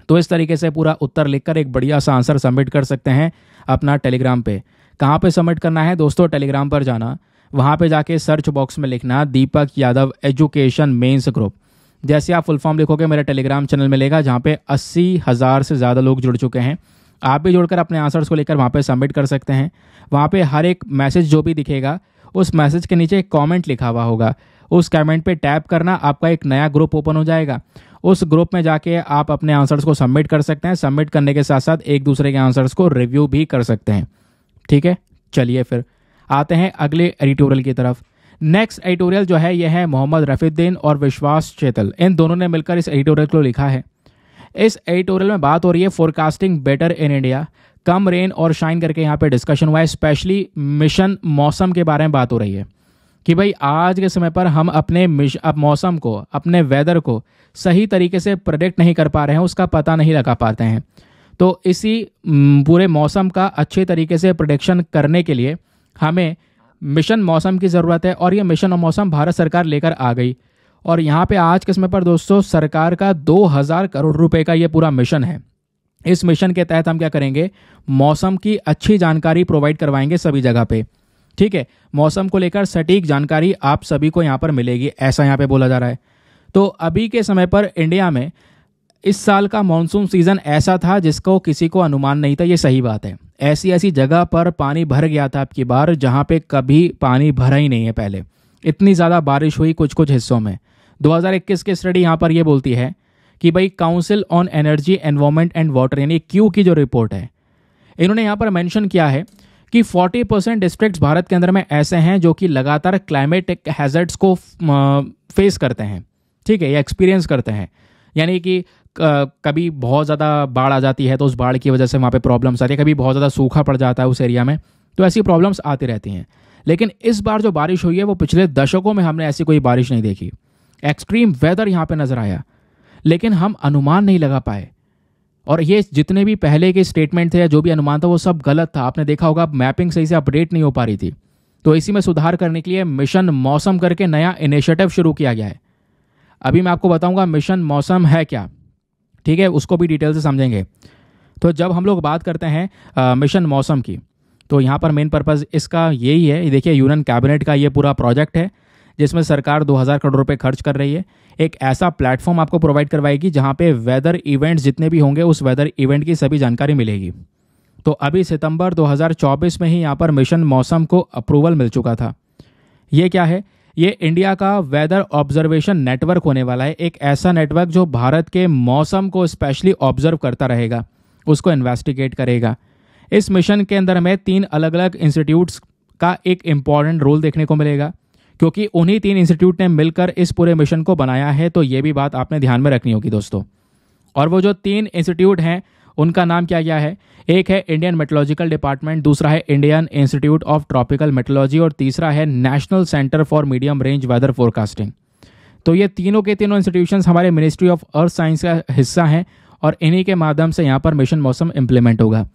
तो इस तरीके से पूरा उत्तर लिखकर एक बढ़िया सा आंसर सबमिट कर सकते हैं अपना टेलीग्राम पे। कहाँ पे सबमिट करना है दोस्तों, टेलीग्राम पर जाना, वहाँ पे जाके सर्च बॉक्स में लिखना दीपक यादव एजुकेशन मेंस ग्रुप। जैसे आप फुल फॉर्म लिखोगे मेरे टेलीग्राम चैनल मिलेगा जहाँ पे 80,000 से ज़्यादा लोग जुड़ चुके हैं। आप भी जुड़कर अपने आंसर्स को लेकर वहाँ पे सबमिट कर सकते हैं। वहाँ पे हर एक मैसेज जो भी दिखेगा उस मैसेज के नीचे एक कमेंट लिखा हुआ होगा, उस कमेंट पे टैप करना, आपका एक नया ग्रुप ओपन हो जाएगा। उस ग्रुप में जाके आप अपने आंसर्स को सबमिट कर सकते हैं। सबमिट करने के साथ साथ एक दूसरे के आंसर्स को रिव्यू भी कर सकते हैं। ठीक है, चलिए फिर आते हैं अगले एडिटोरियल की तरफ। नेक्स्ट एडिटोरियल जो है यह है मोहम्मद रफीउद्दीन और विश्वास चेतल, इन दोनों ने मिलकर इस एडिटोरियल को लिखा है। इस एडिटोरियल में बात हो रही है forecasting better in India, come rain और शाइन करके यहाँ पे डिस्कशन हुआ है। स्पेशली मिशन मौसम के बारे में बात हो रही है कि भाई आज के समय पर हम अपने मौसम को, अपने वेदर को सही तरीके से प्रेडिक्ट नहीं कर पा रहे हैं, उसका पता नहीं लगा पाते हैं। तो इसी पूरे मौसम का अच्छे तरीके से प्रेडिक्शन करने के लिए हमें मिशन मौसम की ज़रूरत है और ये मिशन मौसम भारत सरकार लेकर आ गई। और यहाँ पे आज के समय पर दोस्तों सरकार का 2000 करोड़ रुपए का ये पूरा मिशन है। इस मिशन के तहत हम क्या करेंगे, मौसम की अच्छी जानकारी प्रोवाइड करवाएंगे सभी जगह पे। ठीक है, मौसम को लेकर सटीक जानकारी आप सभी को यहाँ पर मिलेगी, ऐसा यहाँ पे बोला जा रहा है। तो अभी के समय पर इंडिया में इस साल का मॉनसून सीजन ऐसा था जिसको किसी को अनुमान नहीं था, ये सही बात है। ऐसी ऐसी जगह पर पानी भर गया था अब की बार जहाँ पे कभी पानी भरा ही नहीं है पहले। इतनी ज़्यादा बारिश हुई कुछ कुछ हिस्सों में। 2021 की स्टडी यहाँ पर ये बोलती है कि भाई council on energy environment and water यानी क्यू की जो रिपोर्ट है, इन्होंने यहाँ पर मेंशन किया है कि 40% डिस्ट्रिक्ट्स भारत के अंदर में ऐसे हैं जो कि लगातार क्लाइमेट हैजर्ड्स को फेस करते हैं। ठीक है, या एक्सपीरियंस करते हैं। यानी कि कभी बहुत ज़्यादा बाढ़ आ जाती है तो उस बाढ़ की वजह से वहाँ पे प्रॉब्लम्स आती है, कभी बहुत ज़्यादा सूखा पड़ जाता है उस एरिया में, तो ऐसी प्रॉब्लम्स आती रहती हैं। लेकिन इस बार जो बारिश हुई है वो पिछले दशकों में हमने ऐसी कोई बारिश नहीं देखी। एक्सट्रीम वेदर यहाँ पे नज़र आया लेकिन हम अनुमान नहीं लगा पाए। और ये जितने भी पहले के स्टेटमेंट थे या जो भी अनुमान था वो सब गलत था। आपने देखा होगा मैपिंग सही से अपडेट नहीं हो पा रही थी। तो इसी में सुधार करने के लिए मिशन मौसम करके नया इनिशिएटिव शुरू किया गया है। अभी मैं आपको बताऊंगा मिशन मौसम है क्या, ठीक है, उसको भी डिटेल से समझेंगे। तो जब हम लोग बात करते हैं मिशन मौसम की, तो यहाँ पर मेन पर्पज़ इसका यही है। देखिए, यूनियन कैबिनेट का ये पूरा प्रोजेक्ट है जिसमें सरकार 2000 करोड़ रुपए खर्च कर रही है। एक ऐसा प्लेटफॉर्म आपको प्रोवाइड करवाएगी जहाँ पे वेदर इवेंट्स जितने भी होंगे उस वेदर इवेंट की सभी जानकारी मिलेगी। तो अभी सितंबर 2024 में ही यहाँ पर मिशन मौसम को अप्रूवल मिल चुका था। ये क्या है, ये इंडिया का वेदर ऑब्जर्वेशन नेटवर्क होने वाला है। एक ऐसा नेटवर्क जो भारत के मौसम को स्पेशली ऑब्जर्व करता रहेगा, उसको इन्वेस्टिगेट करेगा। इस मिशन के अंदर में 3 अलग अलग इंस्टीट्यूट्स का एक इम्पॉर्टेंट रोल देखने को मिलेगा क्योंकि उन्हीं 3 इंस्टीट्यूट ने मिलकर इस पूरे मिशन को बनाया है। तो ये भी बात आपने ध्यान में रखनी होगी दोस्तों। और वो जो 3 इंस्टीट्यूट हैं उनका नाम क्या क्या है, एक है इंडियन मेट्रोलॉजिकल डिपार्टमेंट, दूसरा है Indian institute of tropical meteorology और तीसरा है national centre for medium range weather forecasting. तो ये तीनों के तीनों इंस्टीट्यूशंस हमारे मिनिस्ट्री ऑफ अर्थ साइंस का हिस्सा हैं और इन्हीं के माध्यम से यहाँ पर मिशन मौसम इम्प्लीमेंट होगा।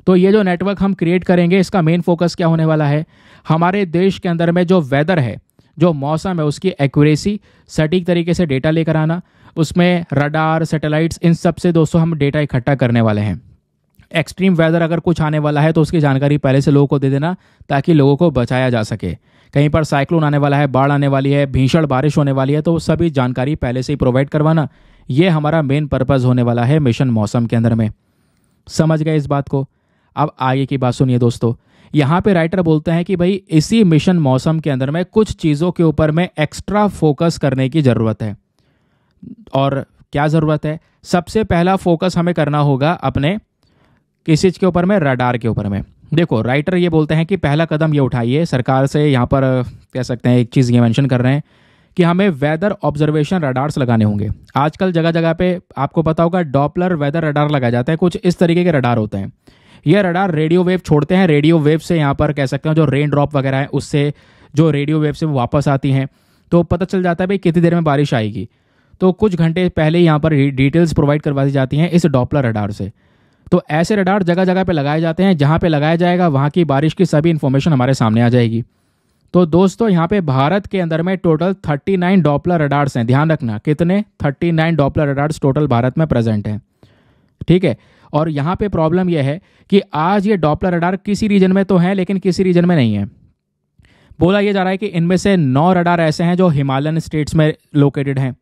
तो ये जो नेटवर्क हम क्रिएट करेंगे इसका मेन फोकस क्या होने वाला है, हमारे देश के अंदर में जो वेदर है, जो मौसम है, उसकी एक्यूरेसी, सटीक तरीके से डेटा लेकर आना, उसमें रडार, सैटेलाइट्स, इन सब से दोस्तों हम डेटा इकट्ठा करने वाले हैं। एक्सट्रीम वेदर अगर कुछ आने वाला है तो उसकी जानकारी पहले से लोगों को दे देना ताकि लोगों को बचाया जा सके। कहीं पर साइक्लोन आने वाला है, बाढ़ आने वाली है, भीषण बारिश होने वाली है, तो सभी जानकारी पहले से ही प्रोवाइड करवाना, ये हमारा मेन पर्पज़ होने वाला है मिशन मौसम के अंदर में। समझ गए इस बात को। अब आगे की बात सुनिए दोस्तों, यहाँ पे राइटर बोलते हैं कि भाई इसी मिशन मौसम के अंदर में कुछ चीज़ों के ऊपर में एक्स्ट्रा फोकस करने की ज़रूरत है। और क्या ज़रूरत है? सबसे पहला फोकस हमें करना होगा अपने किस चीज़ के ऊपर में, रडार के ऊपर में। देखो राइटर ये बोलते हैं कि पहला कदम ये उठाइए, सरकार से यहाँ पर कह सकते हैं एक चीज़ ये मेंशन कर रहे हैं कि हमें वेदर ऑब्जर्वेशन रडार्स लगाने होंगे। आजकल जगह जगह पे आपको पता होगा डॉपलर वेदर रडार लगाए जाते हैं, कुछ इस तरीके के रडार होते हैं। ये रडार रेडियो वेव छोड़ते हैं, रेडियो वेव से यहाँ पर कह सकते हैं जो रेन ड्रॉप वगैरह है उससे जो रेडियो वेव से वो वापस आती हैं, तो पता चल जाता है भाई कितनी देर में बारिश आएगी। तो कुछ घंटे पहले यहाँ पर डिटेल्स प्रोवाइड करवा दी जाती हैं इस डॉपलर रडार से। तो ऐसे रडार जगह जगह पे लगाए जाते हैं, जहाँ पे लगाया जाएगा वहाँ की बारिश की सभी इन्फॉर्मेशन हमारे सामने आ जाएगी। तो दोस्तों यहाँ पे भारत के अंदर में टोटल 39 डॉपलर रडार्स हैं। ध्यान रखना कितने, 39 डॉपलर रडार्स टोटल भारत में प्रेजेंट हैं, ठीक है। और यहाँ पे प्रॉब्लम यह है कि आज ये डॉपलर रडार किसी रीजन में तो हैं लेकिन किसी रीजन में नहीं है। बोला यह जा रहा है कि इनमें से 9 रडार ऐसे हैं जो हिमालयन स्टेट्स में लोकेटेड हैं,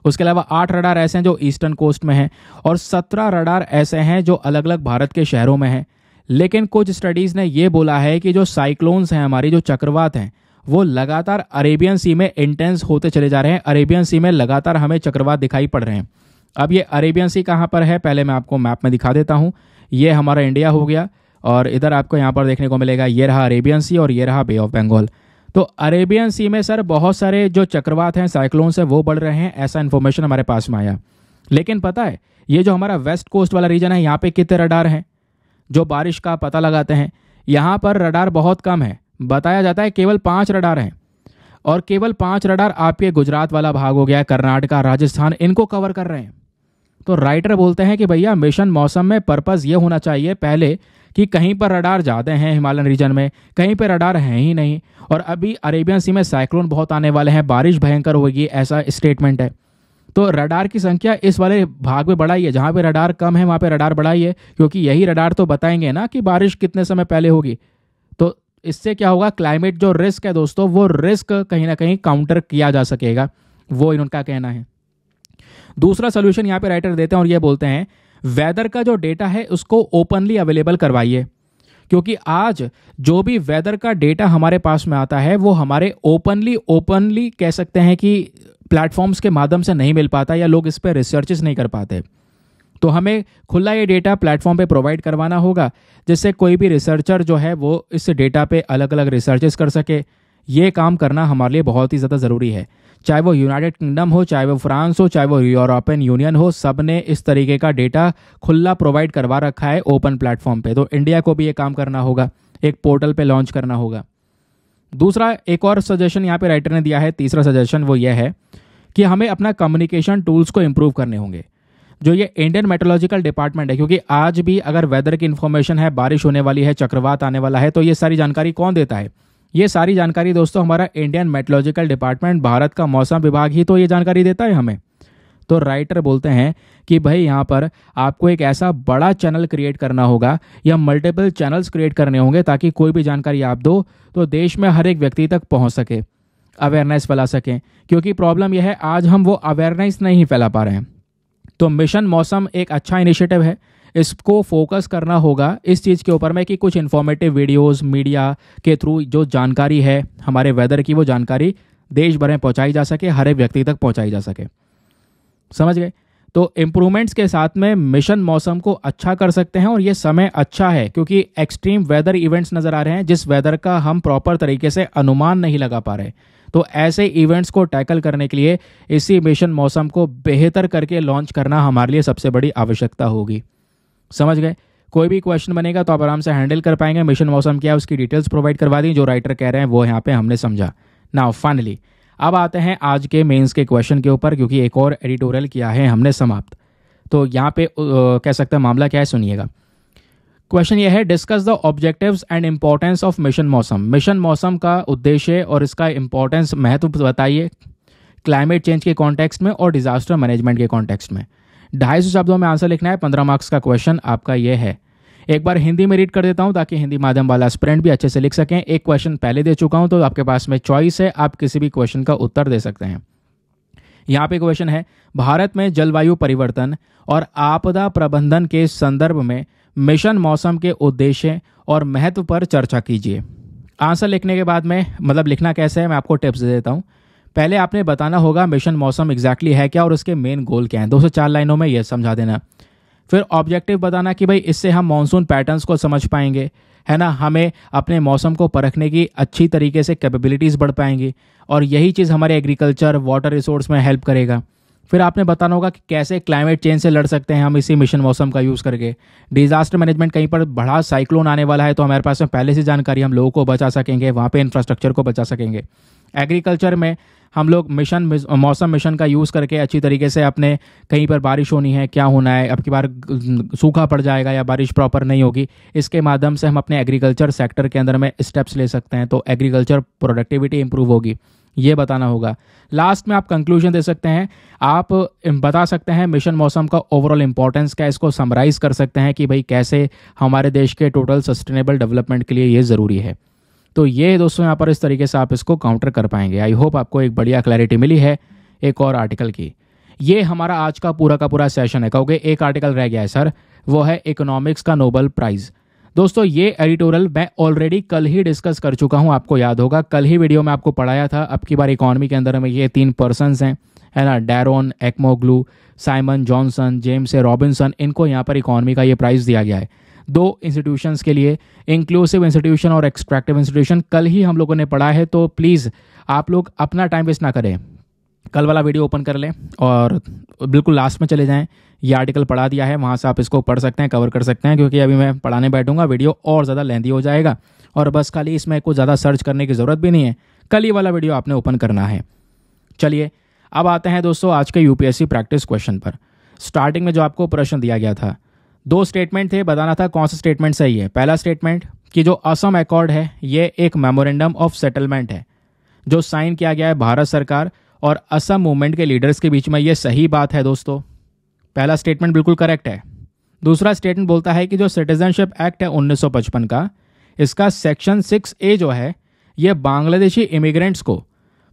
उसके अलावा 8 रडार ऐसे हैं जो ईस्टर्न कोस्ट में हैं, और 17 रडार ऐसे हैं जो अलग अलग भारत के शहरों में हैं। लेकिन कुछ स्टडीज़ ने यह बोला है कि जो साइक्लोन्स हैं, हमारी जो चक्रवात हैं, वो लगातार अरेबियन सी में इंटेंस होते चले जा रहे हैं। अरेबियन सी में लगातार हमें चक्रवात दिखाई पड़ रहे हैं। अब ये अरेबियन सी कहाँ पर है, पहले मैं आपको मैप में दिखा देता हूँ। ये हमारा इंडिया हो गया, और इधर आपको यहाँ पर देखने को मिलेगा ये रहा अरेबियन सी और ये रहा बे ऑफ बंगाल। तो अरेबियन सी में सर बहुत सारे जो चक्रवात हैं, साइक्लोन्स हैं, वो बढ़ रहे हैं, ऐसा इन्फॉर्मेशन हमारे पास में आया। लेकिन पता है ये जो हमारा वेस्ट कोस्ट वाला रीजन है, यहाँ पे कितने रडार हैं जो बारिश का पता लगाते हैं? यहाँ पर रडार बहुत कम है, बताया जाता है केवल 5 रडार हैं। और केवल 5 रडार आपके गुजरात वाला भाग हो गया, कर्नाटका, राजस्थान, इनको कवर कर रहे हैं। तो राइटर बोलते हैं कि भैया मिशन मौसम में पर्पस ये होना चाहिए पहले कि कहीं पर रडार ज़्यादा हैं हिमालयन रीजन में, कहीं पर रडार हैं ही नहीं, और अभी अरेबियन सी में साइक्लोन बहुत आने वाले हैं, बारिश भयंकर होगी, ऐसा स्टेटमेंट है। तो रडार की संख्या इस वाले भाग में बढ़ाई है, जहाँ पे रडार कम है वहाँ पे रडार बढ़ाई है, क्योंकि यही रडार तो बताएंगे ना कि बारिश कितने समय पहले होगी। तो इससे क्या होगा, क्लाइमेट जो रिस्क है दोस्तों, वो रिस्क कहीं ना कहीं काउंटर किया जा सकेगा, वो इनका कहना है। दूसरा सोल्यूशन यहाँ पे राइटर देते हैं और ये बोलते हैं वेदर का जो डेटा है उसको ओपनली अवेलेबल करवाइए, क्योंकि आज जो भी वेदर का डेटा हमारे पास में आता है वो हमारे ओपनली कह सकते हैं कि प्लेटफॉर्म्स के माध्यम से नहीं मिल पाता, या लोग इस पर रिसर्चेस नहीं कर पाते। तो हमें खुला ये डेटा प्लेटफॉर्म पे प्रोवाइड करवाना होगा, जिससे कोई भी रिसर्चर जो है वो इस डेटा पे अलग अलग रिसर्चेस कर सके। ये काम करना हमारे लिए बहुत ही ज़्यादा ज़रूरी है, चाहे वो यूनाइटेड किंगडम हो, चाहे वो फ्रांस हो, चाहे वो यूरोपियन यूनियन हो, सब ने इस तरीके का डेटा खुला प्रोवाइड करवा रखा है ओपन प्लेटफॉर्म पे। तो इंडिया को भी ये काम करना होगा, एक पोर्टल पे लॉन्च करना होगा। दूसरा एक और सजेशन यहाँ पे राइटर ने दिया है, तीसरा सजेशन वो ये है कि हमें अपना कम्युनिकेशन टूल्स को इम्प्रूव करने होंगे। जो ये इंडियन मेट्रोलॉजिकल डिपार्टमेंट है, क्योंकि आज भी अगर वेदर की इन्फॉर्मेशन है, बारिश होने वाली है, चक्रवात आने वाला है, तो ये सारी जानकारी कौन देता है? ये सारी जानकारी दोस्तों हमारा इंडियन मेट्रोलॉजिकल डिपार्टमेंट, भारत का मौसम विभाग ही तो ये जानकारी देता है हमें। तो राइटर बोलते हैं कि भाई यहाँ पर आपको एक ऐसा बड़ा चैनल क्रिएट करना होगा, या मल्टीपल चैनल्स क्रिएट करने होंगे, ताकि कोई भी जानकारी आप दो तो देश में हर एक व्यक्ति तक पहुँच सके, अवेयरनेस फैला सकें। क्योंकि प्रॉब्लम यह है आज हम वो अवेयरनेस नहीं फैला पा रहे हैं। तो मिशन मौसम एक अच्छा इनिशिएटिव है, इसको फोकस करना होगा इस चीज़ के ऊपर में कि कुछ इन्फॉर्मेटिव वीडियोस मीडिया के थ्रू जो जानकारी है हमारे वेदर की, वो जानकारी देश भर में पहुंचाई जा सके, हर एक व्यक्ति तक पहुंचाई जा सके। समझ गए? तो इम्प्रूवमेंट्स के साथ में मिशन मौसम को अच्छा कर सकते हैं, और ये समय अच्छा है क्योंकि एक्सट्रीम वेदर इवेंट्स नज़र आ रहे हैं, जिस वेदर का हम प्रॉपर तरीके से अनुमान नहीं लगा पा रहे। तो ऐसे इवेंट्स को टैकल करने के लिए इसी मिशन मौसम को बेहतर करके लॉन्च करना हमारे लिए सबसे बड़ी आवश्यकता होगी। समझ गए? कोई भी क्वेश्चन बनेगा तो आप आराम से हैंडल कर पाएंगे। मिशन मौसम क्या है उसकी डिटेल्स प्रोवाइड करवा दी, जो राइटर कह रहे हैं वो यहाँ पे हमने समझा। नाउ फाइनली अब आते हैं आज के मेंस के क्वेश्चन के ऊपर, क्योंकि एक और एडिटोरियल किया है हमने समाप्त। तो यहाँ पे कह सकते हैं मामला क्या है, सुनिएगा। क्वेश्चन ये है, discuss the objectives and importance of mission मौसम। मिशन मौसम का उद्देश्य और इसका इंपॉर्टेंस महत्व बताइए क्लाइमेट चेंज के कॉन्टेक्स्ट में और डिजास्टर मैनेजमेंट के कॉन्टेक्स्ट में। 250 शब्दों में आंसर लिखना है। 15 मार्क्स का क्वेश्चन आपका ये है। एक बार हिंदी में रीड कर देता हूं ताकि हिंदी माध्यम वाला एस्पिरेंट भी अच्छे से लिख सकें। एक क्वेश्चन पहले दे चुका हूं, तो आपके पास में चॉइस है, आप किसी भी क्वेश्चन का उत्तर दे सकते हैं। यहाँ पे क्वेश्चन है, भारत में जलवायु परिवर्तन और आपदा प्रबंधन के संदर्भ में मिशन मौसम के उद्देश्य और महत्व पर चर्चा कीजिए। आंसर लिखने के बाद में मतलब लिखना कैसे है मैं आपको टिप्स दे देता हूँ। पहले आपने बताना होगा मिशन मौसम एग्जैक्टली है क्या और उसके मेन गोल क्या हैं, 2 से 4 लाइनों में ये समझा देना। फिर ऑब्जेक्टिव बताना कि भाई इससे हम मानसून पैटर्न्स को समझ पाएंगे, है ना, हमें अपने मौसम को परखने की अच्छी तरीके से कैपेबिलिटीज़ बढ़ पाएंगी और यही चीज़ हमारे एग्रीकल्चर वाटर रिसोर्स में हेल्प करेगा। फिर आपने बताना होगा कि कैसे क्लाइमेट चेंज से लड़ सकते हैं हम इसी मिशन मौसम का यूज़ करके। डिजास्टर मैनेजमेंट, कहीं पर बड़ा साइक्लोन आने वाला है तो हमारे पास में पहले से जानकारी, हम लोगों को बचा सकेंगे, वहाँ पे इंफ्रास्ट्रक्चर को बचा सकेंगे। एग्रीकल्चर में हम लोग मौसम मिशन का यूज़ करके अच्छी तरीके से अपने कहीं पर बारिश होनी है, क्या होना है, अब की बार सूखा पड़ जाएगा या बारिश प्रॉपर नहीं होगी, इसके माध्यम से हम अपने एग्रीकल्चर सेक्टर के अंदर में स्टेप्स ले सकते हैं तो एग्रीकल्चर प्रोडक्टिविटी इंप्रूव होगी, ये बताना होगा। लास्ट में आप कंक्लूजन दे सकते हैं, आप बता सकते हैं मिशन मौसम का ओवरऑल इंपॉर्टेंस क्या है, इसको समराइज कर सकते हैं कि भाई कैसे हमारे देश के टोटल सस्टेनेबल डेवलपमेंट के लिए ये ज़रूरी है। तो ये दोस्तों यहाँ पर इस तरीके से आप इसको काउंटर कर पाएंगे। आई होप आपको एक बढ़िया क्लैरिटी मिली है एक और आर्टिकल की। ये हमारा आज का पूरा सेशन है। कहोगे एक आर्टिकल रह गया है सर, वो है इकोनॉमिक्स का नोबेल प्राइज़। दोस्तों ये एडिटोरियल मैं ऑलरेडी कल ही डिस्कस कर चुका हूँ, आपको याद होगा कल ही वीडियो में आपको पढ़ाया था। अब की बार इकॉनमी के अंदर में ये 3 पर्सन्स हैं, है ना, Daron Acemoglu, Simon Johnson, James A Robinson, इनको यहाँ पर इकॉनमी का ये प्राइज़ दिया गया है 2 इंस्टीट्यूशंस के लिए, इंक्लूसिव इंस्टीट्यूशन और एक्सट्रैक्टिव इंस्टीट्यूशन। कल ही हम लोगों ने पढ़ा है, तो प्लीज़ आप लोग अपना टाइम वेस्ट ना करें, कल वाला वीडियो ओपन कर लें और बिल्कुल लास्ट में चले जाएं। ये आर्टिकल पढ़ा दिया है, वहाँ से आप इसको पढ़ सकते हैं, कवर कर सकते हैं, क्योंकि अभी मैं पढ़ाने बैठूंगा वीडियो और ज़्यादा लेंदी हो जाएगा और बस खाली इसमें कुछ ज़्यादा सर्च करने की ज़रूरत भी नहीं है, कल ही वाला वीडियो आपने ओपन करना है। चलिए अब आते हैं दोस्तों आज के यूपीएससी प्रैक्टिस क्वेश्चन पर। स्टार्टिंग में जो आपको प्रश्न दिया गया था, 2 स्टेटमेंट थे, बताना था कौन सा स्टेटमेंट सही है। पहला स्टेटमेंट कि जो असम अकॉर्ड है ये एक मेमोरेंडम ऑफ सेटलमेंट है जो साइन किया गया है भारत सरकार और असम मूवमेंट के लीडर्स के बीच में, ये सही बात है दोस्तों, पहला स्टेटमेंट बिल्कुल करेक्ट है। दूसरा स्टेटमेंट बोलता है कि जो सिटीजनशिप एक्ट है 1955 का, इसका सेक्शन 6A जो है ये बांग्लादेशी इमिग्रेंट्स को,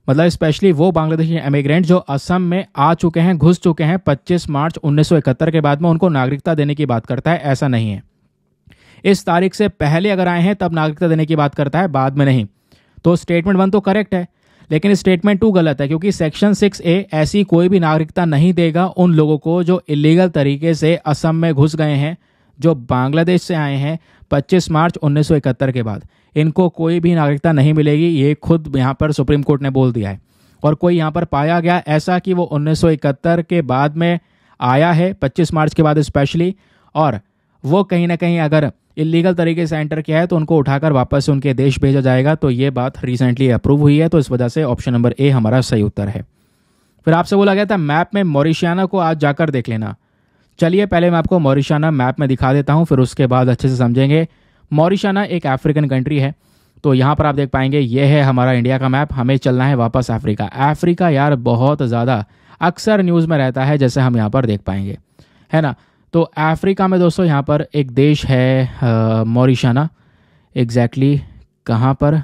मतलब स्पेशली वो बांग्लादेशी इमिग्रेंट जो असम में आ चुके हैं, घुस चुके हैं 25 मार्च 1971 के बाद में, उनको नागरिकता देने की बात करता है। ऐसा नहीं है, इस तारीख से पहले अगर आए हैं तब नागरिकता देने की बात करता है, बाद में नहीं। तो स्टेटमेंट 1 तो करेक्ट है, लेकिन स्टेटमेंट 2 गलत है, क्योंकि सेक्शन 6A ऐसी कोई भी नागरिकता नहीं देगा उन लोगों को जो इलीगल तरीके से असम में घुस गए हैं, जो बांग्लादेश से आए हैं 25 मार्च 1971 के बाद, इनको कोई भी नागरिकता नहीं मिलेगी। ये खुद यहाँ पर सुप्रीम कोर्ट ने बोल दिया है। और कोई यहाँ पर पाया गया ऐसा कि वो 1971 के बाद में आया है, 25 मार्च के बाद स्पेशली, और वो कहीं ना कहीं अगर इलीगल तरीके से एंटर किया है तो उनको उठाकर वापस से उनके देश भेजा जाएगा। तो ये बात रिसेंटली अप्रूव हुई है, तो इस वजह से ऑप्शन नंबर ए हमारा सही उत्तर है। फिर आपसे बोला गया था मैप में मॉरिशियाना को आज जाकर देख लेना। चलिए पहले मैं आपको मॉरिशियाना मैप में दिखा देता हूँ, फिर उसके बाद अच्छे से समझेंगे। मॉरिशियाना एक अफ्रीकन कंट्री है, तो यहाँ पर आप देख पाएंगे ये है हमारा इंडिया का मैप, हमें चलना है वापस अफ्रीका। अफ्रीका यार बहुत ज़्यादा अक्सर न्यूज़ में रहता है, जैसे हम यहाँ पर देख पाएंगे, है ना। तो अफ्रीका में दोस्तों यहाँ पर एक देश है मॉरिशियाना, एग्जैक्टली कहाँ पर,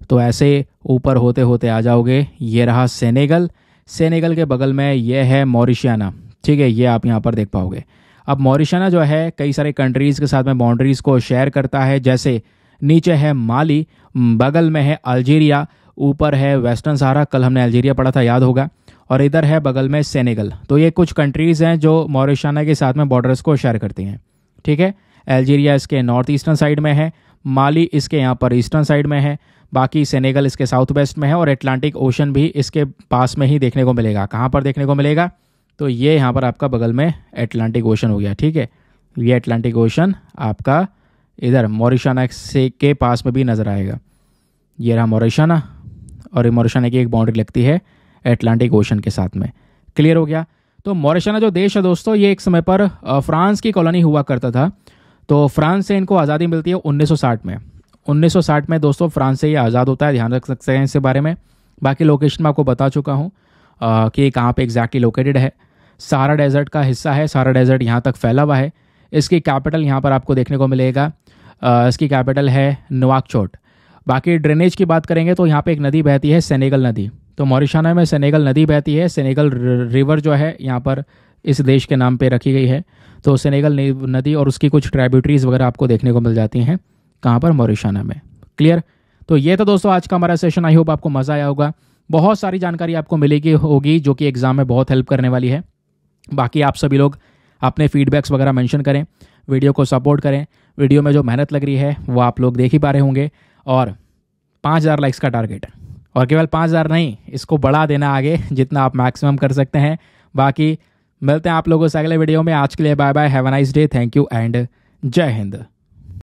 तो ऐसे ऊपर होते होते आ जाओगे, ये रहा सेनेगल, सेनेगल के बगल में ये है मॉरिशियाना, ठीक है, ये आप यहाँ पर देख पाओगे। अब मॉरिशियाना जो है कई सारे कंट्रीज़ के साथ में बाउंड्रीज़ को शेयर करता है, जैसे नीचे है माली, बगल में है अल्जीरिया, ऊपर है वेस्टर्न सहारा, कल हमने अल्जीरिया पढ़ा था याद होगा, और इधर है बगल में सेनेगल। तो ये कुछ कंट्रीज़ हैं जो मॉरिशियाना के साथ में बॉर्डर्स को शेयर करती हैं, ठीक है। अल्जीरिया इसके नॉर्थ ईस्टर्न साइड में है, माली इसके यहाँ पर ईस्टर्न साइड में है, बाकी सेनेगल इसके साउथ वेस्ट में है, और अटलांटिक ओशन भी इसके पास में ही देखने को मिलेगा। कहाँ पर देखने को मिलेगा, तो ये यहाँ पर आपका बगल में अटलांटिक ओशन हो गया, ठीक है। ये अटलांटिक ओशन आपका इधर मॉरिशियाना से के पास में भी नज़र आएगा। ये रहा मॉरिशियाना, और ये मॉरिशियाना की एक बाउंड्री लगती है अटलांटिक ओशन के साथ में। क्लियर हो गया। तो मॉरिशियाना जो देश है दोस्तों, ये एक समय पर फ्रांस की कॉलोनी हुआ करता था। तो फ्रांस से इनको आज़ादी मिलती है 1960 में। 1960 में दोस्तों फ्रांस से ये आज़ाद होता है, ध्यान रख सकते हैं इसके बारे में। बाकी लोकेशन मैं आपको बता चुका हूँ कि कहाँ पे एग्जैक्टली लोकेटेड है। सहारा डेजर्ट का हिस्सा है, सहारा डेजर्ट यहाँ तक फैला हुआ है। इसकी कैपिटल यहाँ पर आपको देखने को मिलेगा, इसकी कैपिटल है नुआकचोट। बाकी ड्रेनेज की बात करेंगे तो यहाँ पे एक नदी बहती है, सेनेगल नदी। तो मॉरिशियाना में सेनेगल नदी बहती है, सेनेगल रिवर जो है यहाँ पर इस देश के नाम पे रखी गई है। तो सेनेगल नदी और उसकी कुछ ट्राइब्यूटरीज वगैरह आपको देखने को मिल जाती हैं कहाँ पर, मॉरिशना में। क्लियर। तो ये तो दोस्तों आज का हमारा सेशन, आई होप आपको मज़ा आया होगा। बहुत सारी जानकारी आपको मिलेगी होगी जो कि एग्जाम में बहुत हेल्प करने वाली है। बाकी आप सभी लोग अपने फीडबैक्स वगैरह मेंशन करें, वीडियो को सपोर्ट करें। वीडियो में जो मेहनत लग रही है वो आप लोग देख ही पा रहे होंगे। और 5000 लाइक्स का टारगेट है, और केवल 5000 नहीं, इसको बढ़ा देना आगे जितना आप मैक्सिमम कर सकते हैं। बाकी मिलते हैं आप लोगों से अगले वीडियो में। आज के लिए bye bye, have a nice day, thank you and जय हिंद।